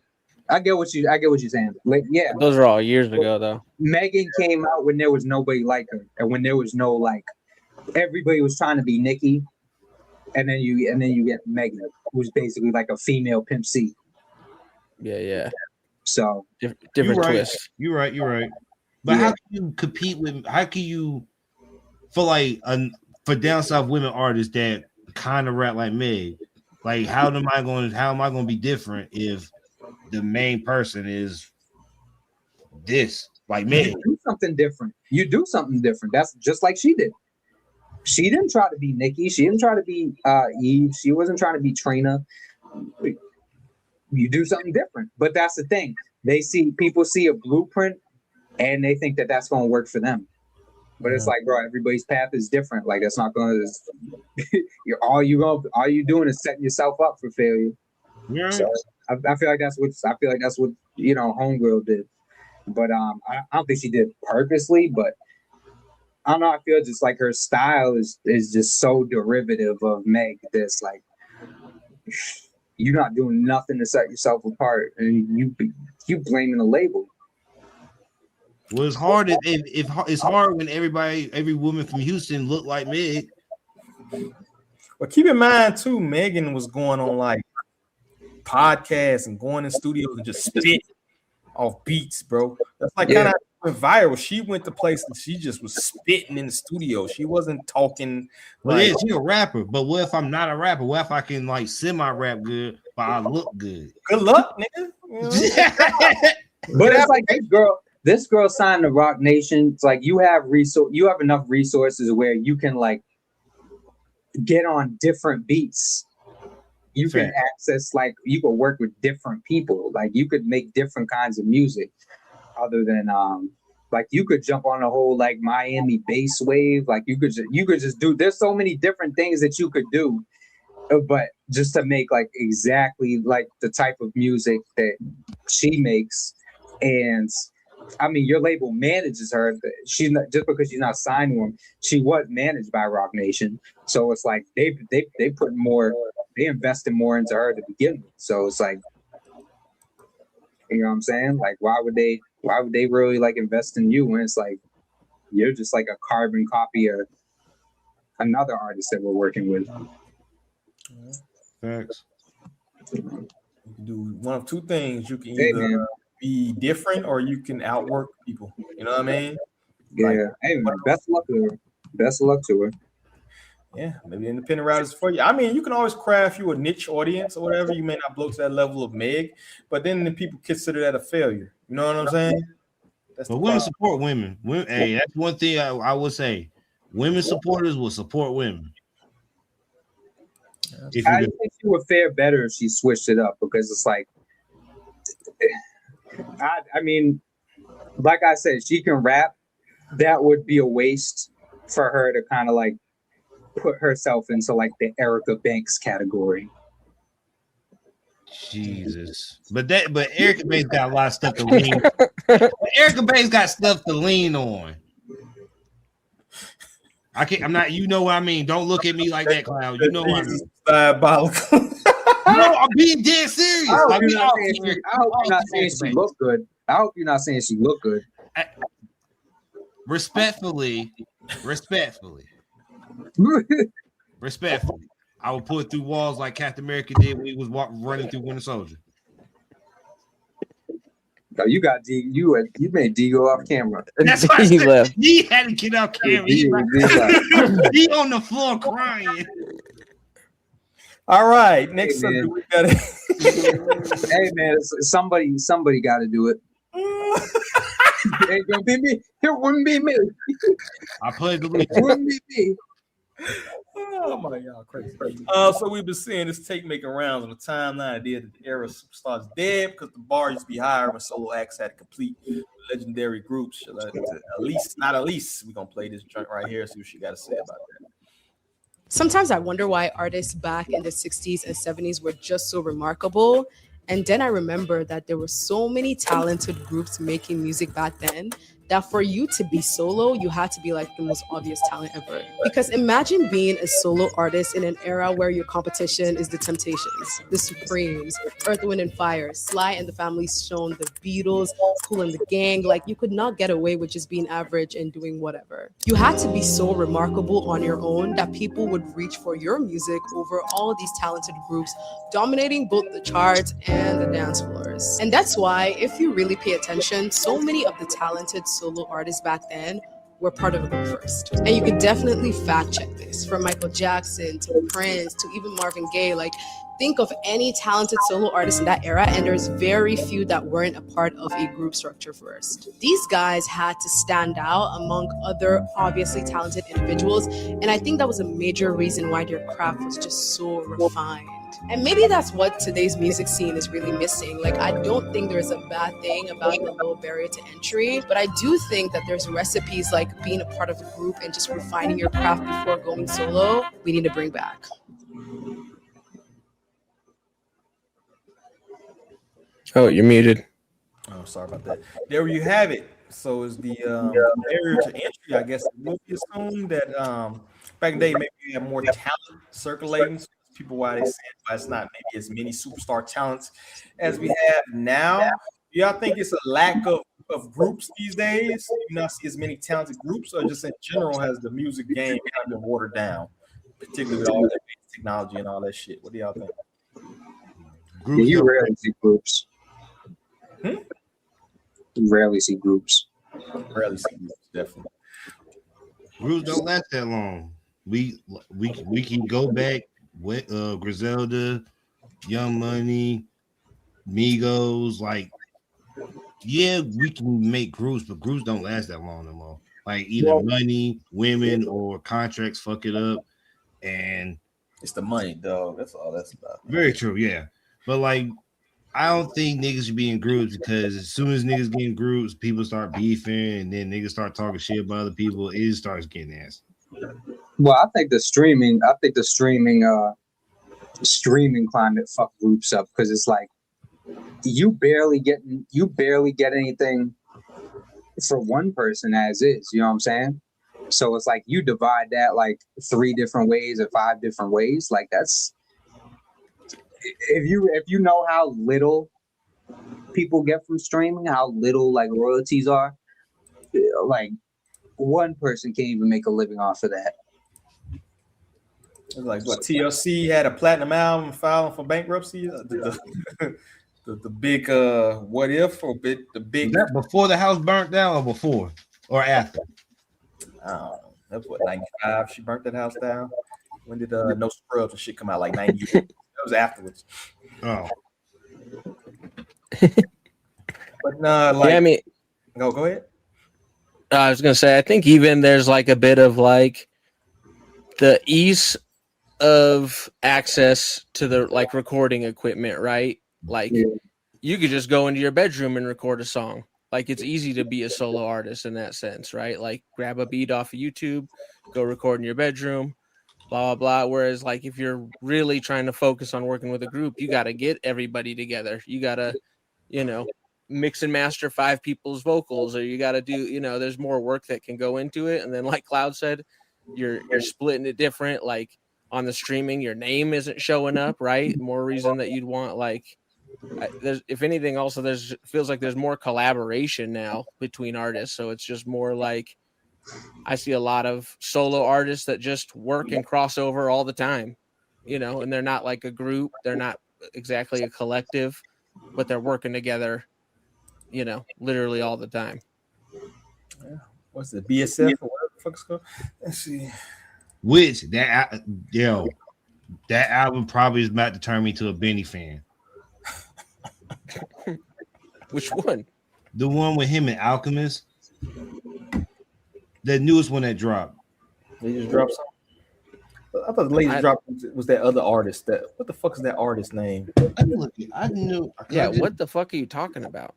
I get what you're saying. Like, yeah. Those are all years ago, though. Megan came out when there was nobody like her, and when there was no like, everybody was trying to be Nicki, and then you get Megan, who's basically like a female Pimp C. Yeah. So different twist. You're right. But how can you compete with? How can you for down south women artists that kind of rap like Meg? Like, how am I going to be different if the main person is this? Like Meg, you do something different. That's just like she did. She didn't try to be Nicki. She didn't try to be Eve. She wasn't trying to be Trina. You do something different. But that's the thing. People see a blueprint and they think that that's going to work for them. But it's like, bro, everybody's path is different. Like, that's not going to. All you doing is setting yourself up for failure. Yeah. So I feel like that's what Homegirl did. But I don't think she did purposely. But I don't know. I feel just like her style is just so derivative of Meg. That's like, you're not doing nothing to set yourself apart, and you blaming the label. Well, it's hard if it's hard when every woman from Houston looked like Meg. But keep in mind too, Megan was going on like podcasts and going in studios and just spit off beats, bro. That's like kind of went viral. She went to places and she just was spitting in the studio. She wasn't talking. Well, yeah, she's a rapper. But what if I'm not a rapper? What if I can like semi-rap good, but I look good? Good luck, nigga. You know? But it's like this girl signed to Rock Nation. It's like you have enough resources where you can like get on different beats. You can access, like, you could work with different people. Like, you could make different kinds of music other than like you could jump on a whole like Miami bass wave. Like you could just do. There's so many different things that you could do, but just to make like exactly like the type of music that she makes. And I mean, your label manages her. She's not, just because she's not signed to them, she was managed by Rock Nation. So it's like they put more, they invested more into her to begin with. So it's like, you know what I'm saying? Like, why would they really like invest in you when it's like you're just like a carbon copy of another artist that we're working with? Thanks. You can do one of two things. You can either be different or you can outwork people. You know what I mean? Yeah. Like, hey, man, best of luck to her. Best of luck to her. Yeah, maybe independent route is for you. I mean, you can always craft you a niche audience or whatever. You may not blow to that level of Meg, but then the people consider that a failure. You know what I'm saying? But women support women. Hey, that's one thing I would say. Women supporters will support women. I think she would fare better if she switched it up, because it's like, I mean, like I said, she can rap. That would be a waste for her to kind of like put herself into like the Erica Banks category. Jesus. But Erica Banks got a lot of stuff to lean. Erica Banks got stuff to lean on. I'm not, you know what I mean? Don't look at me like that, Cloud. You know what I mean? Diabolical. No, I'm being dead serious. I hope you're not saying she look good. I hope you're not saying she look good. Respectfully, I would put through walls like Captain America did when he was running through Winter Soldier. No, you got D. You made D go off camera. That's why he left. He had to get off camera. He on the floor crying. All right, next up, we got it. Hey man, somebody got to do it. It ain't gonna be me. It wouldn't be me. I played the It wouldn't be me. Oh my, y'all crazy. So we've been seeing this tape making rounds on the timeline. Idea that the era of superstars dead because the bar used to be higher when solo acts had complete legendary groups. At least, we're gonna play this joint right here. See what she got to say about that. Sometimes I wonder why artists back in the 60s and 70s were just so remarkable. And then I remember that there were so many talented groups making music back then that for you to be solo, you had to be like the most obvious talent ever. Because imagine being a solo artist in an era where your competition is the Temptations, the Supremes, Earth, Wind and Fire, Sly and the Family Stone, the Beatles, Kool and the Gang. Like, you could not get away with just being average and doing whatever. You had to be so remarkable on your own that people would reach for your music over all these talented groups, dominating both the charts and the dance floors. And that's why, if you really pay attention, so many of the talented solo artists back then were part of a group first. And you could definitely fact check this, from Michael Jackson to Prince to even Marvin Gaye. Like, think of any talented solo artist in that era, and there's very few that weren't a part of a group structure first. These guys had to stand out among other obviously talented individuals, and I think that was a major reason why their craft was just so refined. And maybe that's what today's music scene is really missing. Like, I don't think there's a bad thing about the low barrier to entry, but I do think that there's recipes like being a part of a group and just refining your craft before going solo we need to bring back. Oh, you're muted. Oh, sorry about that. There you have it. So is the barrier to entry, I guess, it will be assumed that back in the day, maybe you have more talent circulating. So people why they say it's not maybe as many superstar talents as we have now. Do y'all think it's a lack of groups these days? You not see as many talented groups, or just in general has the music game kind of been watered down, particularly with all that technology and all that shit? What do y'all think? Yeah, you rarely see groups. You rarely see groups. Rarely see groups, definitely. Groups don't last that long. We can go back with Griselda, Young Money, Migos. Like, yeah, we can make groups, but groups don't last that long no more. Like, either money, women, or contracts fuck it up, and it's the money, dog. That's all that's about. Very true, yeah. But like, I don't think niggas should be in groups, because as soon as niggas get in groups, people start beefing, and then niggas start talking shit about other people. It starts getting nasty. Well, I think the streaming climate fuck groups up, because it's like you barely get anything for one person as is. You know what I'm saying? So it's like you divide that like 3 different ways or 5 different ways. Like, that's if you know how little people get from streaming, how little like royalties are, like one person can't even make a living off of that. It's like what TLC had a platinum album filing for bankruptcy. The big what if, or the big. Was that before the house burnt down, or before or after? That's what 95. She burnt that house down. When did No Scrubs and shit come out? Like 98. That was afterwards. Oh. But like, yeah, I mean, go ahead. I was gonna say, I think even there's like a bit of like the ease of access to the like recording equipment, right? Like, you could just go into your bedroom and record a song. Like, it's easy to be a solo artist in that sense, right? Like, grab a beat off of YouTube, go record in your bedroom, blah, blah, blah. Whereas, like, if you're really trying to focus on working with a group, you got to get everybody together. You got to, mix and master 5 people's vocals, or you got to do, there's more work that can go into it. And then, like Cloud said, you're splitting it different. Like, on the streaming, your name isn't showing up, right? More reason that you'd want, like, there's, if anything, also feels like there's more collaboration now between artists. So it's just more like, I see a lot of solo artists that just work and cross over all the time, and they're not like a group. They're not exactly a collective, but they're working together, literally all the time. Yeah. What's the BSF or whatever the fuck's called? Let's see. Which that album probably is about to turn me to a Benny fan. Which one? The one with him and Alchemist. The newest one that dropped. They just dropped something. I thought the latest drop was that other artist. That what the fuck is that artist's name? I knew. Yeah, what the fuck are you talking about?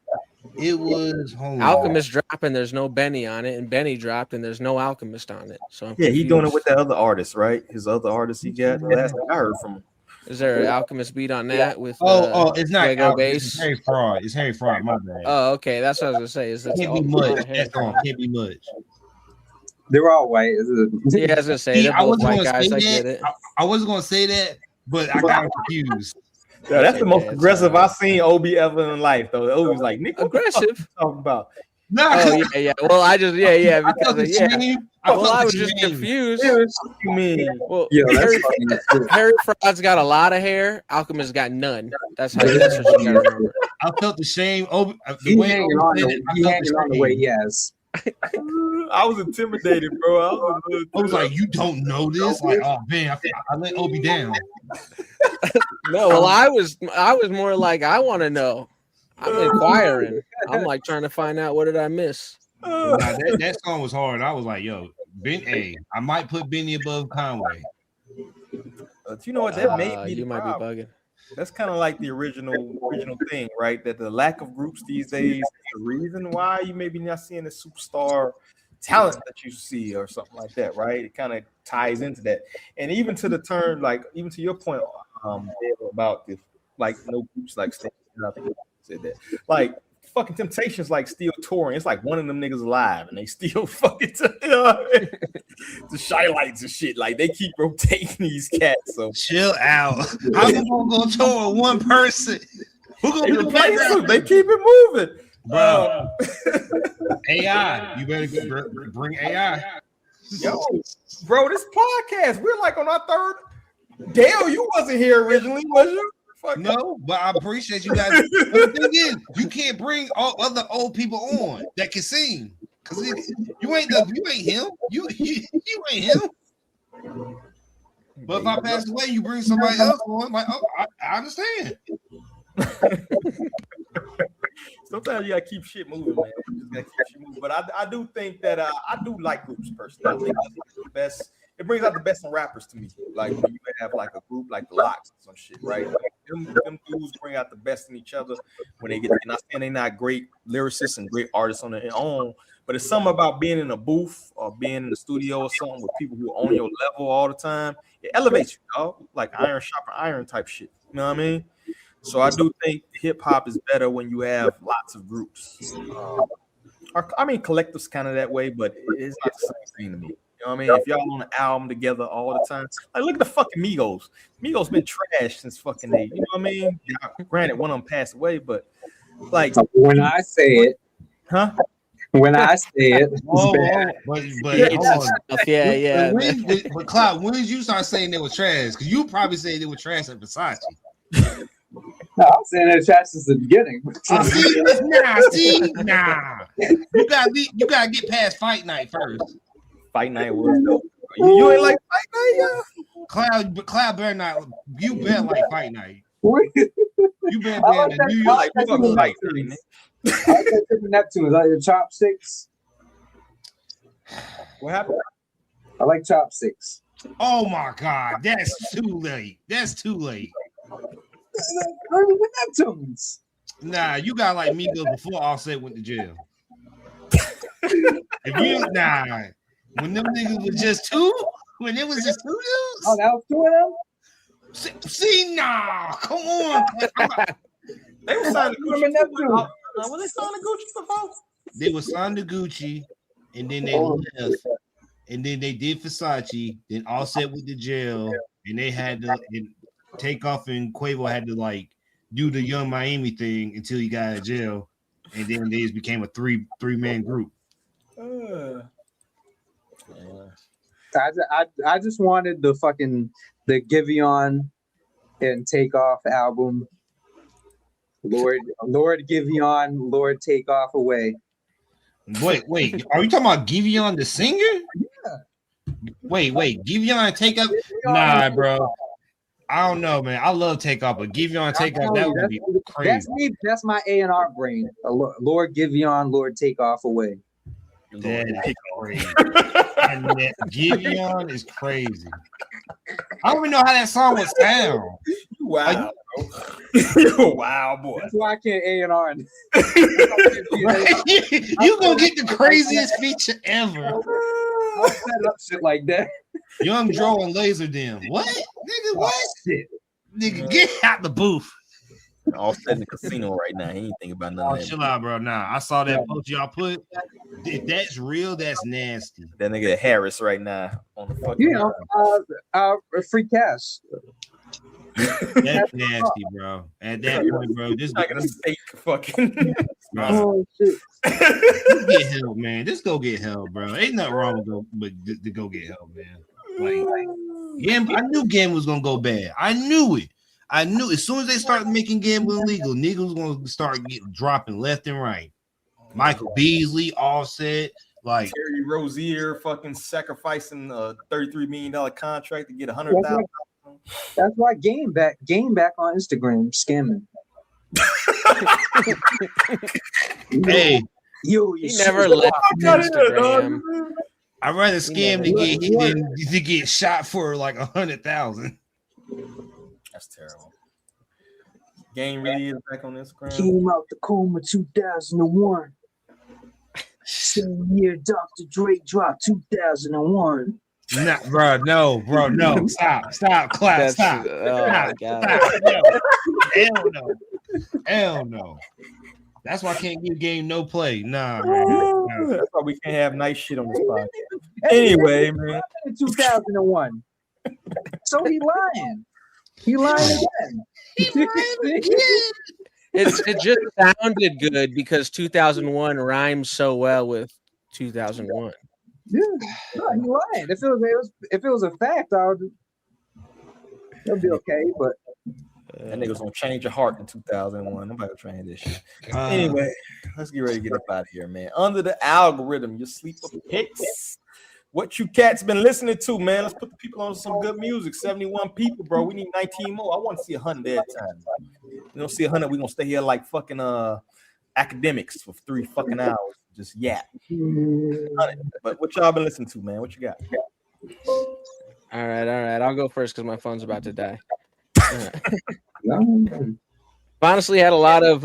It was Alchemist dropped and there's no Benny on it, and Benny dropped and there's no Alchemist on it. So I'm yeah, he's confused. doing it with that other artist, right? His other artist he got. Last I heard from him. Is there an Alchemist beat on that with? It's not Fuego Bass. Bass? It's Harry Fraud. It's Harry Fraud. My bad. Oh, okay, that's what I was gonna say. Is that Can't be much. That song can't be much. They were all white. Yeah, I was gonna say they're both white guys. I get it. I wasn't gonna say that, but I got confused. Yeah, that's the most aggressive I've seen Obi ever in life, though. Obi's like, Nick, what aggressive. the fuck you talking about? No, oh yeah. Well, I just because I was just shame. confused. What you mean? Well, Yeah, Harry Fraud's got a lot of hair. Alchemist got none. That's what you gotta remember. I felt the shame. He hanging on the way he has. I was intimidated, bro. I was like, you don't know this? Like, oh man, I let Obi down. No, well, I was more like, I want to know. I'm inquiring. I'm like trying to find out what did I miss. Nah, that song was hard. I was like, yo, I might put Benny above Conway. You know what? That made me. You might be bugging. That's kind of like the original thing, right? That the lack of groups these days is the reason why you maybe not seeing the superstar talent that you see or something like that, right? It kind of ties into that, and even to the turn, like even to your point about the like no groups like said that, like fucking Temptations like still touring. It's like one of them niggas alive and they still fucking the shy lights and shit. Like they keep rotating these cats. So chill out. How you gonna go tour one person? Who gonna replace them? They keep it moving, bro. AI, you better go bring AI. Yo, bro, this podcast, we're like on our third. Dale, you wasn't here originally, was you? Fuck no, but I appreciate you guys. But the thing is, you can't bring all other old people on that can sing because you ain't him. You ain't him. But if I pass away, you bring somebody else on. Like, oh, I understand. Sometimes you gotta keep shit moving, man. You just gotta keep shit moving. But I do think that I do like groups personally. I think that's the best. It brings out the best in rappers to me. Like when you have like a group like the Locks or some shit, right? Like, them dudes bring out the best in each other when they get. Not saying they're not great lyricists and great artists on their own, but it's something about being in a booth or being in the studio or something with people who are on your level all the time. It elevates you, dog. Like iron sharper iron type shit. You know what I mean? So I do think hip hop is better when you have lots of groups. I mean, collectives kind of that way, but it's not the same thing to me. You know what I mean? If y'all on an album together all the time, like look at the fucking Migos. Migos been trash since fucking day. You know what I mean? Yeah, granted, one of them passed away, but like when I say it, huh? When I say it, But Cloud, when did you start saying they were trash? Because you probably said they were trash at Versace. No, I'm saying they're trash since the beginning. Nah. You gotta get past Fight Night first. Fight Night was dope. You ain't like Fight Night, yeah? Cloud better not. You better like Fight Night. You better like be New York. I like the Neptunes, like the Chopsticks. What happened? I like Chopsticks. Oh my God, that's too late. That's too late. The Neptunes. Nah, you got like Migos before Offset went to jail. If you when them niggas was just two, when it was just two dudes. Oh, that was two of them. See, nah, come on. They were signed to Gucci. Were they signed to Gucci before? They were signed to Gucci, and then they left, and then they did Versace. Then Offset went to jail, and they had to Takeoff and Quavo had to like do the Young Miami thing until he got out of jail, and then they just became a three-man group. I just wanted the Giveon and Takeoff album. Lord Giveon, Lord Takeoff away. Wait, are you talking about Giveon the singer? Yeah. Wait, Giveon and Takeoff? Nah, bro. I don't know, man. I love Takeoff, but Giveon Takeoff, that would be crazy. That's me. That's my A&R brain. Lord Giveon, Lord Takeoff away. That is crazy. And that Giveon is crazy. I don't even know how that song would sound. Wow, bro. Wow, boy. That's why I can't A&R. You gonna get the craziest feature ever. I'll set up shit like that. Young Dro and Laser Dim. What? Nigga, what? Shit. Nigga, get out the booth. All set in the casino right now. He ain't thinking about none of that. Chill out, bro. Nah, I saw that post y'all put. If that's real, that's nasty. That nigga Harris right now on the fucking free cash. That's nasty, bro. At that point, bro, this not gonna fake fucking. Oh shit! Get help, man. Just go get help, bro. Ain't nothing wrong with to go get help, man. I knew gambling was gonna go bad. I knew it. I knew as soon as they start making gambling legal, niggas gonna start dropping left and right. Michael Beasley, Offset, like Terry Rozier, fucking sacrificing a $33 million contract to get 100,000. That's why Game back on Instagram scamming. Hey, you never left Instagram. I'd rather scam to get shot for like 100,000. That's terrible. Game really is back on Instagram. Came out the coma 2001. Same year Dr. Dre dropped 2001. Nah, bro, no. Stop, clap, stop. Oh my God. Hell no. That's why I can't give Game no play. Nah, man. That's why we can't have nice shit on this podcast. Anyway, man. 2001. So he lying. He lying again. It just sounded good because 2001 rhymes so well with 2001. Yeah, no, he lying. If it was a fact, it'll be okay. But that nigga's gonna change your heart in 2001. Nobody will change this shit. Anyway, let's get ready to get up out of here, man. Under the algorithm, your sleeper picks. What you cats been listening to, man? Let's put the people on some good music. 71 people, bro. We need 19 more. I want to see 100 that time. We don't see 100. We gonna stay here like fucking academics for 3 fucking hours. Just yap. But what y'all been listening to, man? What you got? All right. I'll go first because my phone's about to die. Honestly, had a lot of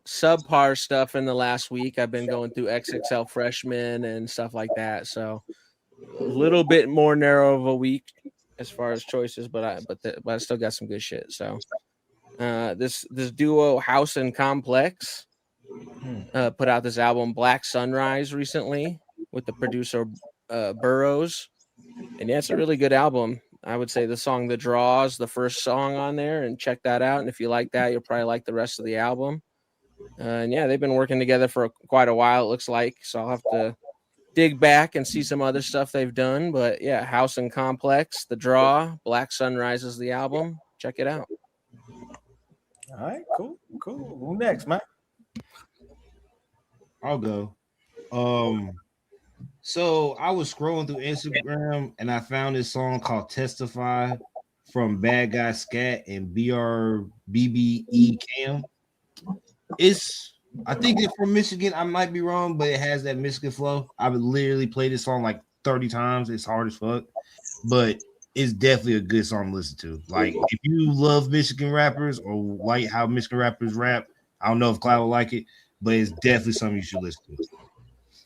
subpar stuff in the last week. I've been going through XXL Freshman and stuff like that, so a little bit more narrow of a week as far as choices, but I still got some good shit. So this duo House and Complex put out this album Black Sunrise recently with the producer Burroughs, and yeah, it's a really good album. I would say the song The Draw is the first song on there, and check that out. And if you like that, you'll probably like the rest of the album. And yeah, they've been working together for quite a while, it looks like. So I'll have to dig back and see some other stuff they've done. But yeah, House and Complex, The Draw, Black Sunrise is the album. Check it out. All right, cool. Who next, Mike? I'll go. So I was scrolling through Instagram and I found this song called Testify from Bad Guy Scat and BRBBE Cam. I think it's from Michigan. I might be wrong, but it has that Michigan flow. I would literally play this song like 30 times. It's hard as fuck, but it's definitely a good song to listen to. Like if you love Michigan rappers or like how Michigan rappers rap, I don't know if Cloud will like it, but it's definitely something you should listen to.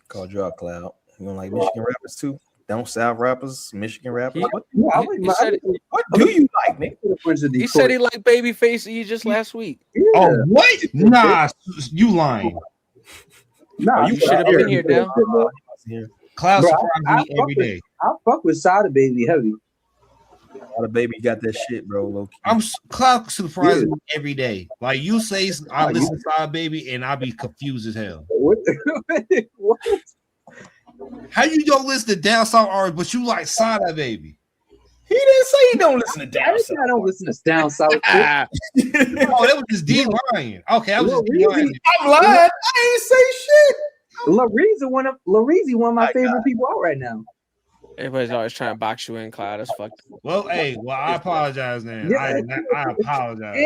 Called you out, Cloud. You don't like Michigan rappers too? Don't South rappers, Michigan rappers. What do you like, nigga? He said he liked Babyface E just last week. Yeah. Oh, what? Nah, you lying. Nah, you should have been here, Dale. Cloud surprises me every day. I fuck with Sada Baby heavy. Sada Baby got that shit, bro. Cloud surprises me every day. Like you say, I listen to Sada Baby and I be confused as hell. What? How you don't listen to Down South artists, but you like Sada Baby? He didn't say he don't listen to Down South. I don't listen to Down South. Oh, that was just D lying. Okay, I was just D lying. I'm lying. I ain't say shit. Lareezy one of my favorite people out right now. Everybody's always trying to box you in, Cloud. That's fucked. Well, I apologize, man. Yeah. I apologize.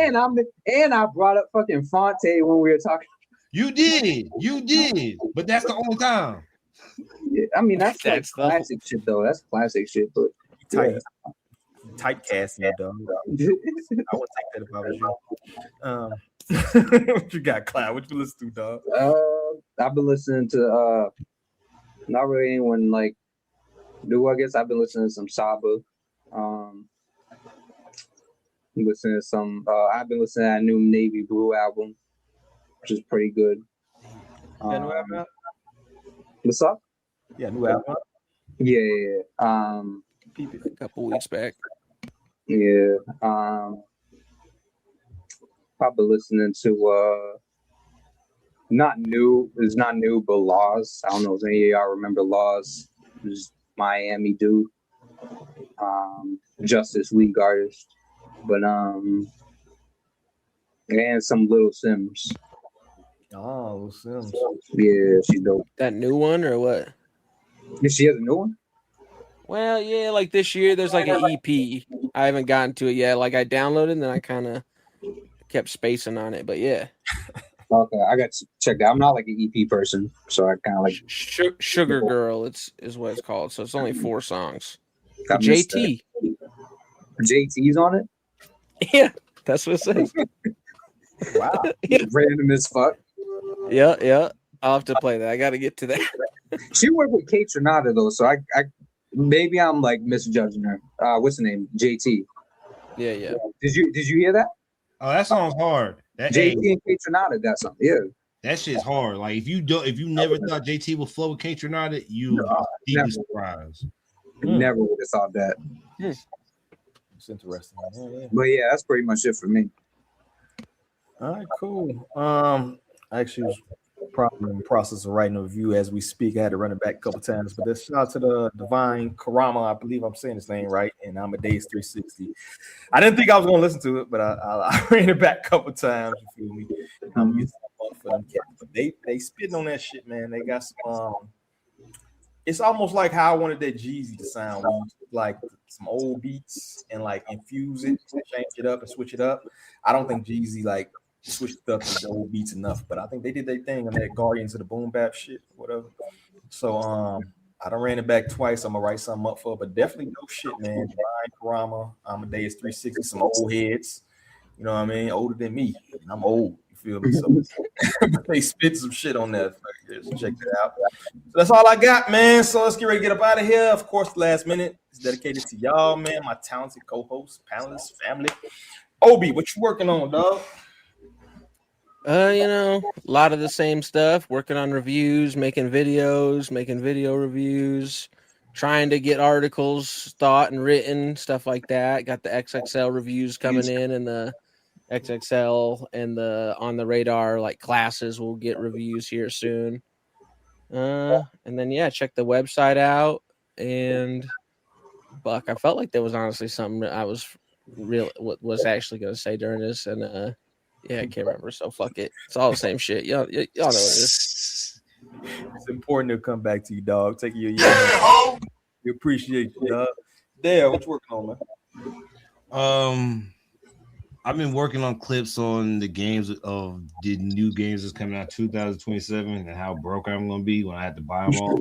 And I brought up fucking Fonte when we were talking. You did, but that's the only time. Yeah, I mean that's like classic shit though. That's classic shit, but typecasting, dog. I would take that if I was you. What you got, Cloud? What you listen to, dog? I've been listening to not really anyone like new. I guess I've been listening to some Saba. Listening to some. I've been listening to that new Navy Blue album, which is pretty good. New album? What's up? Yeah, new album. Yeah. A couple weeks back. Yeah. Probably listening to not new. It's not new, but Laws. I don't know if any of y'all remember Laws. This Miami dude. Justice League artist. But and some Little Sims. Oh, Little Sims. Yeah, she's dope. That new one or what? Did she have a new one? Well, yeah, like this year there's like an EP. I haven't gotten to it yet. Like I downloaded and then I kind of kept spacing on it, but yeah. Okay, I got to check that. I'm not like an EP person, so I kind of like Sugar Girl. Is what it's called. So it's only 4 songs. I missed JT. JT's on it. Yeah, that's what it says. Wow, random as fuck. Yeah. I'll have to play that. I got to get to that. She worked with Kate Trinata though, so I maybe I'm like misjudging her. What's the name? JT. Yeah. Did you hear that? Oh, that song's hard. JT and Kate Trinata, that song. Yeah. That shit's hard. Like if you never thought JT would flow with Kate Trinata, you be surprised. Never would have thought that. It's interesting. Yeah. But yeah, that's pretty much it for me. All right, cool. I actually was probably in the process of writing a review as we speak. I had to run it back a couple times, but this shout out to the Divine Karama. I believe I'm saying his name right, and Amadeus 360. I didn't think I was going to listen to it, but I ran it back a couple times. You feel me? I'm using for them cats, but they spitting on that shit, man. They got some. It's almost like how I wanted that Jeezy to sound, like some old beats and like infuse it, change it up, and switch it up. I don't think Jeezy like switched up the old beats enough, but I think they did their thing on that Guardians of the Boom Bap shit, whatever. So I done ran it back twice. I'm gonna write something up for it, but definitely no shit, man. Divine Karama, Amadeus 360, some old heads, you know what I mean, older than me. I'm old. Feel me? So they spit some shit on that. So check that out. So that's all I got, man. So let's get ready to get up out of here. Of course, the last minute is dedicated to y'all, man. My talented co-hosts, panelists, family. Obi, what you working on, dog? A lot of the same stuff. Working on reviews, making videos, making video reviews, trying to get articles thought and written, stuff like that. Got the XXL reviews coming in, and the XXL and the On the Radar like classes will get reviews here soon. And then check the website out. And Buck, I felt like there was honestly something I was actually gonna say during this, and I can't remember. So fuck it. It's all the same shit. Y'all know what it is. It's important to come back to you, dog. Take your year. We appreciate you, dog. Dale, what you working on, man? I've been working on clips on the games of the new games that's coming out 2027 and how broke I'm gonna be when I have to buy them all.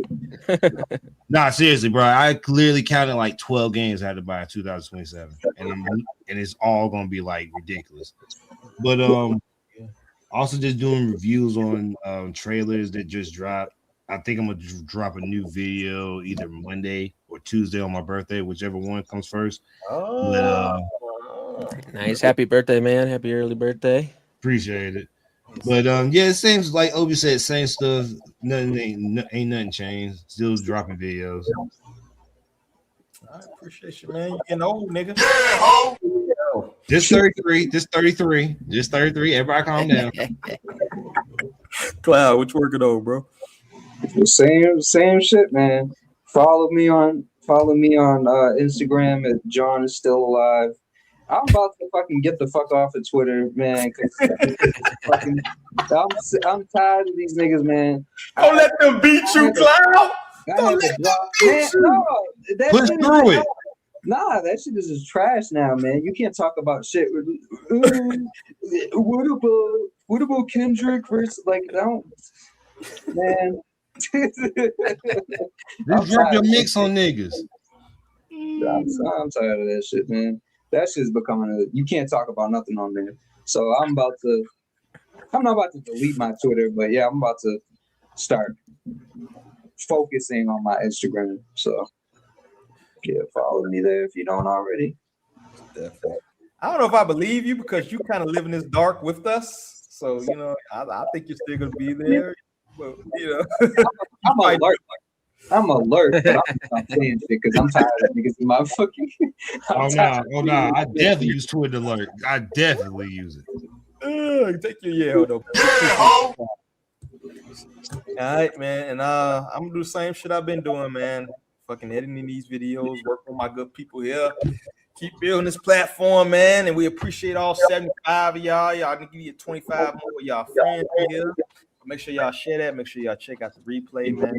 Nah, seriously, bro. I clearly counted like 12 games I had to buy in 2027, and it's all gonna be like ridiculous. But also just doing reviews on trailers that just dropped. I think I'm gonna drop a new video either Monday or Tuesday on my birthday, whichever one comes first. Nice. Happy birthday, man. Happy early birthday. Appreciate it. But it seems like Obi said, same stuff. Ain't nothing changed. Still dropping videos. I appreciate you, man. You getting old, nigga. Just 33. Just 33. Just 33. Everybody calm down. Cloud, what you working on, bro? Same shit, man. Follow me on Instagram at John is still alive. I'm about to fucking get the fuck off of Twitter, man. I'm tired of these niggas, man. Don't let them beat you, Cloud. I had to drop. Man, no, that Push shit through is it. Nah, that shit is just trash now, man. You can't talk about shit. What about Kendrick versus like don't man. Just drop your mix on niggas. I'm tired of that shit, man. That shit's becoming you can't talk about nothing on there. So I'm not about to delete my Twitter, but yeah, I'm about to start focusing on my Instagram. So yeah, follow me there if you don't already. Definitely. I don't know if I believe you because you kind of live in this dark with us. So you know, I think you're still gonna be there. But, you know, I'm alert. I'm alert, but I'm not saying shit because I'm tired of niggas in my fucking. Oh no! I definitely use Twitter alert. I definitely use it. Take your yell though. All right, man, and I'm gonna do the same shit I've been doing, man. Fucking editing these videos, working with my good people here. Keep building this platform, man, and we appreciate all 75 of y'all. Y'all can give you 25 more of y'all friends here. Make sure y'all share that. Make sure y'all check out the replay, man.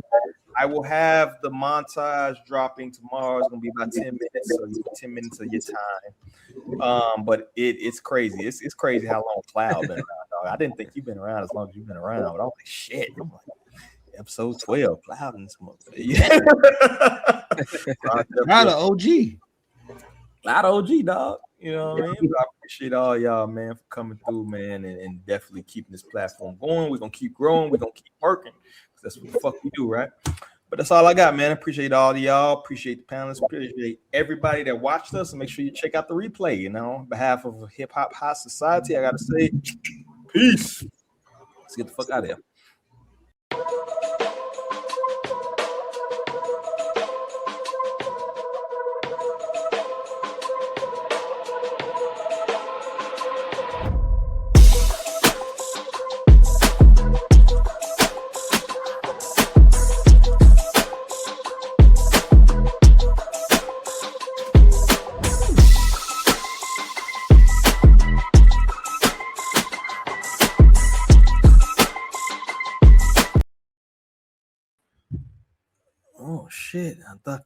I will have the montage dropping tomorrow. It's gonna be about 10 minutes, so 10 minutes of your time. But it's crazy. It's crazy how long Cloud been around, dog. I didn't think you've been around as long as you've been around. But I was like, shit. I'm like, episode 12, Cloud in this motherfucker. Not an OG. Not OG, dog. You know what I mean? But I appreciate all y'all, man, for coming through, man, and definitely keeping this platform going. We're gonna keep growing. We're gonna keep working. That's what the fuck we do, right? But that's all I got, man. Appreciate all of y'all. Appreciate the panelists. Appreciate everybody that watched us. And make sure you check out the replay. You know, on behalf of Hip Hop High Society, I gotta say, peace. Let's get the fuck out of here. Oh shit! I thought